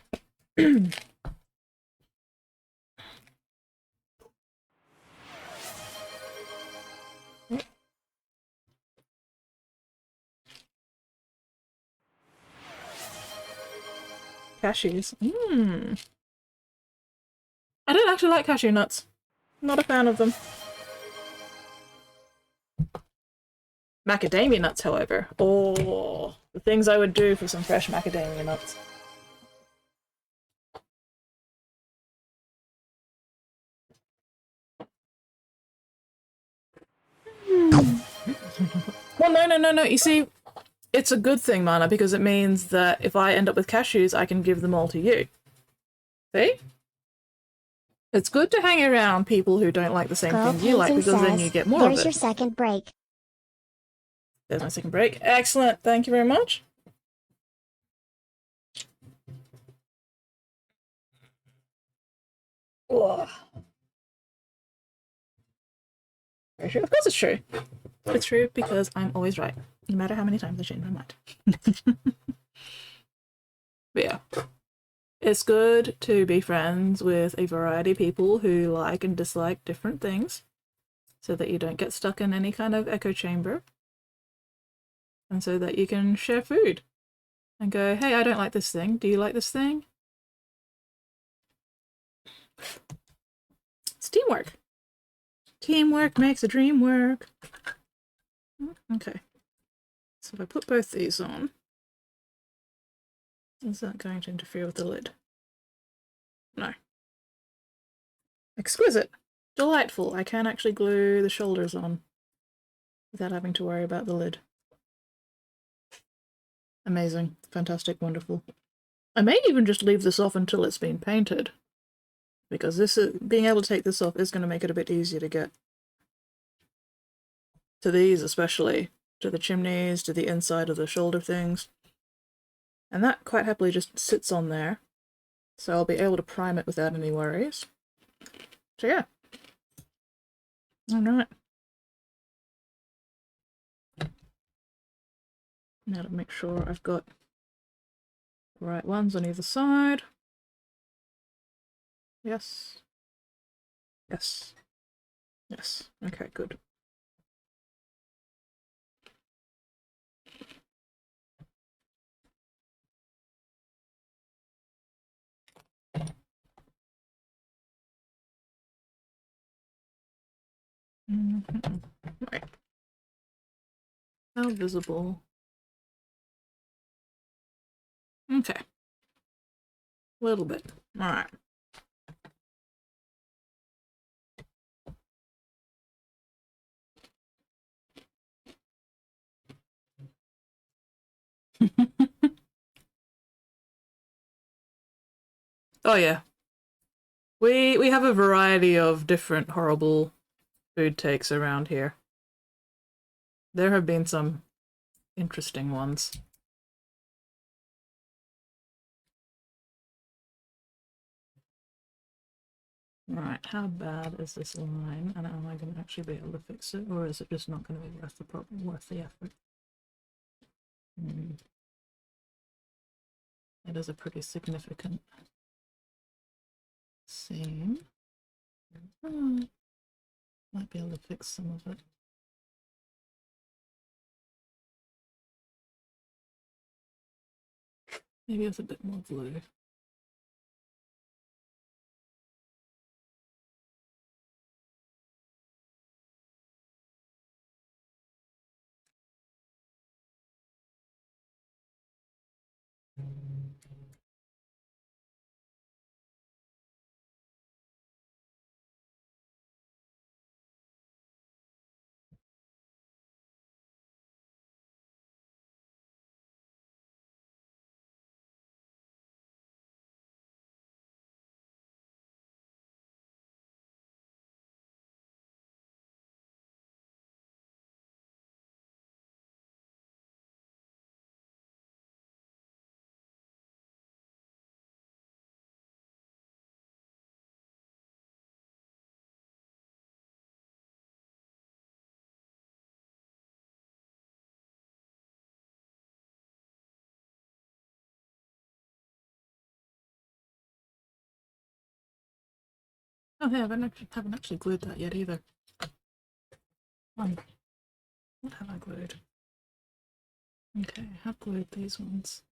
S1: Cashews. I don't actually like cashew nuts. Not a fan of them. Macadamia nuts, however. Oh, the things I would do for some fresh macadamia nuts. Well, no. You see, It's a good thing, Mana, because it means that if I end up with cashews, I can give them all to you. See? It's good to hang around people who don't like the same
S2: Girl
S1: things you like,
S2: Painting
S1: because then you
S2: says,
S1: get more of
S2: there's
S1: it.
S2: your second break.
S1: There's my second break. Excellent. Thank you very much. Ugh. Very true. Of course it's true. It's true because I'm always right, no matter how many times I change my mind. But yeah. It's good to be friends with a variety of people who like and dislike different things so that you don't get stuck in any kind of echo chamber. And so that you can share food and go, hey, I don't like this thing. Do you like this thing? It's teamwork. Teamwork makes a dream work. Okay. So if I put both these on, is that going to interfere with the lid? No. Exquisite. Delightful. I can actually glue the shoulders on without having to worry about the lid. Amazing. Fantastic. Wonderful. I may even just leave this off until it's been painted, because this is, being able to take this off is going to make it a bit easier to get to these, especially to the chimneys, to the inside of the shoulder things. And that quite happily just sits on there, so I'll be able to prime it without any worries. So yeah. Alright. Now to make sure I've got the right ones on either side. Yes. Yes. Yes. Okay, good. Right. How visible? Okay. A little bit. Alright. Oh yeah. We have a variety of different horrible food takes around here. There have been some interesting ones. Right, how bad is this line? And am I going to actually be able to fix it, or is it just not going to be worth the problem, worth the effort? It is a pretty significant seam. Oh, might be able to fix some of it. Maybe with a bit more glue. Oh yeah, I haven't actually glued that yet either. What have I glued? Okay, I have glued these ones.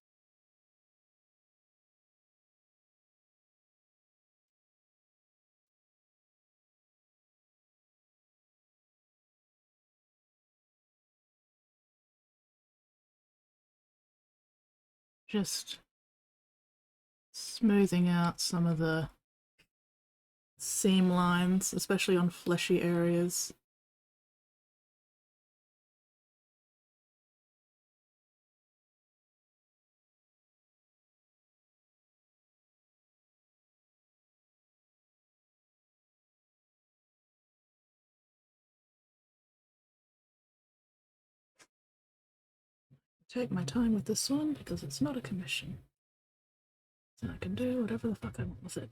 S1: Just smoothing out some of the seam lines, especially on fleshy areas. Take my time with this one because it's not a commission. So I can do whatever the fuck I want with it.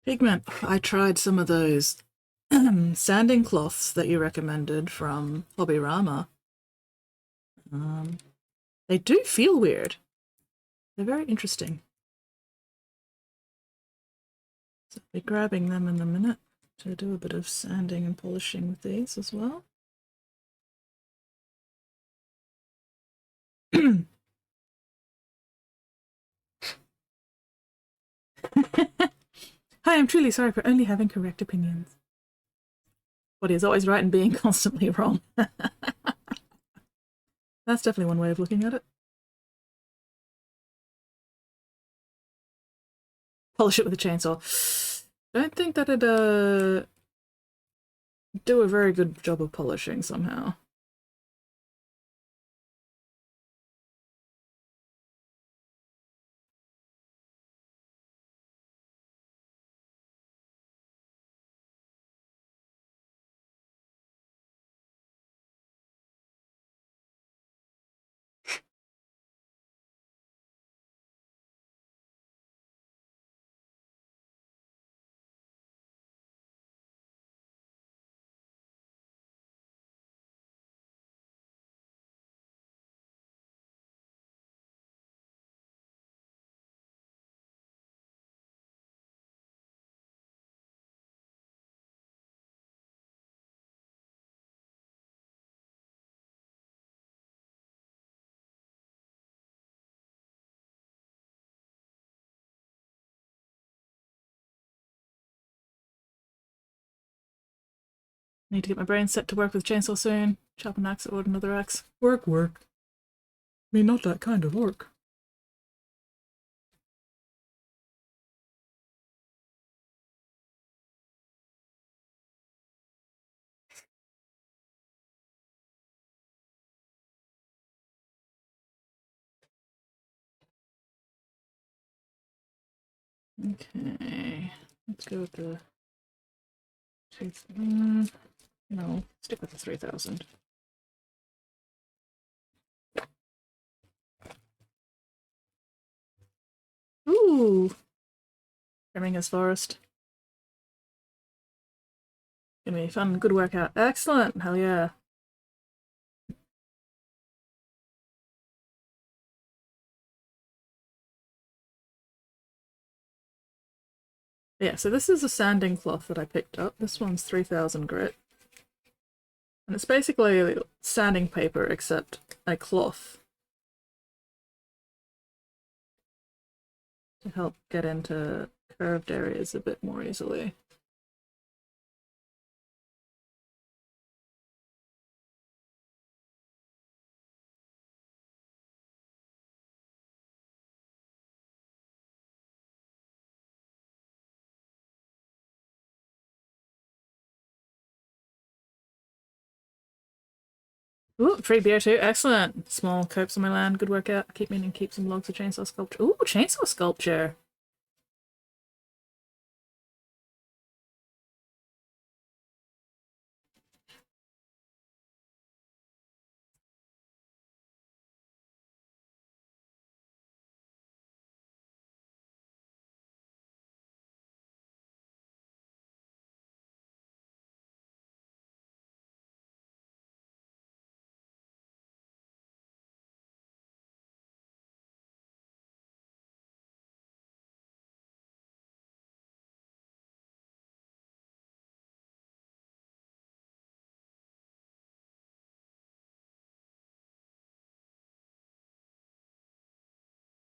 S1: Pigment. I tried some of those sanding cloths that you recommended from Hobbyrama. They do feel weird. They're very interesting. So I'll be grabbing them in a minute to do a bit of sanding and polishing with these as well. Hi, I'm truly sorry for only having correct opinions. What is always right and being constantly wrong. That's definitely one way of looking at it. Polish it with a chainsaw. Don't think that it'd do a very good job of polishing somehow. Need to get my brain set to work with chainsaw soon. Chop an axe or another axe. Work. I mean, not that kind of work. Okay, let's go with the 2,000. No, stick with the 3,000. Ooh, trimming his forest. Gonna be fun, good workout. Excellent, hell yeah. Yeah, so this is a sanding cloth that I picked up. This one's 3,000 grit. And it's basically sanding paper except a cloth to help get into curved areas a bit more easily. Ooh, free beer too. Excellent. Small copse on my land. Good workout. Keep meaning keep some logs of chainsaw sculpture. Ooh, chainsaw sculpture.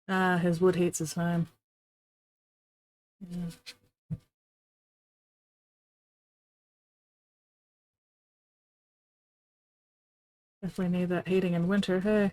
S1: Ah, his wood heats his home. Yeah. Definitely need that heating in winter, hey?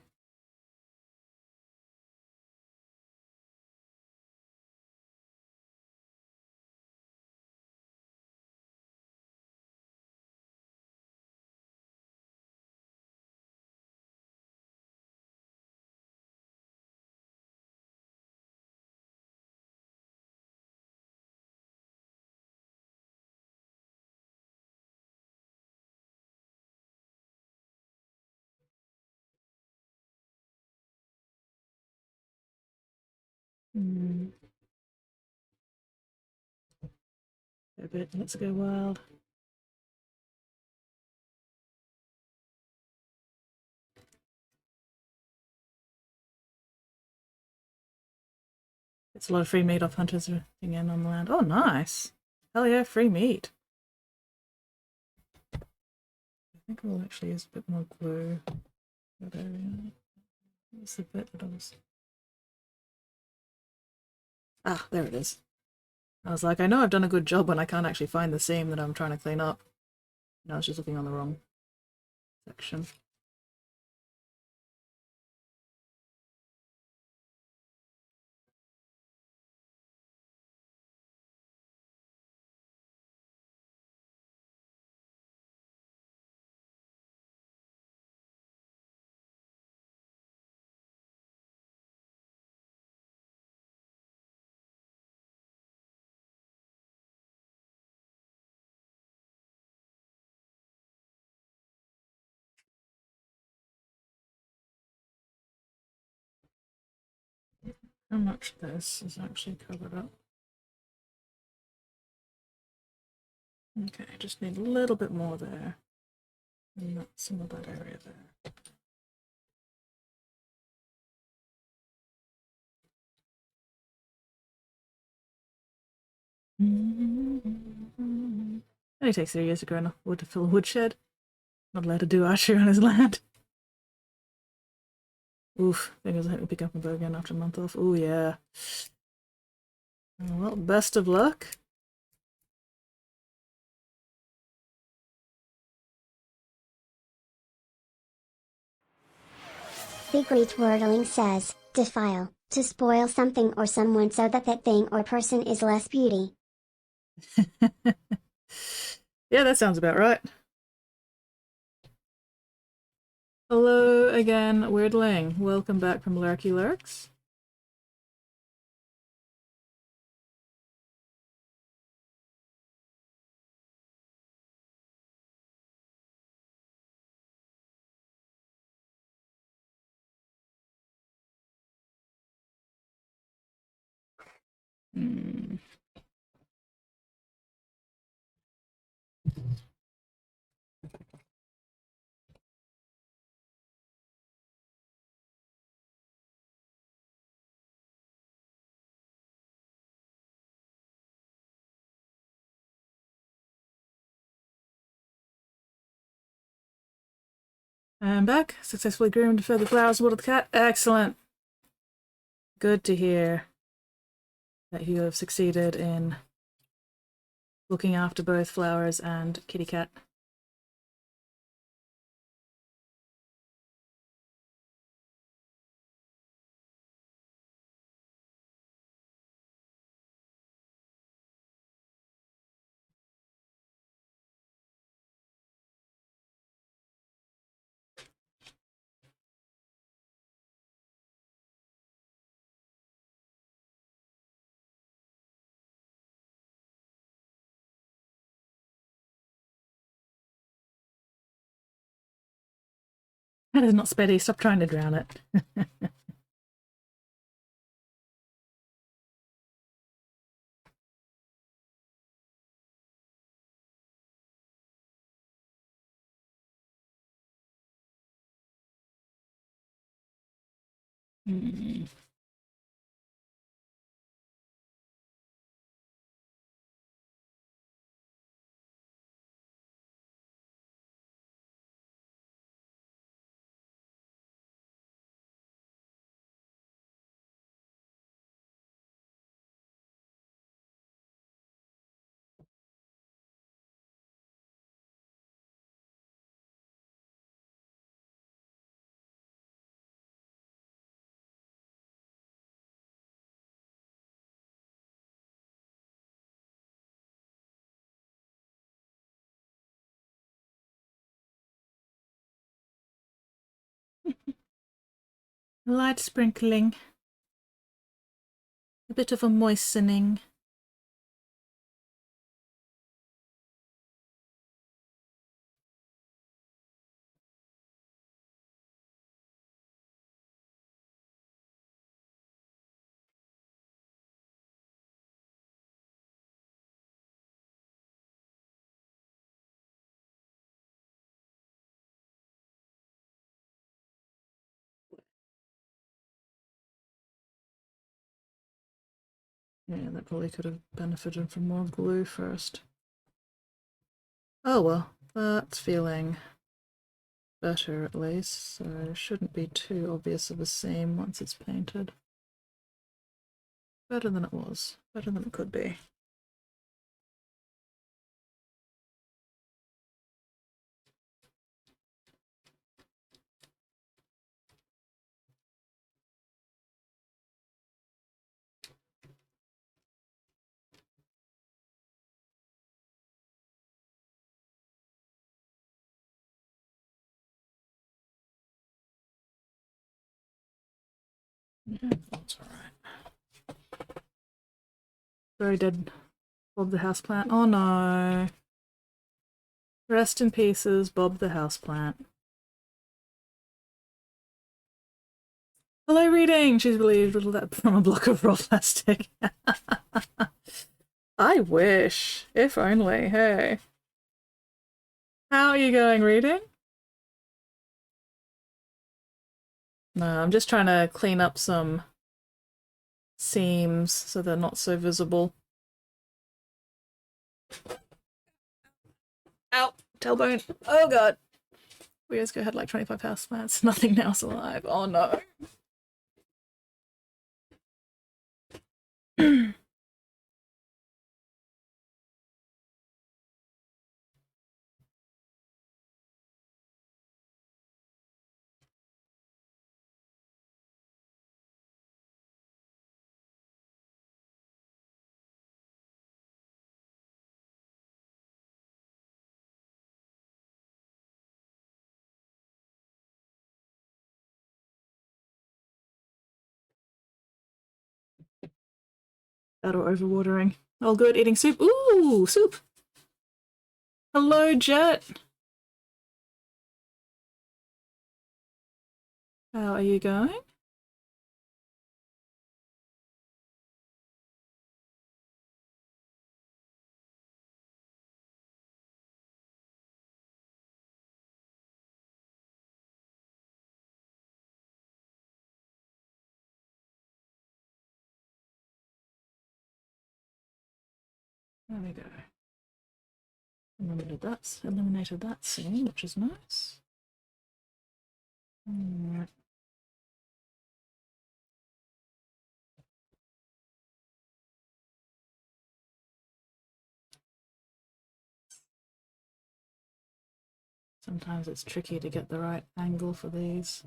S1: Hmm. A bit. Let's go wild. It's a lot of free meat off hunters again on the land. Oh, nice. Hell yeah, free meat. I think we'll actually use a bit more glue. That area. What's the bit that I was... Ah, there it is. I was like, I know I've done a good job when I can't actually find the seam that I'm trying to clean up. No, I was just looking on the wrong section. How much this is actually covered up? Okay, just need a little bit more there. And not some of that area there. It only takes 3 years to grow enough wood to fill a woodshed. Not allowed to do archery on his land. Oof, fingers will help me pick up a bow again after a month off. Oh yeah. Well, best of luck.
S2: The Great Wordling says, defile, to spoil something or someone so that that thing or person is less beauty.
S1: Yeah, that sounds about right. Hello again, Weirdling. Welcome back from Lurky Lurks. Hmm. I'm back. Successfully groomed for the flowers water the cat. Excellent. Good to hear that you have succeeded in looking after both flowers and kitty cat. That is not Speddy. Stop trying to drown it. Hmm. Light sprinkling. A bit of a moistening. Yeah, that probably could have benefited from more glue first. Oh well, that's feeling better at least, so it shouldn't be too obvious of a seam once it's painted. Better than it was, better than it could be. Yeah, that's alright. Very dead Bob the houseplant. Oh no. Rest in pieces, Bob the houseplant. Hello, reading! She's relieved from a block of raw plastic. I wish. If only, hey. How are you going, reading? No, I'm just trying to clean up some seams so they're not so visible. Ow! Tailbone. Oh god. Weirsko had like 25 houseplants. Nothing now's alive. Oh no. That or overwatering. All good, eating soup. Ooh, soup! Hello, Jet! How are you going? There we go. Eliminated that scene, which is nice. Right. Sometimes it's tricky to get the right angle for these.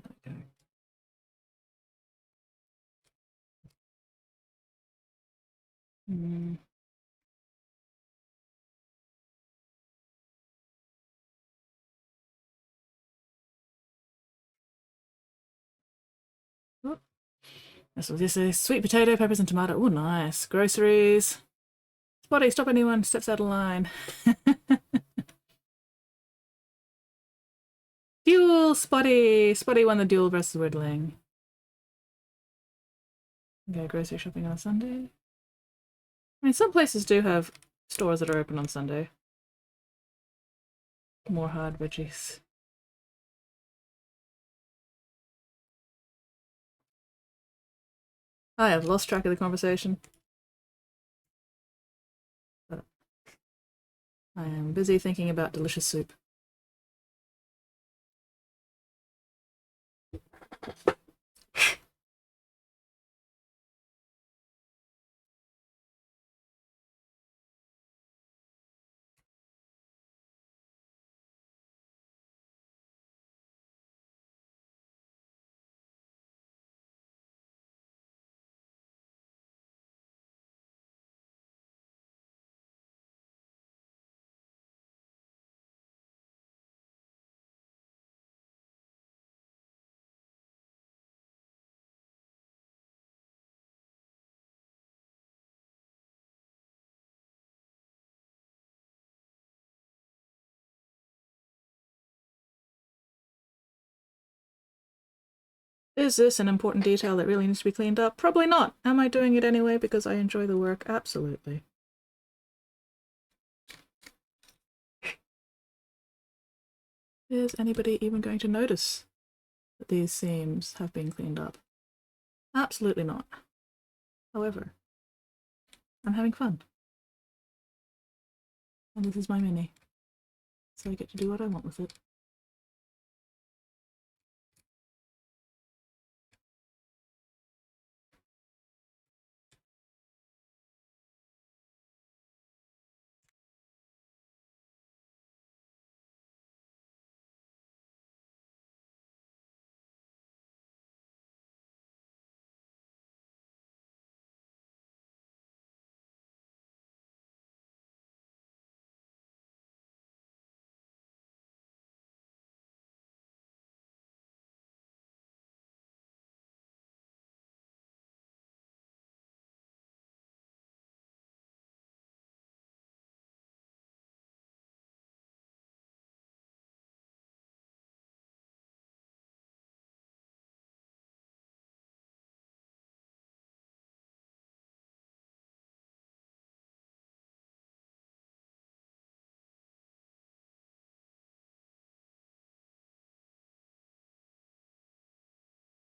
S1: There we go. Hmm. Oh. This is sweet potato, peppers, and tomato. Oh, nice. Groceries. Spotty, stop anyone steps out of line. Duel, Spotty! Spotty won the duel versus Woodling. Go grocery shopping on a Sunday. I mean, some places do have stores that are open on Sunday. More hard veggies. I have lost track of the conversation. But I am busy thinking about delicious soup. Is this an important detail that really needs to be cleaned up? Probably not. Am I doing it anyway because I enjoy the work? Absolutely. Is anybody even going to notice that these seams have been cleaned up? Absolutely not. However, I'm having fun. And this is my mini. So I get to do what I want with it.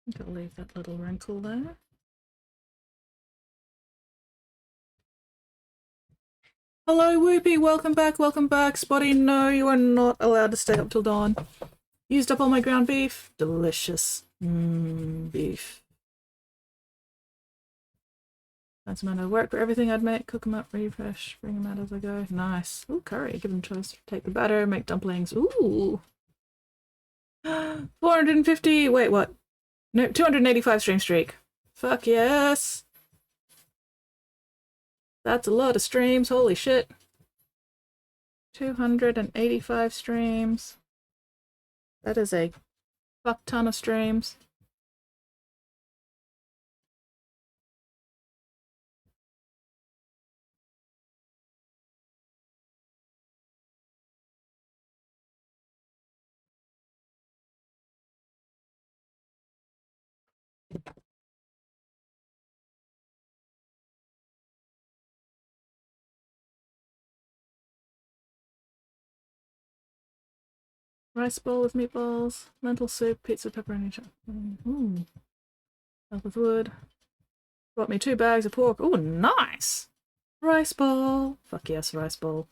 S1: I'm gonna leave that little wrinkle there. Hello, Whoopie, welcome back, welcome back. Spotty, no, you are not allowed to stay up till dawn. Used up all my ground beef. Delicious. Beef. That's amount of work for everything I'd make. Cook them up, refresh, bring them out as I go. Nice. Ooh, curry. Give them choice. Take the batter, make dumplings. Ooh. 450. Wait, what? No, 285 stream streak. Fuck yes. That's a lot of streams. Holy shit. 285 streams. That is a fuck ton of streams. Rice bowl with meatballs, lentil soup, pizza, pepperoni. Help with wood. Brought me 2 bags of pork. Oh, nice! Rice bowl. Fuck yes, rice bowl.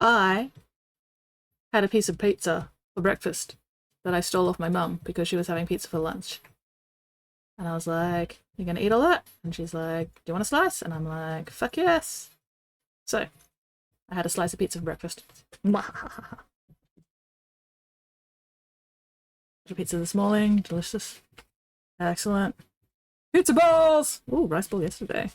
S1: I had a piece of pizza for breakfast that I stole off my mum because she was having pizza for lunch. And I was like, "You gonna eat all that?" And she's like, "Do you want a slice?" And I'm like, "Fuck yes." So, I had a slice of pizza for breakfast. Pizza this morning. Delicious. Excellent. Pizza balls! Ooh, rice bowl yesterday.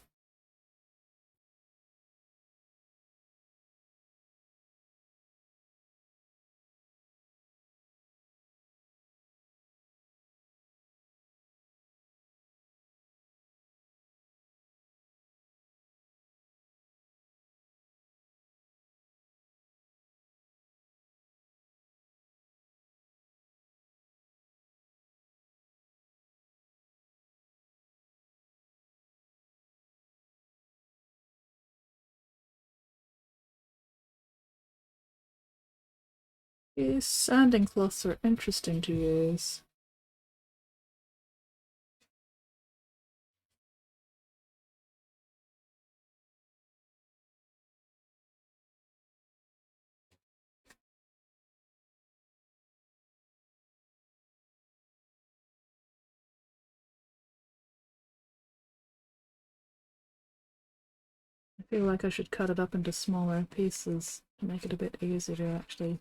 S1: These sanding cloths are interesting to use. I feel like I should cut it up into smaller pieces to make it a bit easier to actually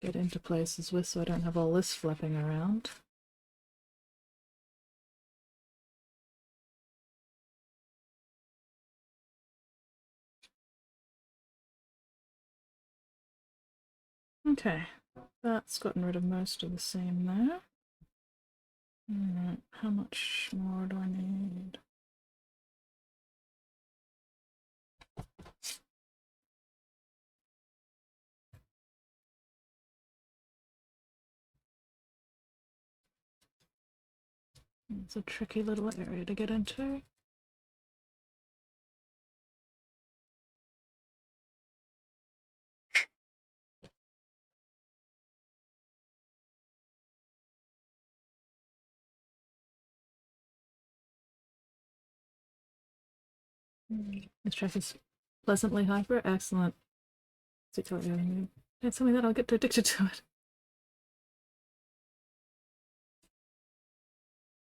S1: get into places with, so I don't have all this flapping around. Okay, that's gotten rid of most of the seam there. Alright, how much more do I need? It's a tricky little area to get into. This track is pleasantly hyper. Excellent. Don't tell me that I'll get too addicted to it.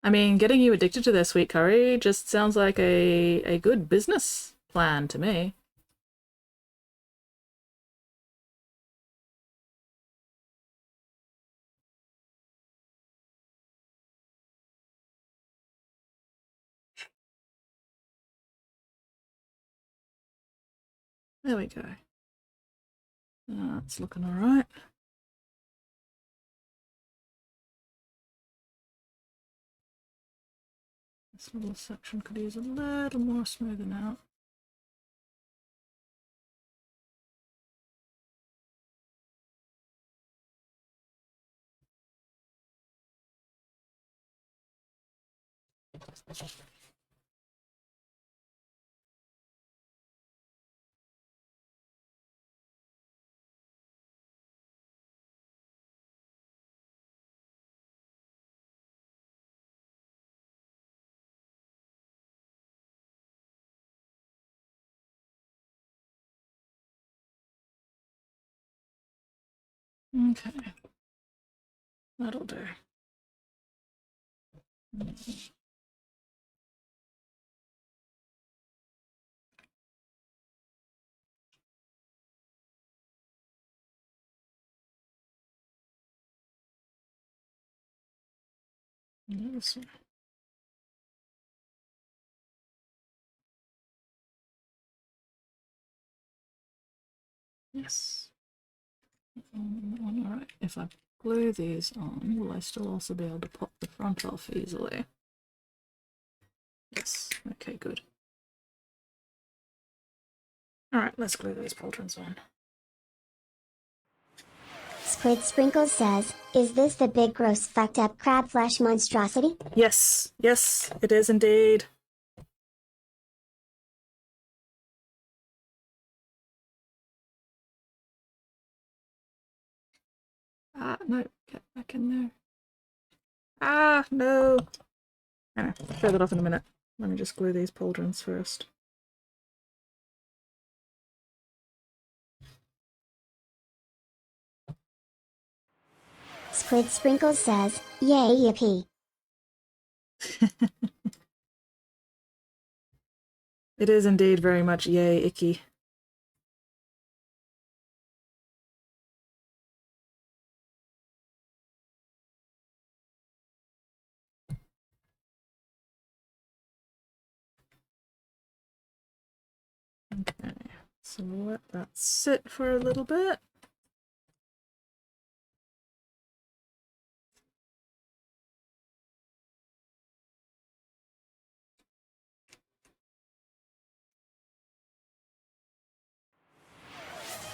S1: I mean, getting you addicted to their sweet curry just sounds like a good business plan to me. There we go. It's looking alright. This little section could use a little more smoothing out. Okay. That'll do. Yes. Yes. Alright, if I glue these on, will I still also be able to pop the front off easily? Yes. Okay, good. Alright, let's glue these pauldrons on.
S2: Squid Sprinkle says, is this the big gross fucked up crab flesh monstrosity?
S1: Yes, yes, it is indeed. Ah, no, get back in there. Ah, no. Anyway, I'll show that off in a minute. Let me just glue these pauldrons first.
S2: Squid Sprinkle says, yay yippee.
S1: It is indeed very much yay icky. Okay, so we'll let that sit for a little bit.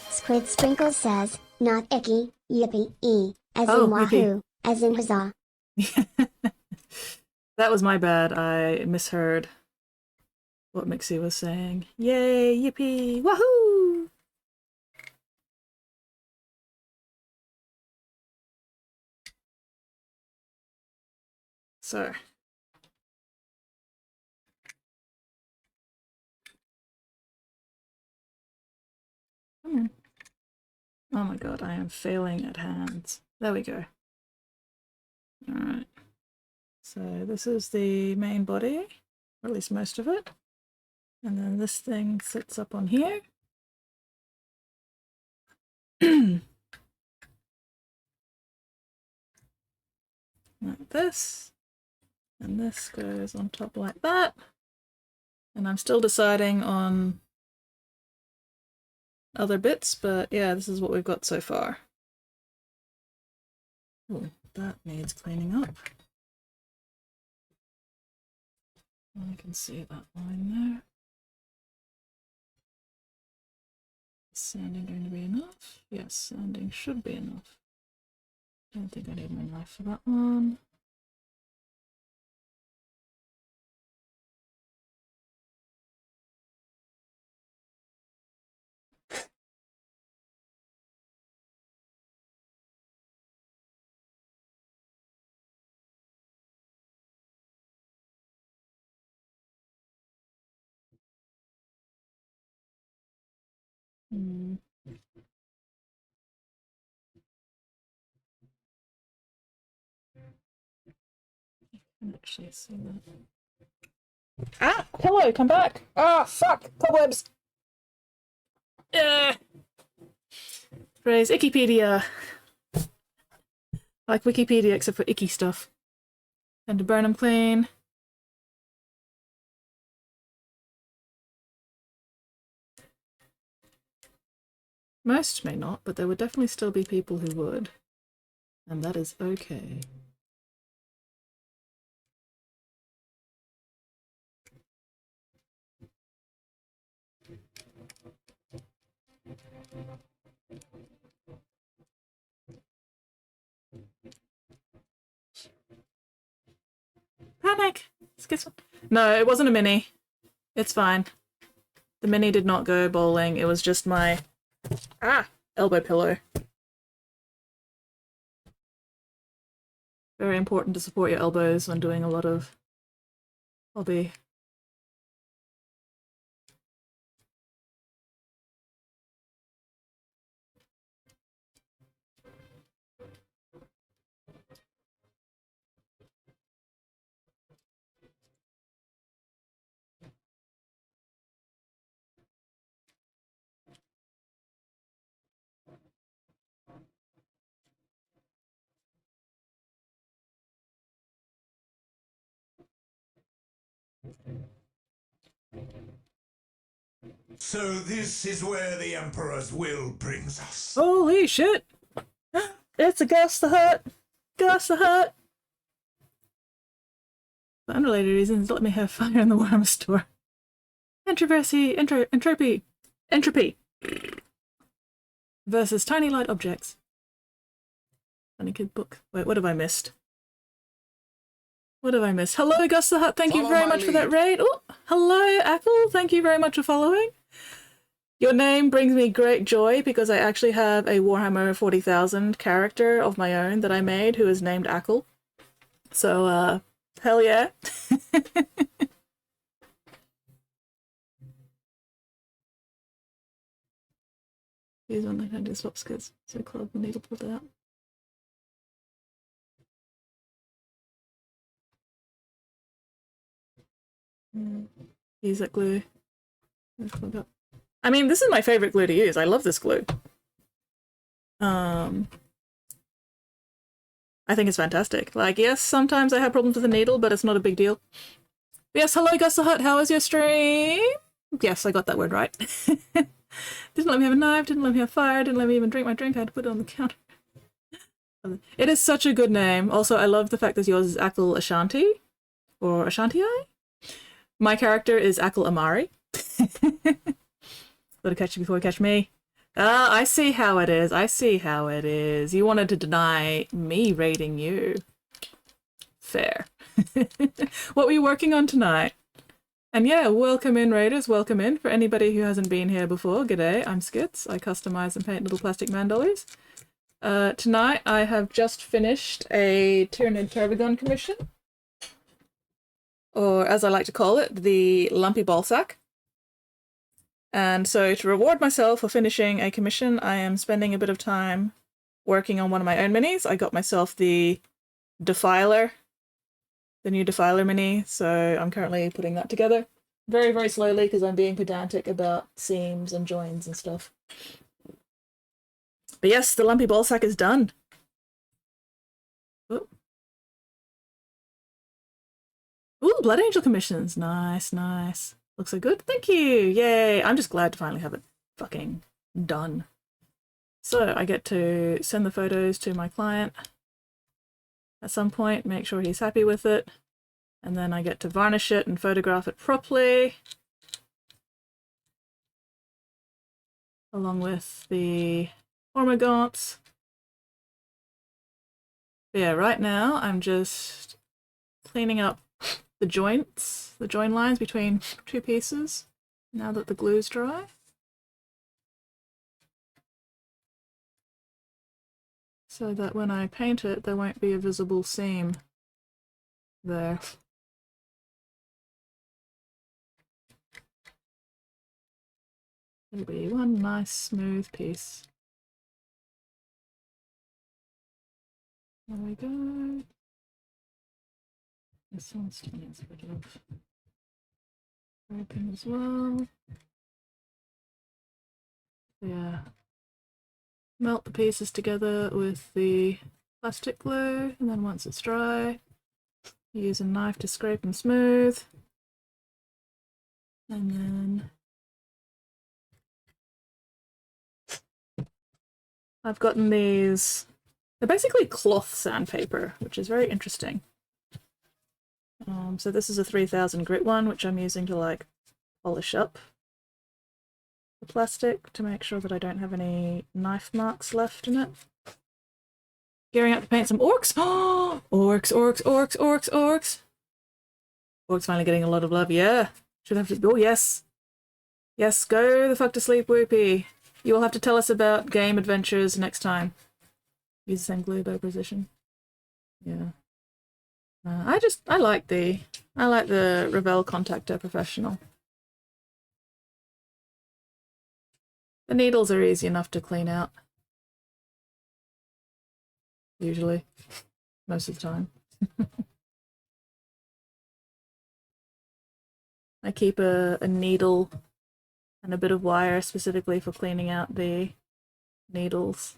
S2: Squid Sprinkle says, not icky, yippee, as
S1: Oh,
S2: in
S1: yippee.
S2: wahoo, as in huzzah.
S1: That was my bad. I misheard what Mixie was saying. Yay, yippee, wahoo! So. Oh my god, I am failing at hands. There we go. Alright. So this is the main body, or at least most of it. And then this thing sits up on here. Like this. And this goes on top like that. And I'm still deciding on other bits, but yeah, this is what we've got so far. Oh, that needs cleaning up. I can see that line there. Is sanding going to be enough? Yes, sanding should be enough. Don't think I need my knife for that one. I can actually see that. Ah! Hello, come back! Ah, fuck! Cobwebs! Phrase Wikipedia. Like Wikipedia, except for icky stuff. And to burn them clean. Most may not, but there would definitely still be people who would. And that is okay. Panic! No, it wasn't a mini. It's fine. The mini did not go bowling. It was just my elbow pillow. Very important to support your elbows when doing a lot of hobby.
S3: So this is where the Emperor's will brings us.
S1: Holy shit! It's a Gus the Hutt! Gus the Hutt! For unrelated reasons, let me have fire in the Warhammer store. Entropy versus tiny light objects. Funny kid book. Wait, what have I missed? What have I missed? Hello, Gus the Hutt. Thank you very much for that raid. Oh, hello, Apple. Thank you very much for following. Your name brings me great joy because I actually have a Warhammer 40,000 character of my own that I made who is named Ackle. So, hell yeah. Here's one that I do swap skits. So club will need to put that out. Use that glue. I mean, this is my favorite glue to use. I love this glue. I think it's fantastic. Like, yes, sometimes I have problems with the needle, but it's not a big deal. Yes, hello, Gus the Hutt. How was your stream? Yes, I got that word right. Didn't let me have a knife, didn't let me have fire, didn't let me even drink my drink. I had to put it on the counter. It is such a good name. Also, I love the fact that yours is Ackle Ashanti. Or Ashanti. My character is Ackle Amari. Gotta catch you before you catch me. Ah, I see how it is. I see how it is. You wanted to deny me raiding you. Fair. What were you working on tonight? And yeah, welcome in, raiders. Welcome in. For anybody who hasn't been here before, g'day. I'm Skits. I customize and paint little plastic man dollies. Tonight I have just finished a Tyranid Tervigon commission. Or as I like to call it, the lumpy ball sack. And so to reward myself for finishing a commission, I am spending a bit of time working on one of my own minis. I got myself the Defiler, the new Defiler mini, so I'm currently putting that together. Very, very slowly because I'm being pedantic about seams and joins and stuff. But yes, the lumpy ball sack is done. Ooh, Blood Angel commissions. Nice, nice. Looks so good. Thank you. Yay. I'm just glad to finally have it fucking done. So I get to send the photos to my client at some point, make sure he's happy with it. And then I get to varnish it and photograph it properly, along with the Ormagaunts. But yeah, right now I'm just cleaning up the joints, the join lines between two pieces, now that the glue's dry. So that when I paint it, there won't be a visible seam there. It'll be one nice smooth piece. There we go. This one still needs a bit of wrapping as well. Yeah. Melt the pieces together with the plastic glue, and then once it's dry, use a knife to scrape them smooth. And then I've gotten these, they're basically cloth sandpaper, which is very interesting. So this is a 3000 grit one, which I'm using to like polish up the plastic to make sure that I don't have any knife marks left in it. Gearing up to paint some orcs. Oh, orcs, orcs, orcs, orcs, orcs. Orcs finally getting a lot of love. Yeah. Should have to. Oh, yes. Yes, go the fuck to sleep, Whoopie. You will have to tell us about game adventures next time. Use the same glue by position. Yeah. I like the Revell Contactor Professional. The needles are easy enough to clean out. Usually. Most of the time. I keep a needle and a bit of wire specifically for cleaning out the needles.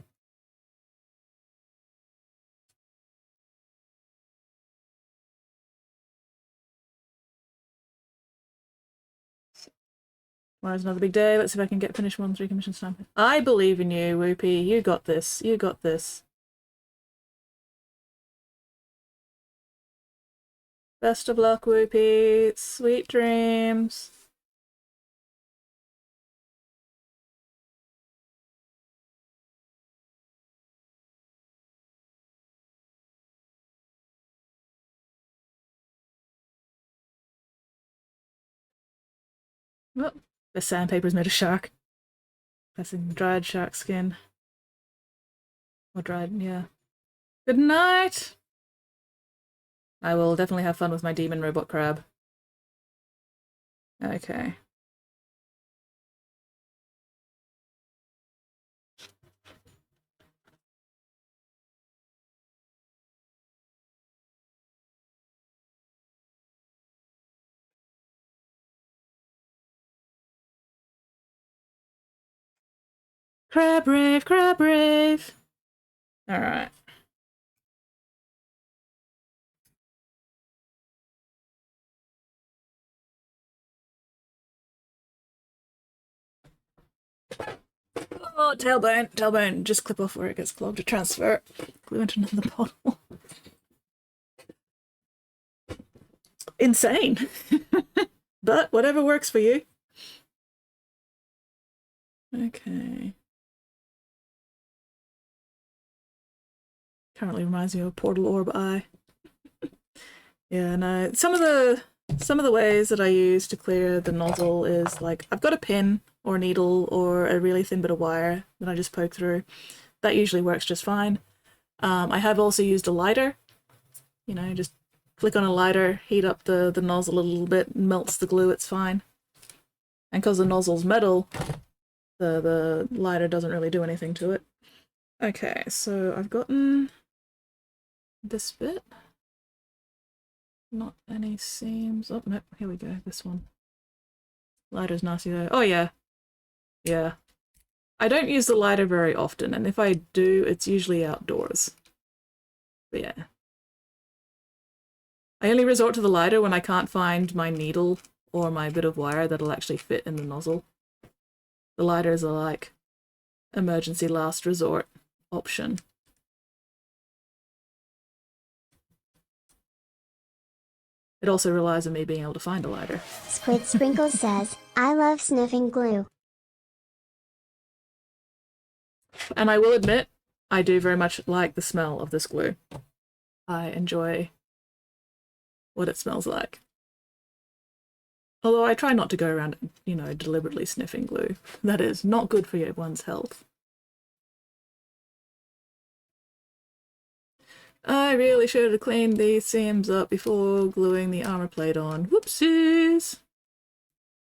S1: Tomorrow's another big day. Let's see if I can get finished 1 3 commissions time. I believe in you, Whoopie. You got this. You got this. Best of luck, Whoopie. Sweet dreams. Oh, the sandpaper's made of shark. Pressing dried shark skin. Or dried, yeah. Good night! I will definitely have fun with my demon robot crab. Okay. Crab rave, crab rave! Alright. Oh, tailbone, tailbone. Just clip off where it gets clogged to transfer. Glue into another bottle. Insane. But whatever works for you. Okay. Currently reminds me of a Portal Orb eye. Yeah, no. Some of the ways that I use to clear the nozzle is like I've got a pin or a needle or a really thin bit of wire that I just poke through. That usually works just fine. I have also used a lighter. You know, just flick on a lighter, heat up the nozzle a little bit, melts the glue, it's fine. And because the nozzle's metal, the lighter doesn't really do anything to it. Okay, so I've gotten this bit. Not any seams. Oh, no, here we go, this one. Lighter's nasty though. Oh, yeah. Yeah. I don't use the lighter very often, and if I do, it's usually outdoors. But yeah. I only resort to the lighter when I can't find my needle or my bit of wire that'll actually fit in the nozzle. The lighters are like emergency last resort option. It also relies on me being able to find a lighter.
S2: Squid Sprinkles says, I love sniffing glue.
S1: And I will admit, I do very much like the smell of this glue. I enjoy what it smells like. Although I try not to go around, you know, deliberately sniffing glue. That is not good for one's health. I really should have cleaned these seams up before gluing the armor plate on. Whoopsies!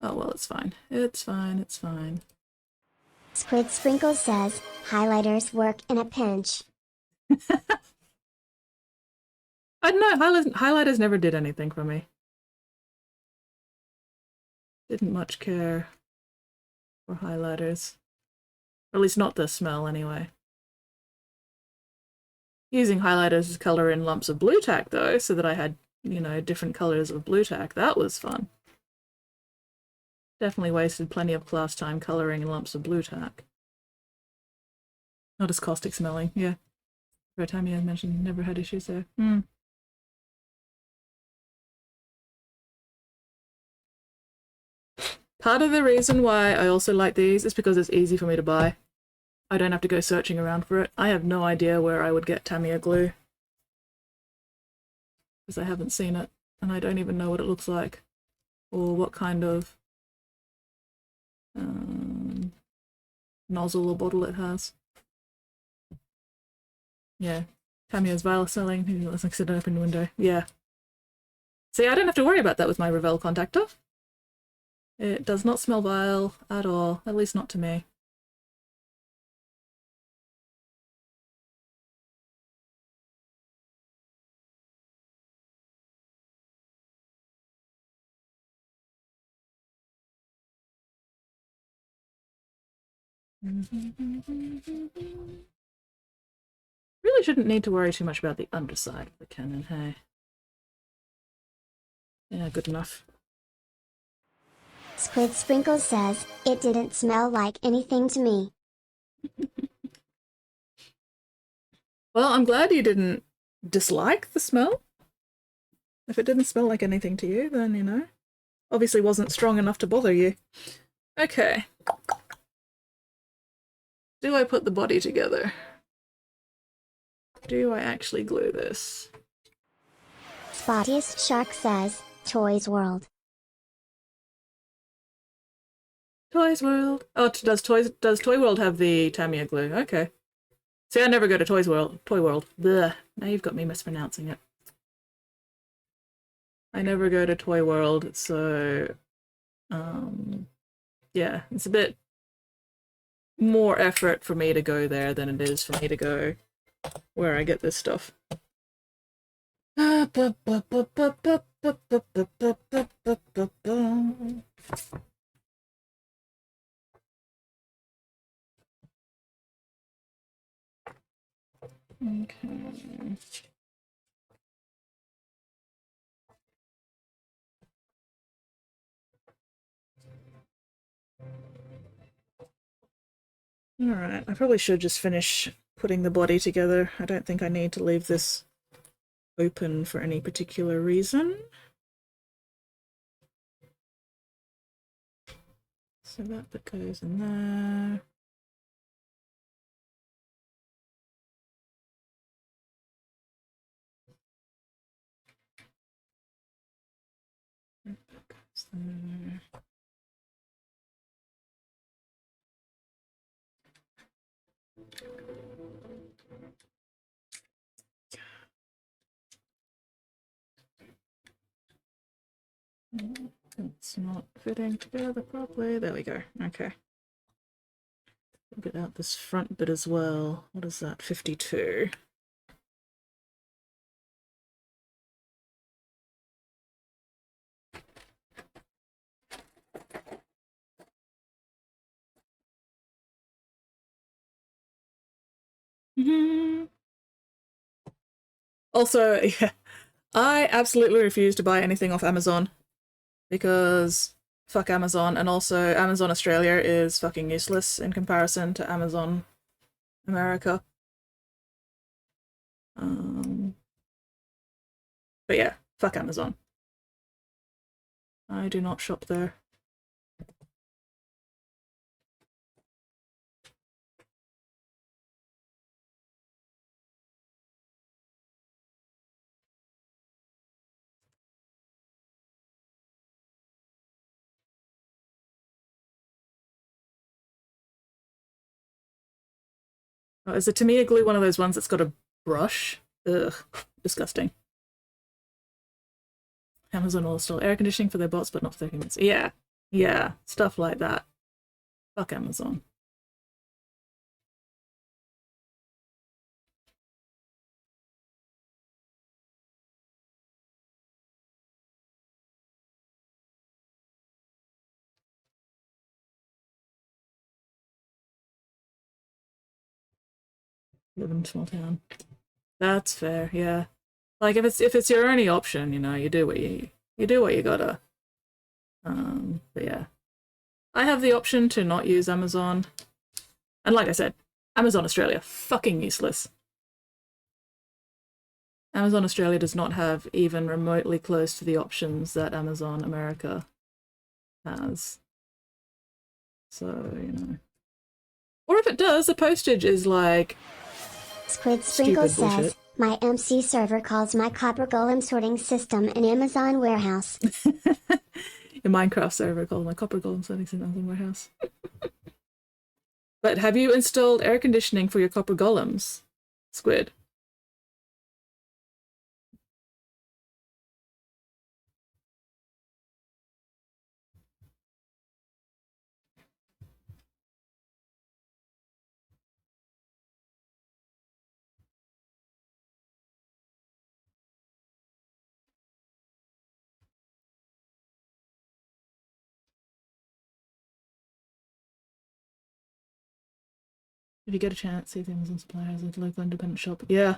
S1: Oh well, it's fine. It's fine, it's fine.
S2: Squid Sprinkles says, highlighters work in a pinch.
S1: I don't know, highlighters never did anything for me. Didn't much care for highlighters. Or at least not the smell, anyway. Using highlighters to colour in lumps of blue tack, though, so that I had, you know, different colours of blue tack, that was fun. Definitely wasted plenty of class time colouring in lumps of blue tack. Not as caustic smelling, yeah. Every time you mentioned never had issues there. Part of the reason why I also like these is because it's easy for me to buy. I don't have to go searching around for it. I have no idea where I would get Tamiya glue. Because I haven't seen it, and I don't even know what it looks like. Or what kind of nozzle or bottle it has. Yeah. Tamiya's vial selling. Let's sit it up in the window. Yeah. See, I don't have to worry about that with my Revell contactor. It does not smell vile at all, at least not to me. Really shouldn't need to worry too much about the underside of the cannon, hey? Yeah, good enough.
S2: Squid Sprinkles says, it didn't smell like anything to me.
S1: Well, I'm glad you didn't dislike the smell. If it didn't smell like anything to you, then, you know, obviously wasn't strong enough to bother you. Okay. Do I put the body together? Do I actually glue this?
S2: Spottiest Shark says, Toys World.
S1: Toys World. Oh, does Toy World have the Tamiya glue? Okay. See, I never go to Toy World. Blech. Now you've got me mispronouncing it. I never go to Toy World, so yeah, it's a bit more effort for me to go there than it is for me to go where I get this stuff. Okay. Alright, I probably should just finish putting the body together. I don't think I need to leave this open for any particular reason. So that bit goes in there. That bit goes there. It's not fitting together properly. There we go. Okay. Get out this front bit as well. What is that? 52. Also, yeah, I absolutely refuse to buy anything off Amazon because fuck Amazon, and also Amazon Australia is fucking useless in comparison to Amazon America. But yeah, fuck Amazon. I do not shop there. Oh, is the Tamiya glue one of those ones that's got a brush? Ugh, disgusting. Amazon will install air conditioning for their bots, but not for their humans. Yeah, yeah, stuff like that. Fuck Amazon. Live in a small town. That's fair, yeah. Like if it's your only option, you know, you do what you gotta. But yeah. I have the option to not use Amazon. And like I said, Amazon Australia, fucking useless. Amazon Australia does not have even remotely close to the options that Amazon America has. So, you know. Or if it does, the postage is like
S2: Squid Sprinkle
S1: stupid bullshit.
S2: says, my MC server calls my copper golem sorting system an Amazon warehouse.
S1: In Minecraft server called my copper golem settings in Amazon warehouse. But have you installed air conditioning for your copper golems, Squid? If you get a chance, see if the Amazon supplier has a local independent shop. Yeah.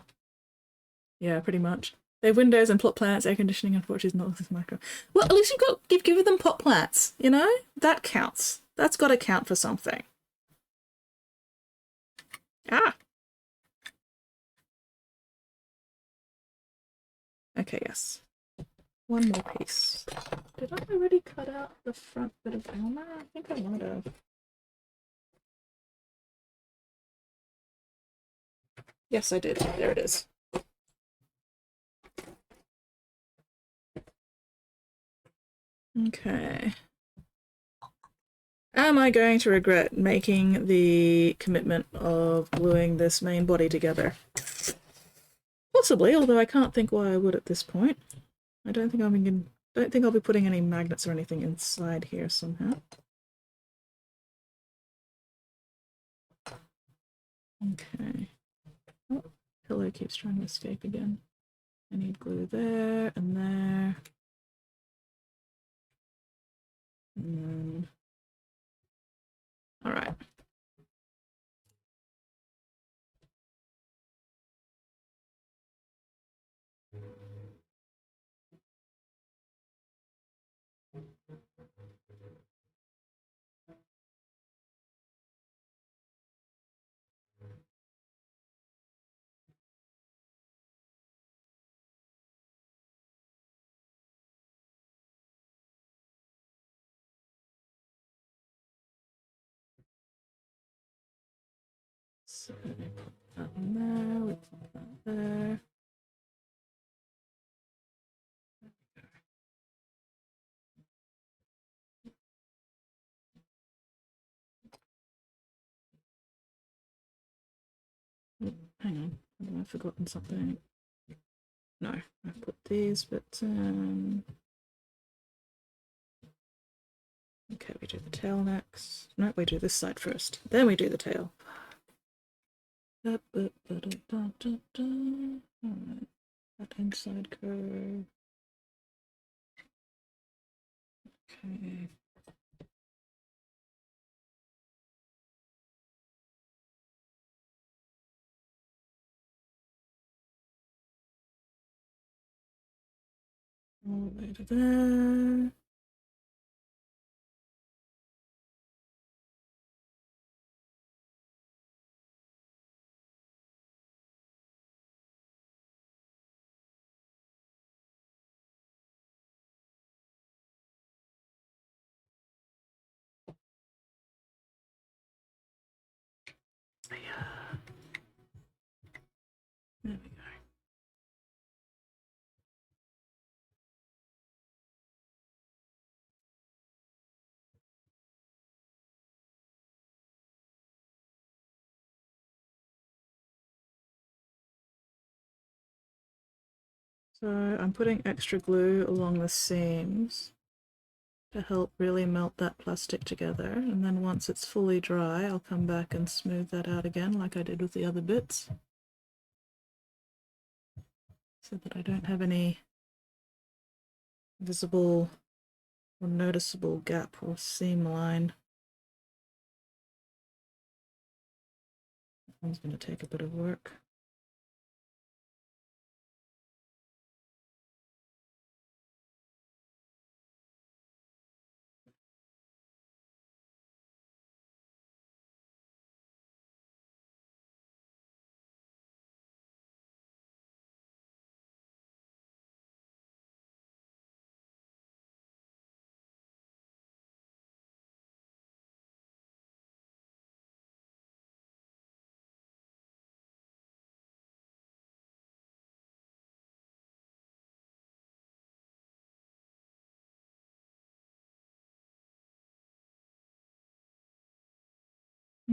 S1: Yeah, pretty much. They have windows and plot plants, air conditioning, unfortunately, not this micro. Well, at least you've given them pot plants, you know? That counts. That's got to count for something. Ah. Okay, yes. One more piece. Did I already cut out the front bit of armor? I think I might have. Yes, I did. There it is. Okay. Am I going to regret making the commitment of gluing this main body together? Possibly, although I can't think why I would at this point. I don't think I'll be putting any magnets or anything inside here somehow. Okay. Oh, pillow keeps trying to escape again. I need glue there and there. And then... Alright. So we put that in there, we put that there. Oh, hang on, have I forgotten something? No, I've put these, but okay, we do the tail next. No, we do this side first. Then we do the tail. Alright, that inside curve. Okay. All the way to there. Yeah. There we go. So I'm putting extra glue along the seams to help really melt that plastic together, and then once it's fully dry I'll come back and smooth that out again like I did with the other bits, so that I don't have any visible or noticeable gap or seam line. That one's going to take a bit of work.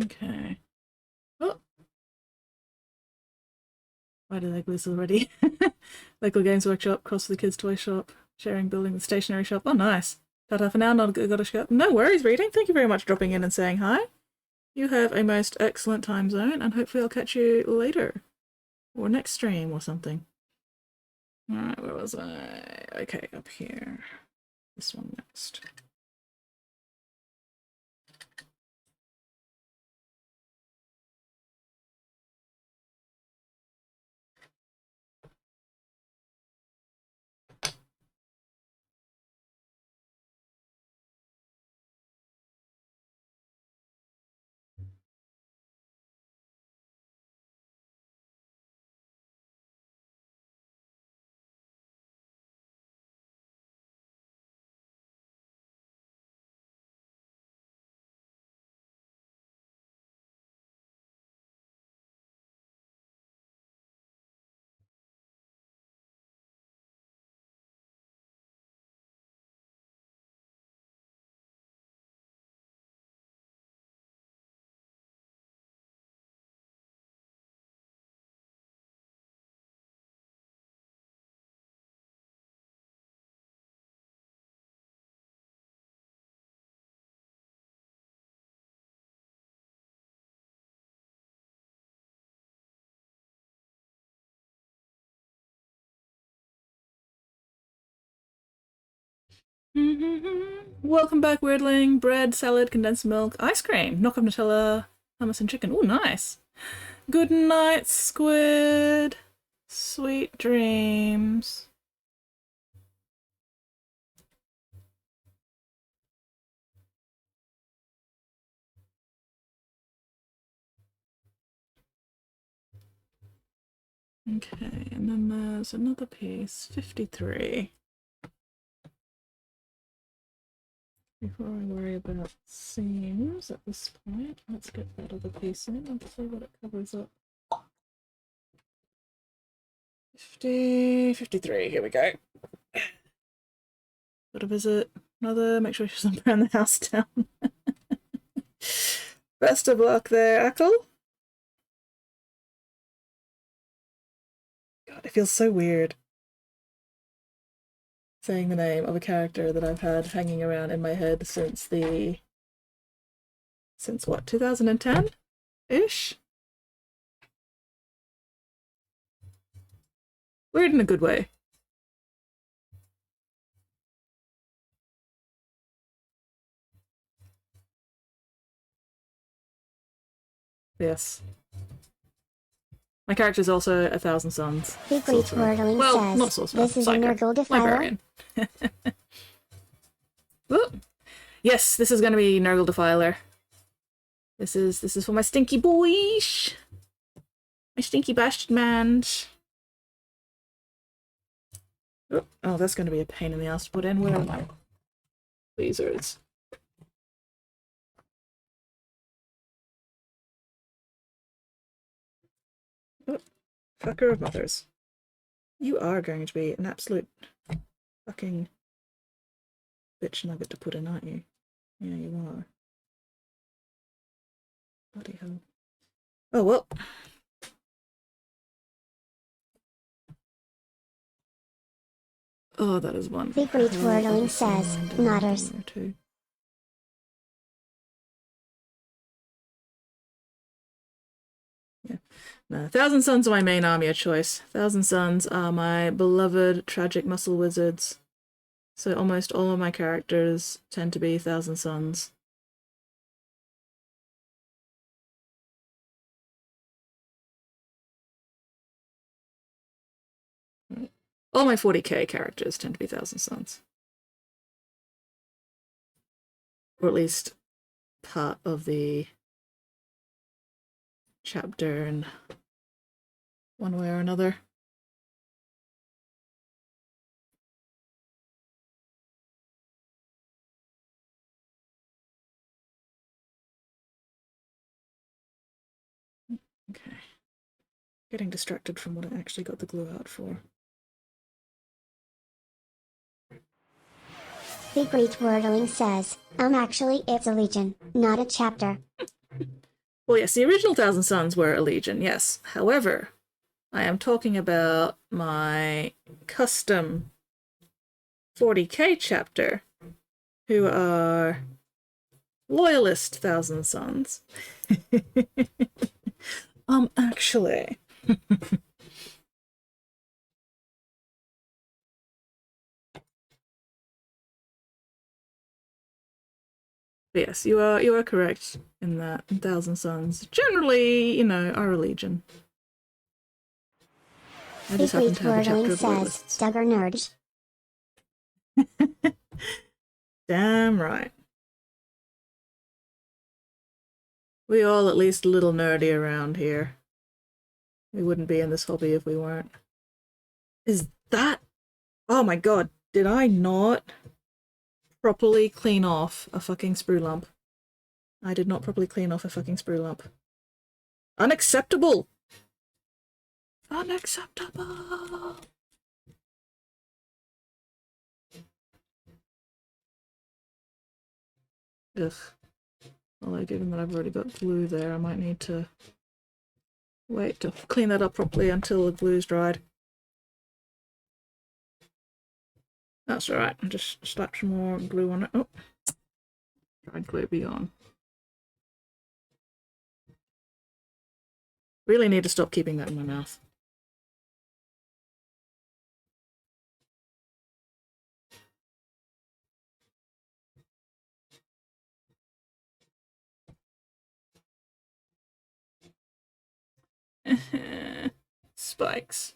S1: Okay. Oh! Why did I glue this already? Local Games Workshop, cross the kids' toy shop, sharing building with stationery shop. Oh, nice. Ta-ta for now, not got a shop. No worries, reading. Thank you very much for dropping in and saying hi. You have a most excellent time zone, and hopefully I'll catch you later. Or next stream or something. Alright, where was I? Okay, up here. This one next. Welcome back, Weirdling. Bread, salad, condensed milk, ice cream, knock of Nutella, hummus and chicken. Oh, nice. Good night, squid. Sweet dreams. Okay, and then there's another piece, 53. Before I worry about seams at this point, let's get that other piece in and see what it covers up. 53, here we go. Got to visit another, make sure she doesn't burn the house down. Best of luck there, Ackle. God, it feels so weird saying the name of a character that I've had hanging around in my head since what, 2010-ish? Weird in a good way. Yes. My character's also 1,000 Suns.
S2: Bigly Twirling
S1: well,
S2: says,
S1: not sorcerer,
S2: this is a
S1: psyker,
S2: Nurgle Defiler.
S1: librarian. Yes, this is going to be Nurgle Defiler. This is for my stinky boyish. My stinky bastard man. Oh, that's going to be a pain in the ass to put in. Where are my lasers? Fucker of mothers. You are going to be an absolute fucking bitch nugget to put in, aren't you? Yeah, you are. Bloody hell. Oh, well. Oh, that is one.
S2: The Great Wordling says, Nodders.
S1: Yeah. No, Thousand Suns are my main army of choice. Thousand Suns are my beloved tragic muscle wizards. So almost all of my characters tend to be Thousand Suns. All my 40k characters tend to be Thousand Suns. Or at least part of the chapter in one way or another. Okay. Getting distracted from what I actually got the glue out for.
S2: The Great Wordling says, actually it's a legion, not a chapter.
S1: Well, yes, the original Thousand Suns were a legion, yes. However, I am talking about my custom 40k chapter, who are loyalist Thousand Suns. Actually. But yes, you are correct in that Thousand Suns generally, are a legion. I
S2: The
S1: just happen
S2: Great
S1: to have a chapter
S2: Wordling
S1: of
S2: says,
S1: loyalists.
S2: Duggar Nerds.
S1: Damn right. We all at least a little nerdy around here. We wouldn't be in this hobby if we weren't. Is that... Oh my god, did I not properly clean off a fucking sprue lump? I did not properly clean off a fucking sprue lump. Unacceptable! Unacceptable! Ugh. Although given that I've already got glue there, I might need to wait to clean that up properly until the glue's dried. That's alright, I'll just slap some more glue on it. Oh! Dried glue be gone. Really need to stop keeping that in my mouth. Spikes.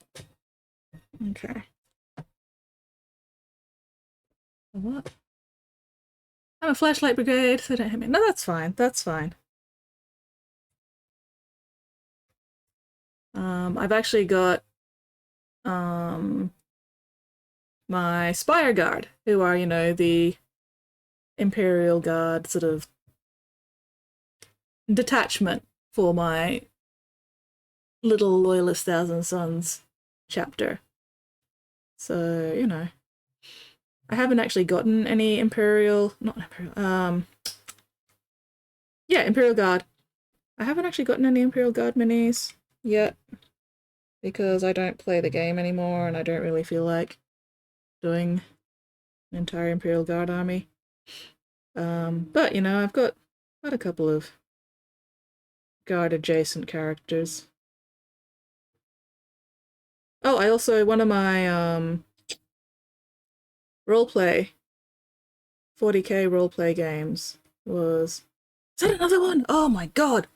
S1: Okay. What? I'm a flashlight brigade, so don't hit me. No, that's fine. That's fine. I've actually got my Spire Guard, who are, the Imperial Guard sort of detachment for my little Loyalist Thousand Suns chapter. So, I haven't actually gotten any Imperial Guard. I haven't actually gotten any Imperial Guard minis yet because I don't play the game anymore and I don't really feel like doing an entire Imperial Guard army. But, I've got a couple of Guard adjacent characters. Oh, I also, one of my roleplay 40k roleplay games was... Is that another one? Oh my god!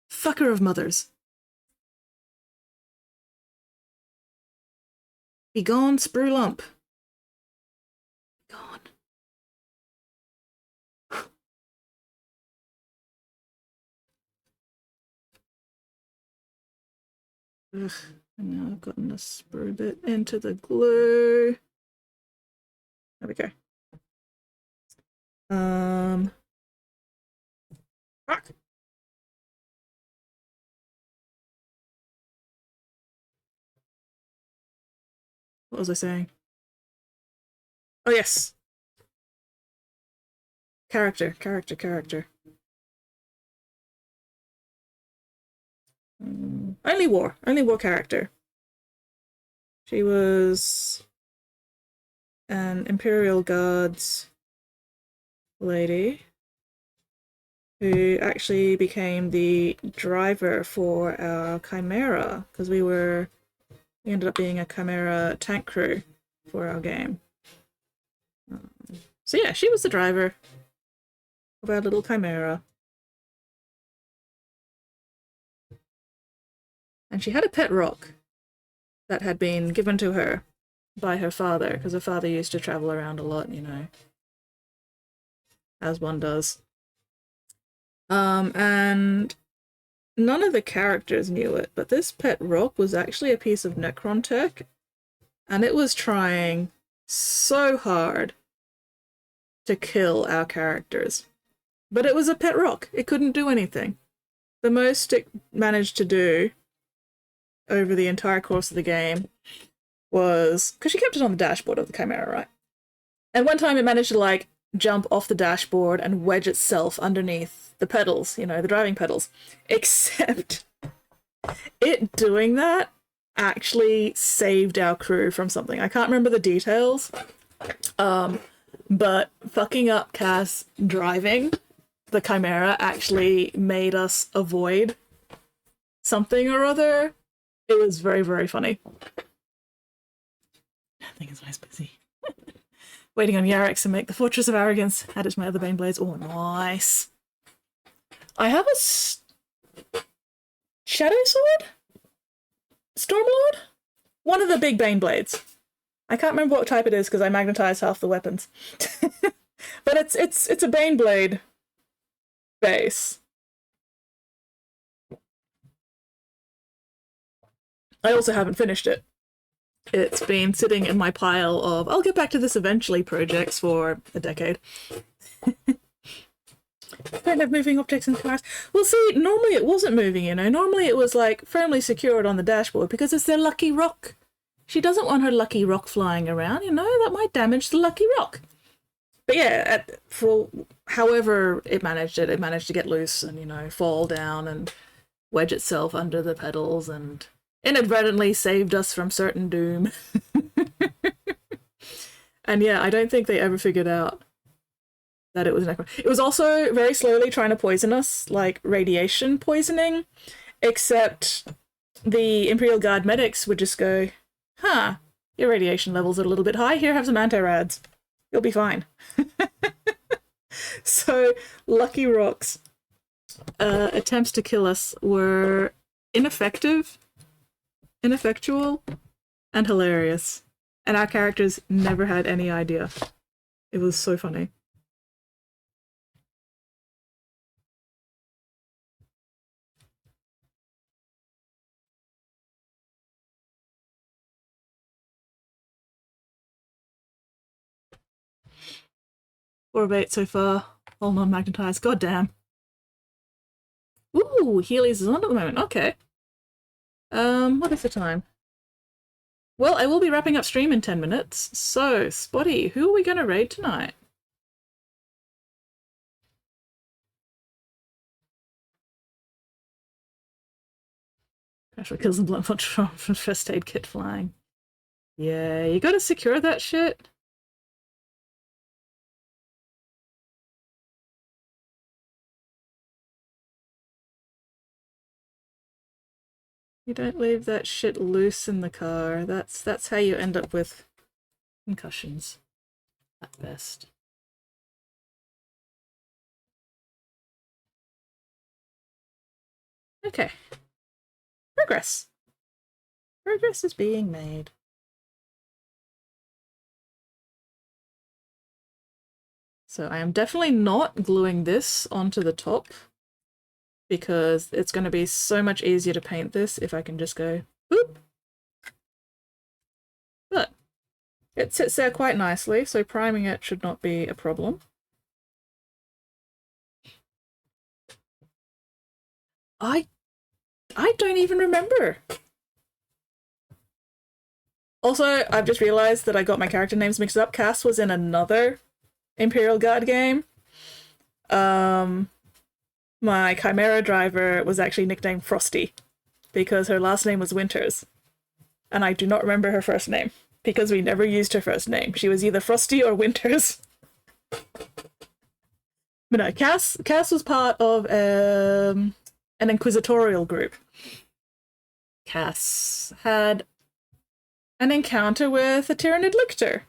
S1: Fucker of mothers. Be gone, sprue lump. Be gone. Ugh, and now I've gotten a sprue bit into the glue. There we go. Fuck. What was I saying? Oh, yes. Character. Only war character. She was an Imperial Guards lady who actually became the driver for our Chimera, because we ended up being a Chimera tank crew for our game. So yeah, she was the driver of our little Chimera. And she had a pet rock that had been given to her by her father, because her father used to travel around a lot, you know, as one does. And none of the characters knew it, but this pet rock was actually a piece of Necron tech, and it was trying so hard to kill our characters. But it was a pet rock. It couldn't do anything. The most it managed to do over the entire course of the game was, because she kept it on the dashboard of the Chimera, right? And one time it managed to, like, jump off the dashboard and wedge itself underneath the pedals, you know, the driving pedals. Except it doing that actually saved our crew from something. I can't remember the details, but fucking up Cass driving the Chimera actually made us avoid something or other. It was very, very funny. I think it's nice busy. Waiting on Yarix to make the Fortress of Arrogance. Add it to my other Baneblades. Oh, nice. I have a Shadow Sword? Stormlord? One of the big Baneblades. I can't remember what type it is because I magnetized half the weapons. But it's a Baneblade base. I also haven't finished it. It's been sitting in my pile of I'll get back to this eventually projects for a decade. Don't have moving objects in cars. Well, see, normally it wasn't moving, you know. Normally it was, like, firmly secured on the dashboard because it's their lucky rock. She doesn't want her lucky rock flying around, you know. That might damage the lucky rock. But yeah, for however it managed to get loose and, you know, fall down and wedge itself under the pedals and inadvertently saved us from certain doom. And yeah, I don't think they ever figured out that it was Necron. It was also very slowly trying to poison us, like radiation poisoning, except the Imperial Guard medics would just go, huh, your radiation levels are a little bit high, here, have some anti-rads. You'll be fine. So, Lucky Rock's attempts to kill us were ineffectual, and hilarious. And our characters never had any idea. It was so funny. Four of 8 so far. All non-magnetized. God damn. Ooh, Healy's is on at the moment. Okay. What is the time? Well, I will be wrapping up stream in 10 minutes. So, Spotty, who are we gonna raid tonight? Actually kills the blunt from first aid kit flying. Yeah, you gotta secure that shit. You don't leave that shit loose in the car. That's how you end up with concussions at best. Okay. Progress. Progress is being made. So I am definitely not gluing this onto the top because it's going to be so much easier to paint this if I can just go boop. But it sits there quite nicely, so priming it should not be a problem. I don't even remember. Also, I've just realized that I got my character names mixed up. Cass was in another Imperial Guard game. My Chimera driver was actually nicknamed Frosty because her last name was Winters. And I do not remember her first name because we never used her first name. She was either Frosty or Winters. But no, Cass was part of an inquisitorial group. Cass had an encounter with a Tyranid lictor.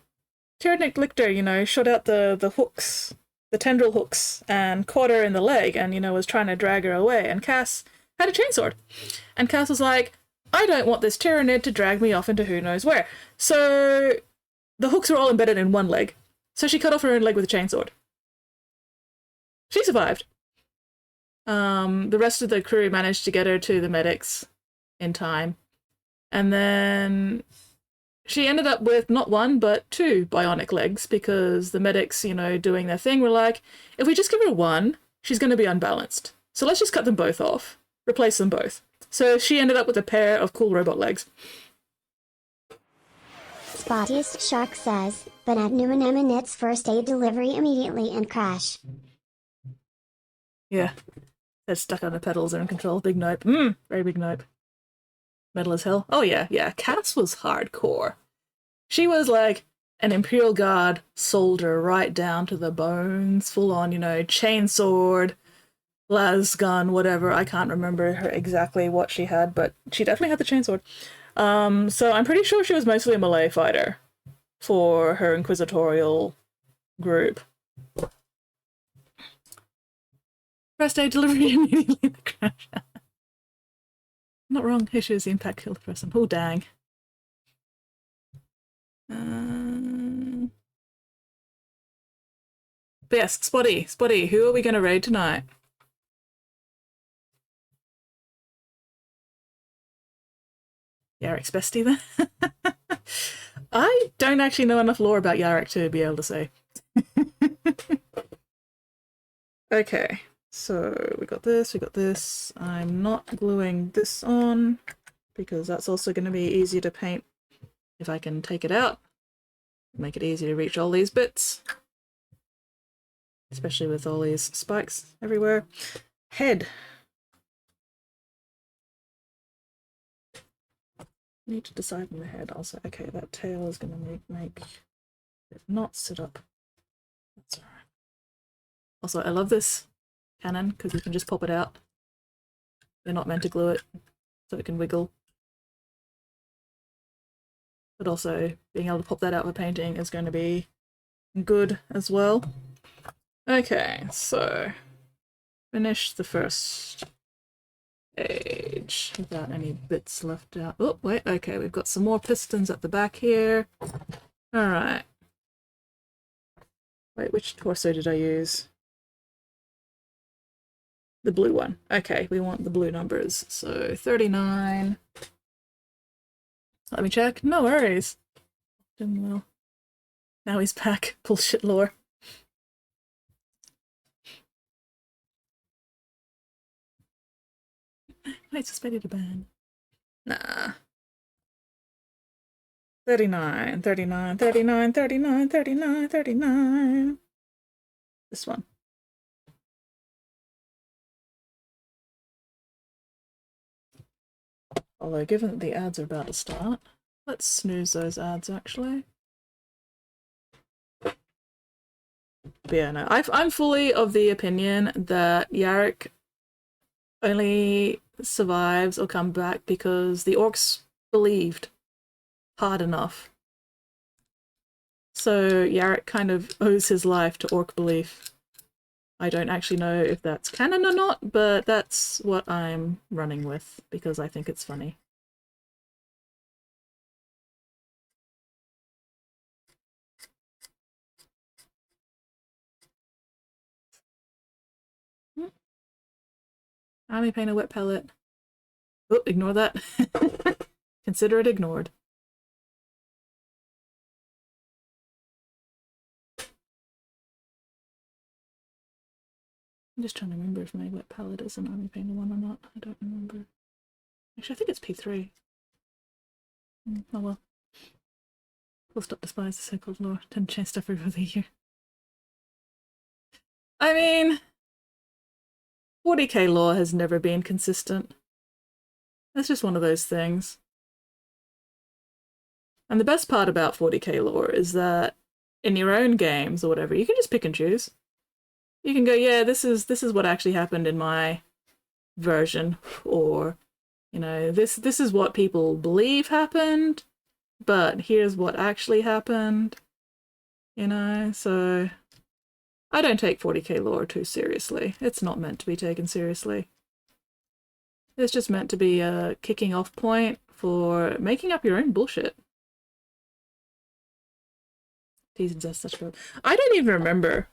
S1: Tyranid lictor, you know, shot out the hooks, the tendril hooks, and caught her in the leg and, you know, was trying to drag her away. And Cass had a chainsword. And Cass was like, I don't want this Tyranid to drag me off into who knows where. So the hooks were all embedded in one leg. So she cut off her own leg with a chainsword. She survived. The rest of the crew managed to get her to the medics in time. And then she ended up with not one, but two bionic legs because the medics, you know, doing their thing were like, if we just give her one, she's going to be unbalanced. So let's just cut them both off. Replace them both. So she ended up with a pair of cool robot legs.
S2: Spottiest Shark says, but at Numenema Knit's first aid delivery immediately and crash.
S1: Yeah. They're stuck on the pedals, they're in control. Big nope. Very big nope. Metal as hell. Oh yeah, yeah. Cass was hardcore. She was like an Imperial Guard soldier right down to the bones. Full on, you know, chainsword, las gun, whatever. I can't remember her exactly what she had, but she definitely had the chainsword. So I'm pretty sure she was mostly a melee fighter for her inquisitorial group. First aid delivery immediately in the crash. Not wrong. Issues the impact killed the person. Oh dang. But yes, Spotty, who are we going to raid tonight? Yarek's bestie then? I don't actually know enough lore about Yarek to be able to say. Okay, so we got this. I'm not gluing this on because that's also going to be easier to paint if I can take it out. Make it easy to reach all these bits. Especially with all these spikes everywhere. Head. Need to decide on the head also. Okay, that tail is going to make it not sit up. That's alright. Also, I love this cannon because you can just pop it out. You're not meant to glue it, so it can wiggle. But also, being able to pop that out for painting is going to be good as well. Okay, so finish the first page without any bits left out. Oh, wait, okay, we've got some more pistons at the back here. Alright. Wait, which torso did I use? The blue one. Okay, we want the blue numbers. So 39. Let me check. No worries. Done well. Now he's back. Bullshit lore. Wait, suspended a ban. Nah. 39, 39, 39, 39, 39, 39. This one. Although, given that the ads are about to start, let's snooze those ads, actually. But yeah, no, I'm fully of the opinion that Yarek only survives or come back because the orcs believed hard enough. So Yarek kind of owes his life to orc belief. I don't actually know if that's canon or not, but that's what I'm running with because I think it's funny. Army paint a wet pellet. Oh, ignore that. Consider it ignored. I'm just trying to remember if my wet palette is an army painter one or not. I don't remember. Actually, I think it's P3. Oh well. We'll stop despising the so-called lore. Tend to change stuff over the year. I mean, 40k lore has never been consistent. That's just one of those things. And the best part about 40k lore is that in your own games or whatever, you can just pick and choose. You can go, yeah, this is what actually happened in my version, or you know, this is what people believe happened, but here's what actually happened. You know, so I don't take 40k lore too seriously. It's not meant to be taken seriously. It's just meant to be a kicking off point for making up your own bullshit. I don't even remember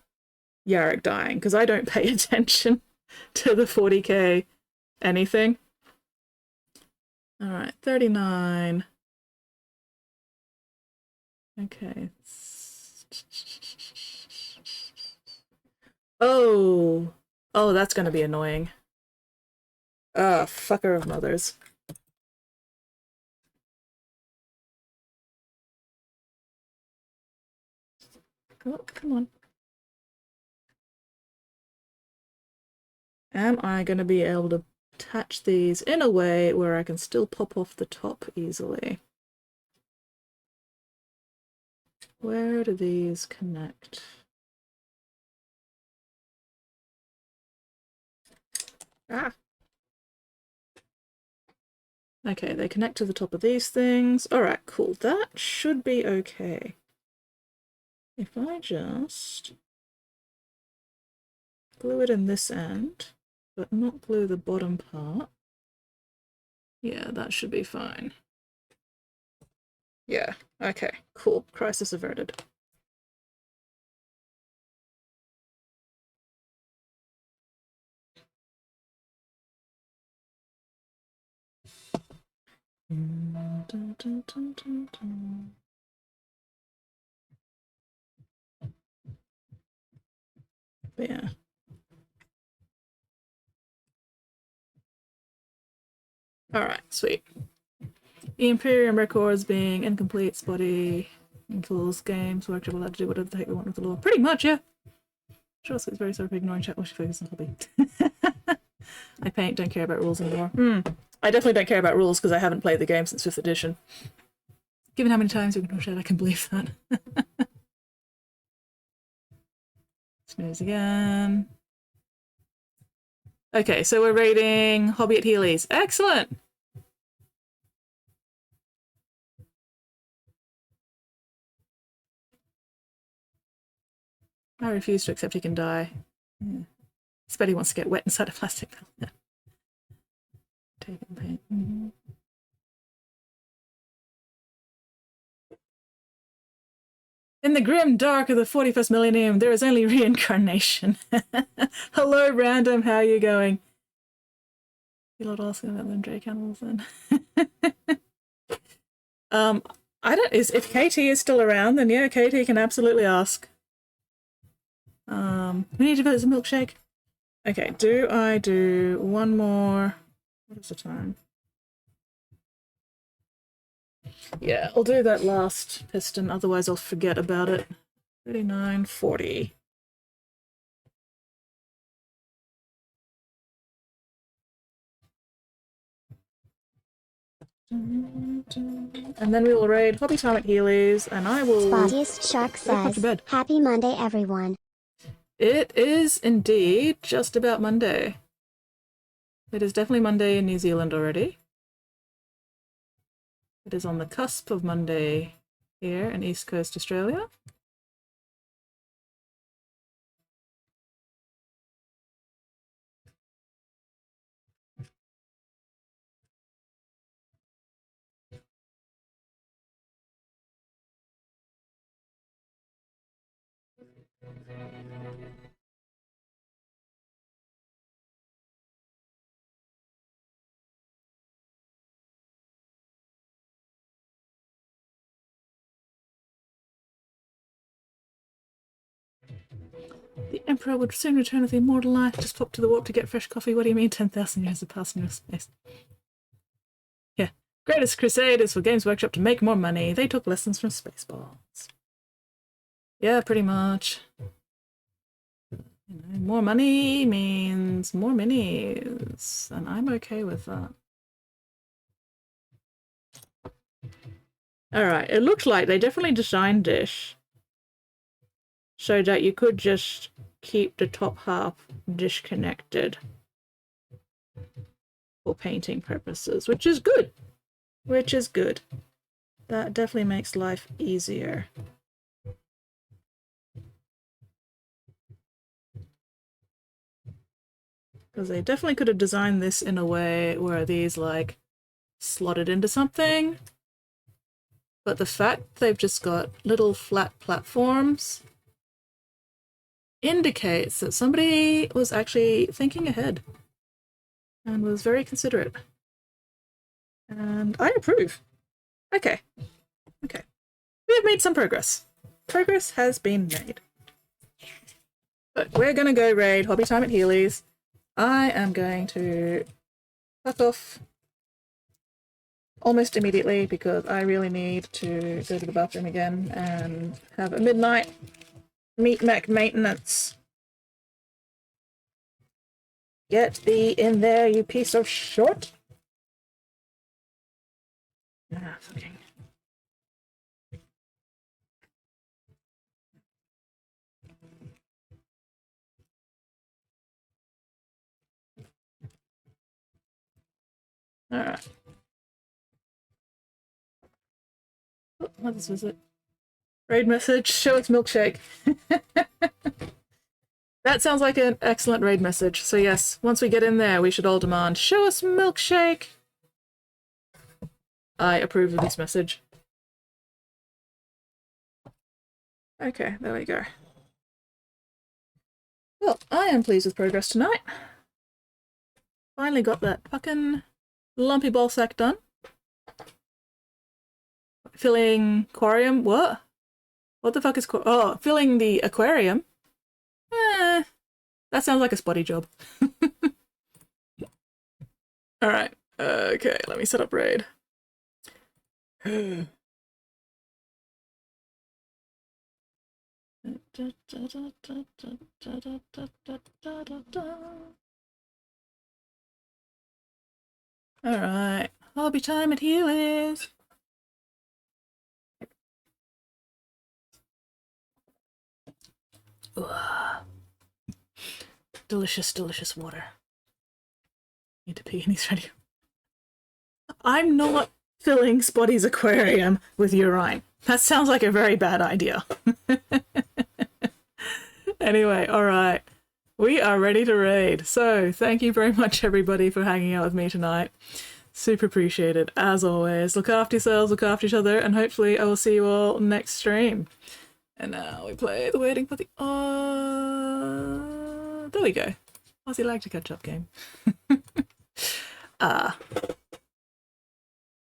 S1: Yarrick dying because I don't pay attention to the 40k anything. Alright, 39. Okay. Oh, that's gonna be annoying. Fucker of mothers. Come on. Am I gonna be able to attach these in a way where I can still pop off the top easily? Where do these connect? Ah! Okay, they connect to the top of these things. Alright, cool. That should be okay. If I just glue it in this end, but not glue the bottom part, yeah, that should be fine. Yeah, okay, cool. Crisis averted. Yeah. Alright, sweet. The Imperium records being incomplete, spotty, tools, games, workshop allowed to do whatever the heck they want with the law. Pretty much, yeah. Sure, it's very sort of ignoring chat while she focuses on hobby. I paint, don't care about rules anymore. I definitely don't care about rules because I haven't played the game since 5th edition. Given how many times you ignore chat, I can believe that. Snooze again. Okay, so we're rating Hobby at Healy's. Excellent! I refuse to accept he can die. Yeah. Spetty wants to get wet inside a plastic bag. Taking paint. In the grim dark of the 41st millennium, there is only reincarnation. Hello, random. How are you going? You're not asking about them Drake animals then. I don't. If KT is still around, then yeah, KT can absolutely ask. We need to visit a milkshake. Okay, do I do one more? What is the time? Yeah, I'll do that last piston, otherwise I'll forget about it. 39:40. And then we will raid Hobby Time at Healy's, and I will...
S2: Spottiest Shark says, Happy Monday, everyone.
S1: It is indeed just about Monday. It is definitely Monday in New Zealand already. It is on the cusp of Monday here in East Coast Australia. The Emperor would soon return with the immortal life. Just pop to the warp to get fresh coffee. What do you mean 10,000 years have passed in your space? Yeah, Greatest crusade is for Games Workshop to make more money. They took lessons from Spaceballs. Yeah, pretty much. You know, more money means more minis, and I'm okay with that. Alright, it looks like they definitely designed this so that you could just keep the top half disconnected for painting purposes, which is good. Which is good. That definitely makes life easier. Because they definitely could have designed this in a way where these, like, slotted into something. But the fact they've just got little flat platforms indicates that somebody was actually thinking ahead and was very considerate. And I approve. Okay. Okay. We have made some progress. Progress has been made. But we're gonna go raid Hobby Time at Healy's. I am going to fuck off almost immediately because I really need to go to the bathroom again and have a midnight meat mech maintenance. Get thee in there, you piece of shit! Ah, fucking. Alright. Oh, what is this? Raid message, show us milkshake. That sounds like an excellent raid message. So yes, once we get in there, we should all demand, show us milkshake! I approve of this message. Okay, there we go. Well, I am pleased with progress tonight. Finally got that fucking lumpy ball sack done. Filling aquarium, what? What the fuck is filling the aquarium? That sounds like a spotty job. Alright, okay, let me set up raid. Alright, Hobby Time at Healy's. Delicious, delicious water. Need to pee and he's ready. I'm not filling Spotty's aquarium with urine. That sounds like a very bad idea. Anyway, alright. We are ready to raid. So, thank you very much everybody for hanging out with me tonight. Super appreciated, as always. Look after yourselves, look after each other, and hopefully I will see you all next stream. And now we play the waiting for the... there we go. Aussie like to catch up game.